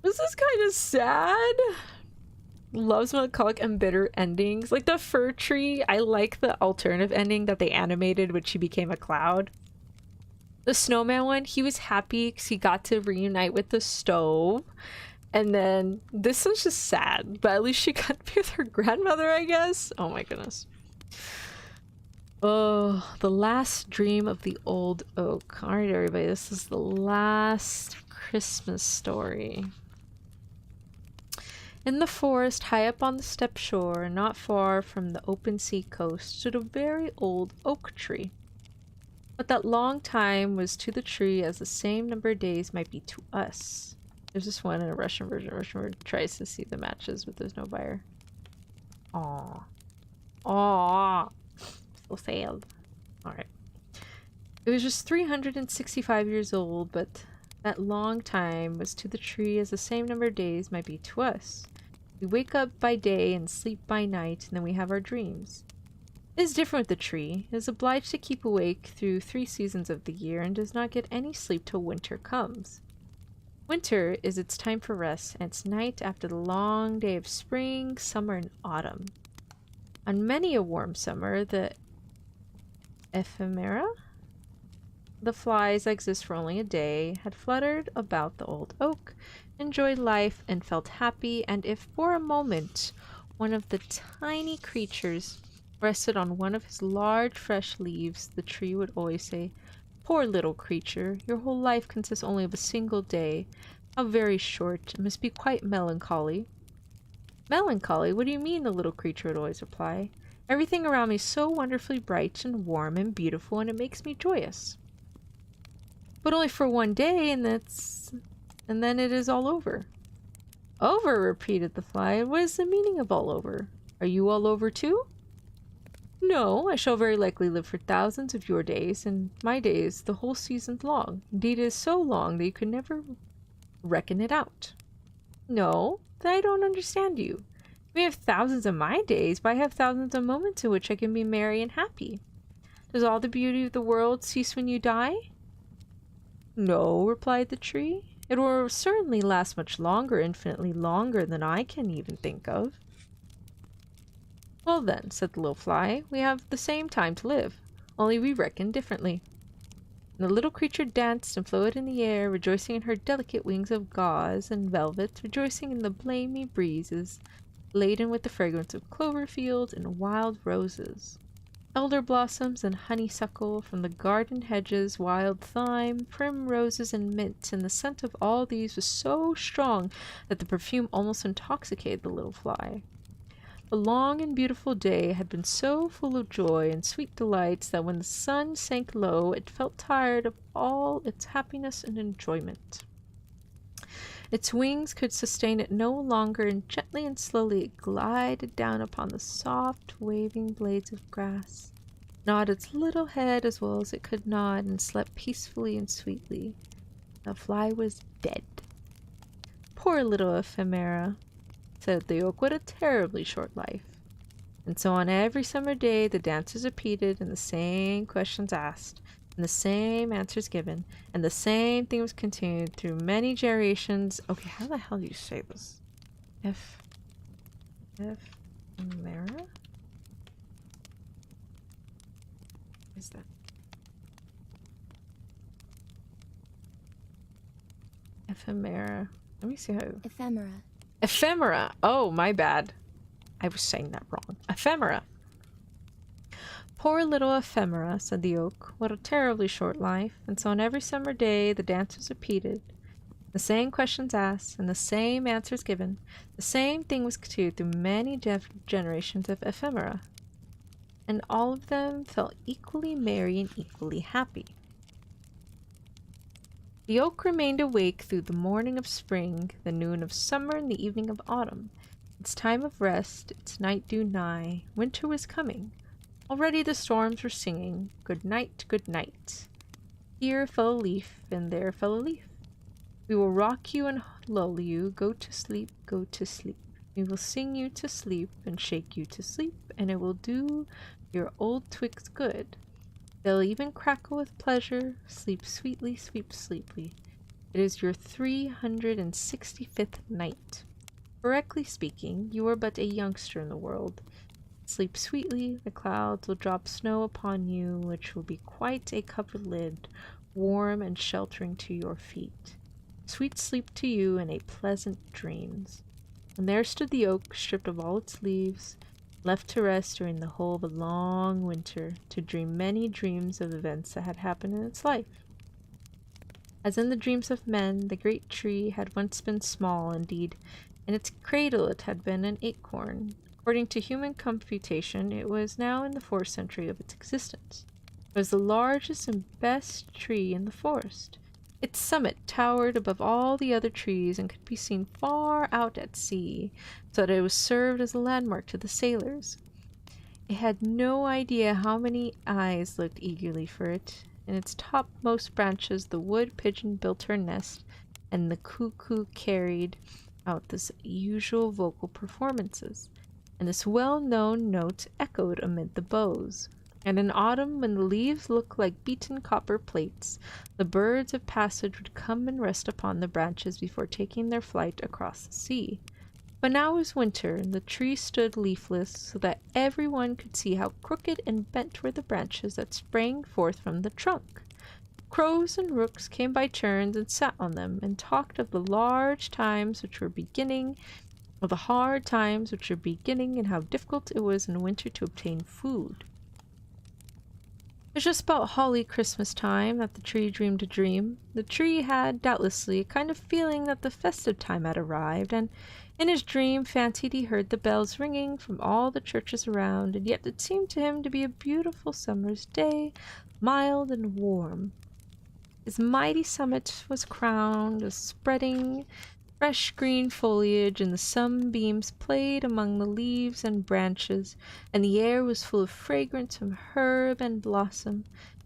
This is kind of sad. Loves melancholic and bitter endings. Like the fir tree, I like the alternative ending that they animated when she became a cloud. The snowman one, he was happy because he got to reunite with the stove. And then this one's just sad, but at least she got to be with her grandmother, I guess. Oh my goodness. Oh, the last dream of the old oak. All right, everybody, this is the last Christmas story. In the forest, high up on the steppe shore, and not far from the open sea coast, stood a very old oak tree. But that long time was to the tree as the same number of days might be to us. There's this one in a Russian version. Russian version tries to see the matches, but there's no buyer. Aww. Aww. So sad. Alright. It was just 365 years old, but that long time was to the tree as the same number of days might be to us. We wake up by day and sleep by night, and then we have our dreams. It is different with the tree. It is obliged to keep awake through 3 seasons of the year and does not get any sleep till winter comes. Winter is its time for rest, and its night after the long day of spring, summer, and autumn. On many a warm summer, the ephemera, the flies that exist for only a day, had fluttered about the old oak, enjoyed life, and felt happy, and if for a moment one of the tiny creatures rested on one of his large fresh leaves, the tree would always say, "Poor little creature, your whole life consists only of a single day. How very short. It must be quite melancholy." "Melancholy? What do you mean?" the little creature would always reply. "Everything around me is so wonderfully bright and warm and beautiful, and it makes me joyous." "But only for one day, and then it is all over." "Over?" repeated the fly. "What is the meaning of all over? Are you all over too?" "No, I shall very likely live for thousands of your days, and my days the whole season's long. Indeed, it is so long that you could never reckon it out." "No, then I don't understand you. You may have thousands of my days, but I have thousands of moments in which I can be merry and happy. Does all the beauty of the world cease when you die?" "No," replied the tree. "It will certainly last much longer, infinitely longer than I can even think of." "Well then," said the little fly, "we have the same time to live, only we reckon differently." And the little creature danced and floated in the air, rejoicing in her delicate wings of gauze and velvet, rejoicing in the balmy breezes, laden with the fragrance of clover fields and wild roses. Elder blossoms and honeysuckle from the garden hedges, wild thyme, primroses, and mint, and the scent of all these was so strong that the perfume almost intoxicated the little fly. The long and beautiful day had been so full of joy and sweet delights that when the sun sank low, it felt tired of all its happiness and enjoyment. Its wings could sustain it no longer, and gently and slowly it glided down upon the soft, waving blades of grass, gnawed its little head as well as it could nod, and slept peacefully and sweetly. The fly was dead. Poor little ephemera, said the oak, what a terribly short life. And so on every summer day the dancers repeated, and the same questions asked, and the same answers given, and the same thing was continued through many generations. Okay, how the hell do you say this? Ephemera? What is that? Ephemera. Let me see how... Ephemera. Ephemera! Oh, my bad. I was saying that wrong. Ephemera. Poor little ephemera, said the oak. What a terribly short life. And so on every summer day the dances repeated, the same questions asked, and the same answers given. The same thing was continued through many generations of ephemera. And all of them felt equally merry and equally happy. The oak remained awake through the morning of spring, the noon of summer, and the evening of autumn. Its time of rest, its night drew nigh. Winter was coming. Already the storms were singing, good night, good night. Here fell a leaf, and there fell a leaf. We will rock you and lull you, go to sleep, go to sleep. We will sing you to sleep and shake you to sleep, and it will do your old twigs good. They'll even crackle with pleasure. Sleep sweetly, sleep sleepily. It is your 365th night. Correctly speaking, you are but a youngster in the world. Sleep sweetly, the clouds will drop snow upon you, which will be quite a covered lid, warm and sheltering to your feet. Sweet sleep to you and a pleasant dreams. And there stood the oak, stripped of all its leaves, left to rest during the whole of a long winter, to dream many dreams of events that had happened in its life. As in the dreams of men, the great tree had once been small, indeed. In its cradle it had been an acorn. According to human computation, it was now in the 4th century of its existence. It was the largest and best tree in the forest. Its summit towered above all the other trees and could be seen far out at sea, so that it was served as a landmark to the sailors. It had no idea how many eyes looked eagerly for it. In its topmost branches the wood pigeon built her nest, and the cuckoo carried out this usual vocal performances, and this well-known note echoed amid the boughs. And in autumn, when the leaves looked like beaten copper plates, the birds of passage would come and rest upon the branches before taking their flight across the sea. But now was winter, and the tree stood leafless, so that everyone could see how crooked and bent were the branches that sprang forth from the trunk. Crows and rooks came by turns and sat on them, and talked of the large times which were beginning, of the hard times which were beginning, and how difficult it was in winter to obtain food. It was just about holly Christmas time that the tree dreamed a dream. The tree had, doubtlessly, a kind of feeling that the festive time had arrived, and in his dream fancied he heard the bells ringing from all the churches around, and yet it seemed to him to be a beautiful summer's day, mild and warm. His mighty summit was crowned with spreading, fresh green foliage, and the sunbeams played among the leaves and branches, and the air was full of fragrance from herb and blossom.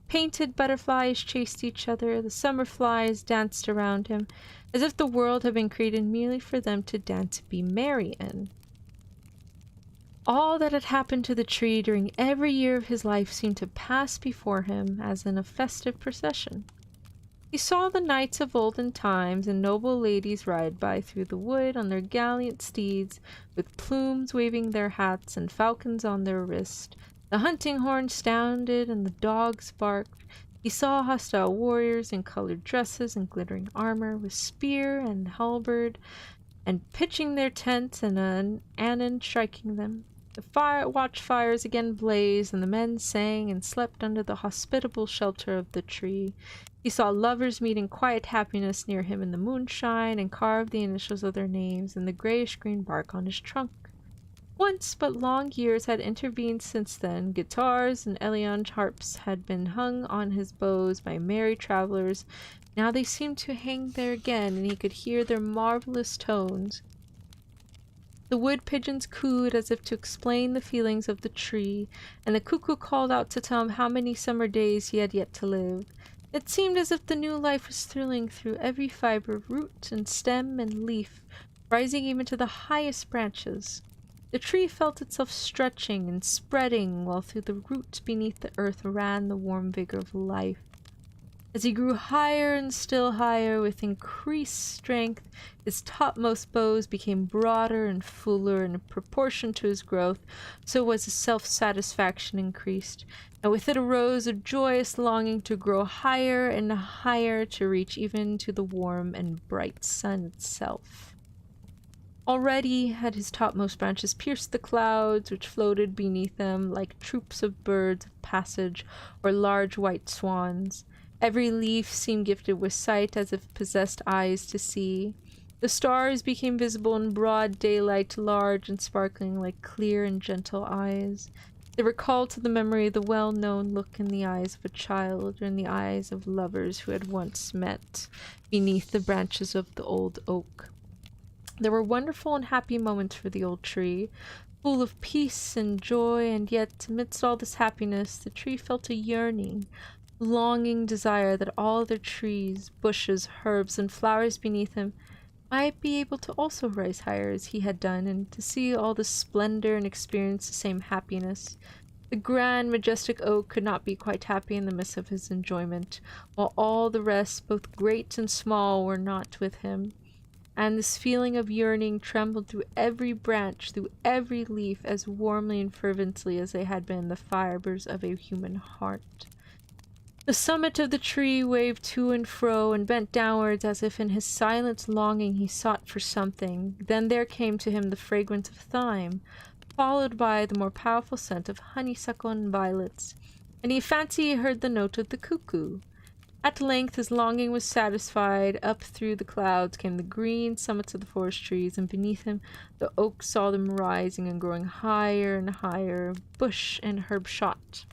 Painted butterflies chased each other, the summer flies danced around him, as if the world had been created merely for them to dance and be merry in. All that had happened to the tree during every year of his life seemed to pass before him as in a festive procession. He saw the knights of olden times and noble ladies ride by through the wood on their gallant steeds, with plumes waving their hats and falcons on their wrists. The hunting horn sounded and the dogs barked. He saw hostile warriors in colored dresses and glittering armor, with spear and halberd, and pitching their tents and in striking them. The watchfires again blazed, and the men sang and slept under the hospitable shelter of the tree. He saw lovers meet in quiet happiness near him in the moonshine, and carve the initials of their names in the grayish-green bark on his trunk. Once, but long years had intervened since then. Guitars and Elion harps had been hung on his bows by merry travelers. Now they seemed to hang there again, and he could hear their marvelous tones. The wood pigeons cooed as if to explain the feelings of the tree, and the cuckoo called out to tell him how many summer days he had yet to live. It seemed as if the new life was thrilling through every fiber of root and stem and leaf, rising even to the highest branches. The tree felt itself stretching and spreading, while through the roots beneath the earth ran the warm vigor of life. As he grew higher and still higher, with increased strength, his topmost boughs became broader and fuller, and in proportion to his growth, so was his self-satisfaction increased, and with it arose a joyous longing to grow higher and higher, to reach even to the warm and bright sun itself. Already had his topmost branches pierced the clouds, which floated beneath them like troops of birds of passage or large white swans. Every leaf seemed gifted with sight, as if possessed eyes to see. The stars became visible in broad daylight, large and sparkling like clear and gentle eyes. They recalled to the memory the well-known look in the eyes of a child, or in the eyes of lovers who had once met beneath the branches of the old oak. There were wonderful and happy moments for the old tree, full of peace and joy, and yet, amidst all this happiness, the tree felt a yearning, longing desire that all other trees, bushes, herbs, and flowers beneath him might be able to also rise higher as he had done, and to see all the splendor and experience the same happiness. The grand, majestic oak could not be quite happy in the midst of his enjoyment, while all the rest, both great and small, were not with him. And this feeling of yearning trembled through every branch, through every leaf, as warmly and fervently as they had been the fibers of a human heart. The summit of the tree waved to and fro and bent downwards, as if in his silent longing he sought for something. Then there came to him the fragrance of thyme, followed by the more powerful scent of honeysuckle and violets, and he fancied he heard the note of the cuckoo. At length his longing was satisfied. Up through the clouds came the green summits of the forest trees, and beneath him the oak saw them rising and growing higher and higher, bush and herb shot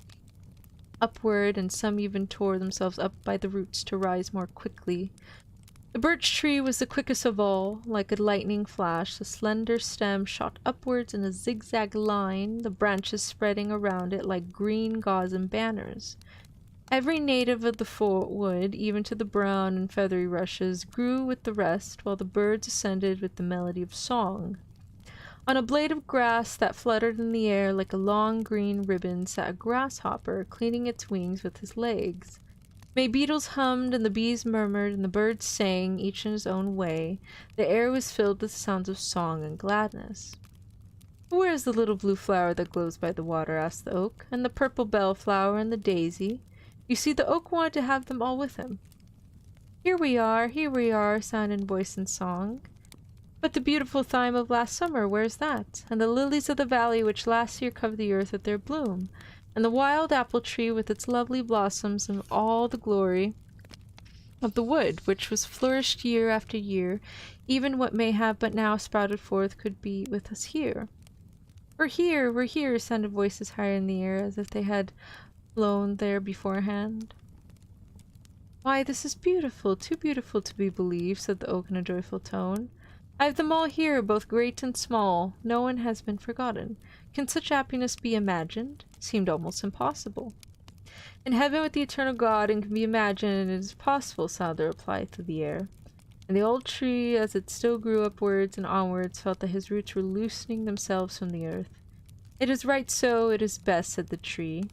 upward, and some even tore themselves up by the roots to rise more quickly. The birch tree was the quickest of all. Like a lightning flash, the slender stem shot upwards in a zigzag line, the branches spreading around it like green gauze and banners. Every native of the wood, even to the brown and feathery rushes, grew with the rest, while the birds ascended with the melody of song. On a blade of grass that fluttered in the air like a long green ribbon sat a grasshopper, cleaning its wings with his legs. May beetles hummed, and the bees murmured, and the birds sang, each in his own way. The air was filled with sounds of song and gladness. "Where is the little blue flower that glows by the water?" asked the oak, "and the purple bellflower and the daisy?" You see, the oak wanted to have them all with him. Here we are," sounded voice and song. "But the beautiful thyme of last summer, where's that? And the lilies of the valley which last year covered the earth with their bloom? And the wild apple tree with its lovely blossoms, and all the glory of the wood, which was flourished year after year, even what may have but now sprouted forth could be with us here." We're here," sounded voices higher in the air, as if they had flown there beforehand. "Why, this is beautiful, too beautiful to be believed," said the oak in a joyful tone. "I have them all here, both great and small. No one has been forgotten. Can such happiness be imagined? It seemed almost impossible." "In heaven with the eternal God, and can be imagined, and it is possible," sounded the reply through the air. And the old tree, as it still grew upwards and onwards, felt that his roots were loosening themselves from the earth. "It is right so, it is best," said the tree.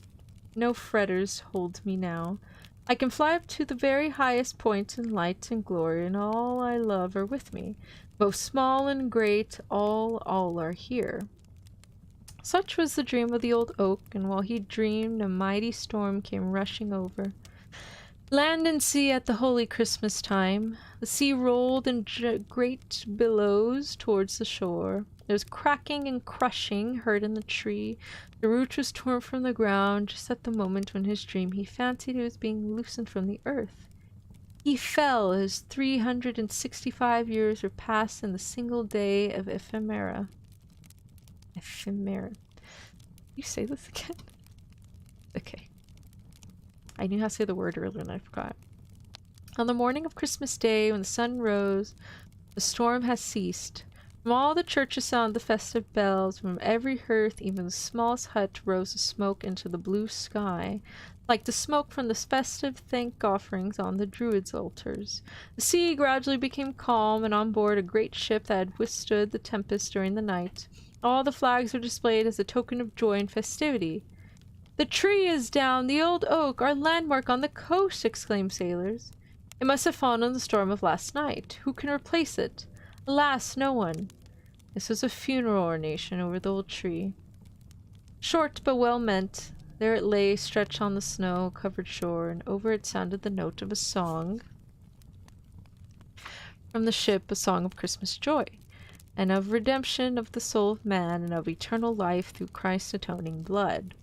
"No fetters hold me now. I can fly up to the very highest point in light and glory, and all I love are with me. Both small and great, all are here." Such was the dream of the old oak, and while he dreamed, a mighty storm came rushing over. Land and sea at the holy Christmas time. The sea rolled in great billows towards the shore. There was cracking and crushing heard in the tree. The root was torn from the ground just at the moment when his dream he fancied it was being loosened from the earth. He fell. His 365 years were passed in the single day of ephemera. Ephemera. You say this again? Okay. I knew how to say the word earlier and I forgot. On the morning of Christmas Day, when the sun rose, the storm has ceased. From all the churches sounded the festive bells. From every hearth, even the smallest hut, rose the smoke into the blue sky, like the smoke from the festive thank offerings on the Druids' altars. The sea gradually became calm, and on board a great ship that had withstood the tempest during the night, all the flags were displayed as a token of joy and festivity. "The tree is down, the old oak, our landmark on the coast!" exclaimed sailors. "It must have fallen in the storm of last night. Who can replace it? Alas, no one." This was a funeral ornation over the old tree. Short but well meant. There it lay, stretched on the snow-covered shore, and over it sounded the note of a song from the ship, a song of Christmas joy, and of redemption of the soul of man, and of eternal life through Christ's atoning blood.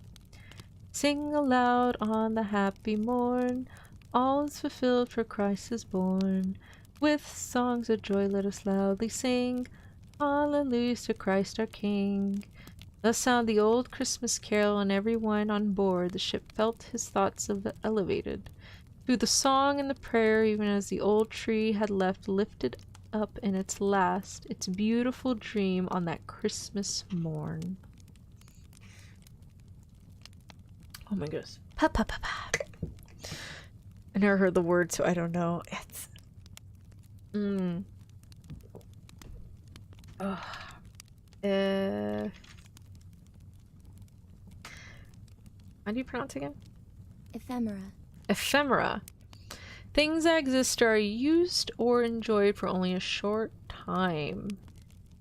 "Sing aloud on the happy morn, all is fulfilled for Christ is born. With songs of joy let us loudly sing, hallelujah to Christ our King." Thus sounded the old Christmas carol, and everyone on board the ship felt his thoughts elevated through the song and the prayer, even as the old tree had lifted up in its beautiful dream on that Christmas morn. Oh my goodness. Pa pa pa pa. I never heard the word, so I don't know. It's how do you pronounce it again? Ephemera. Ephemera. Things that exist are used or enjoyed for only a short time.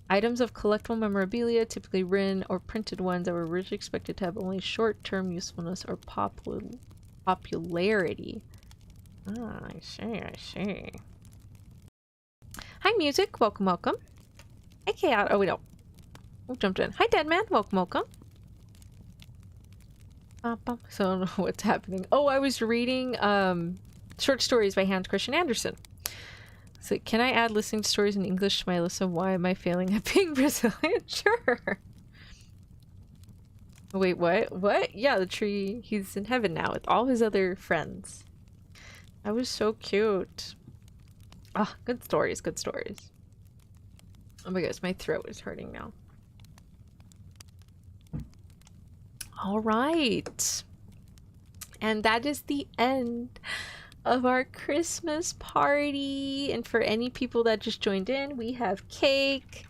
Items of collectible memorabilia, typically written or printed ones that were originally expected to have only short-term usefulness or popularity. Ah, I see. Hi, music. Welcome, welcome. Hey, Chaos. Oh, wait, no. Oh, jumped in. Hi, Deadman. Welcome. So I don't know what's happening. Oh, I was reading short stories by Hans Christian Andersen. So can I add listening to stories in English to my list of why am I failing at being Brazilian? Sure. Wait, what? Yeah, the tree. He's in heaven now with all his other friends. That was so cute. Ah, good stories. Oh my gosh, my throat is hurting now. All right. And that is the end of our Christmas party. And for any people that just joined in, we have cake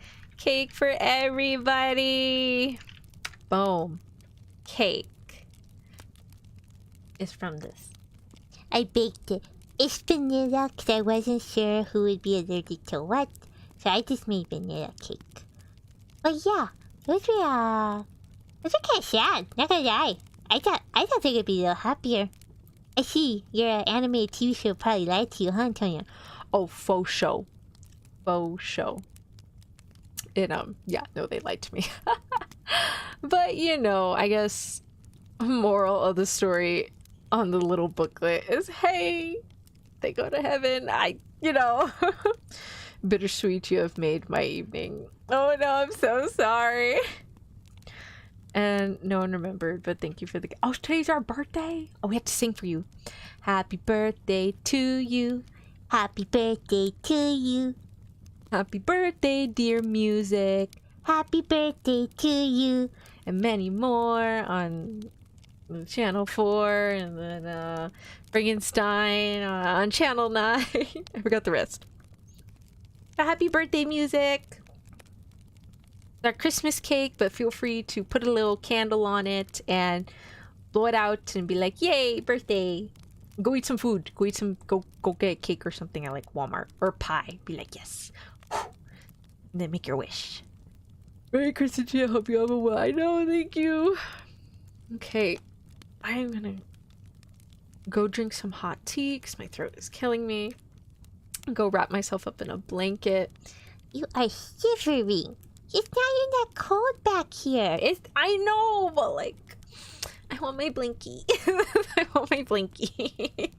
for everybody. Boom. Cake is from this. I baked it. It's vanilla because I wasn't sure who would be allergic to what, so I just made vanilla cake. But yeah, those were kind of sad. Not gonna lie. I thought they could be a little happier. I see your animated TV show probably lied to you, huh, Antonia? Oh, faux show. Yeah, no, they lied to me. But, you know, I guess moral of the story on the little booklet is, hey, they go to heaven. Bittersweet, you have made my evening. Oh no, I'm so sorry. And no one remembered, but thank you for the... Oh, today's our birthday. Oh, we have to sing for you. Happy birthday to you. Happy birthday to you. Happy birthday, dear music. Happy birthday to you. And many more on Channel 4 and then Frankenstein on Channel 9. I forgot the rest. Happy birthday, music. Our Christmas cake, but feel free to put a little candle on it and blow it out and be like, yay, birthday. Go eat some food. Go get cake or something at like Walmart or pie. Be like, yes. And then make your wish. Merry Christmas to you. I hope you have a well. I know, thank you. Okay. I am gonna go drink some hot tea because my throat is killing me. Go wrap myself up in a blanket. You are shivering. It's not even that cold back here. I know, but like, I want my blankie. I want my blankie.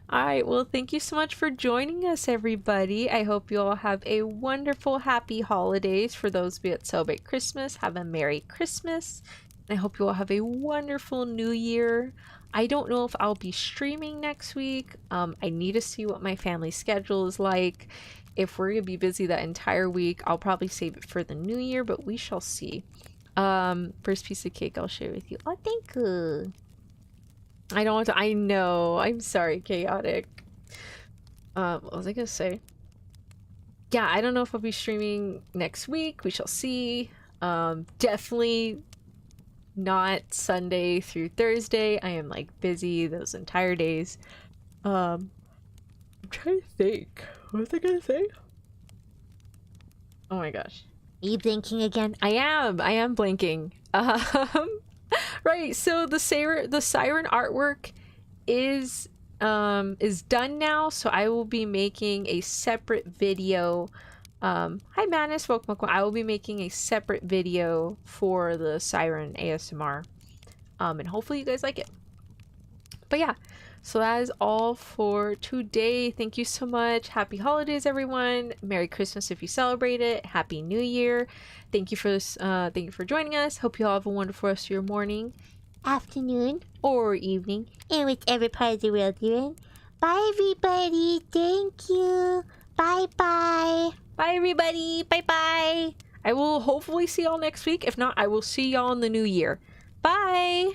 All right, well, thank you so much for joining us, everybody. I hope you all have a wonderful, happy holidays. For those of you that celebrate Christmas, have a Merry Christmas. I hope you all have a wonderful New Year. I don't know if I'll be streaming next week. I need to see what my family schedule is like. If we're gonna be busy that entire week, I'll probably save it for the New Year, but we shall see. First piece of cake I'll share with you. Oh, thank you. I don't want to. I know. I'm sorry, chaotic. What was I gonna say? Yeah, I don't know if I'll be streaming next week. We shall see. Definitely not Sunday through Thursday. I am like busy those entire days. I'm trying to think. What was I gonna say? Oh my gosh. Are you blinking again? I am blinking. Right, so the siren artwork is done now, so I will be making a separate video. Hi Madness, welcome. I will be making a separate video for the siren ASMR. And hopefully you guys like it. But yeah, so that is all for today. Thank you so much. Happy holidays, everyone. Merry Christmas if you celebrate it. Happy New Year. Thank you for this. Thank you for joining us. Hope you all have a wonderful rest of your morning, Afternoon, or evening, and whichever part of the world you're in. Bye, everybody. Thank you. Bye, bye. Bye, everybody. Bye, bye. I will hopefully see y'all next week. If not, I will see y'all in the new year. Bye.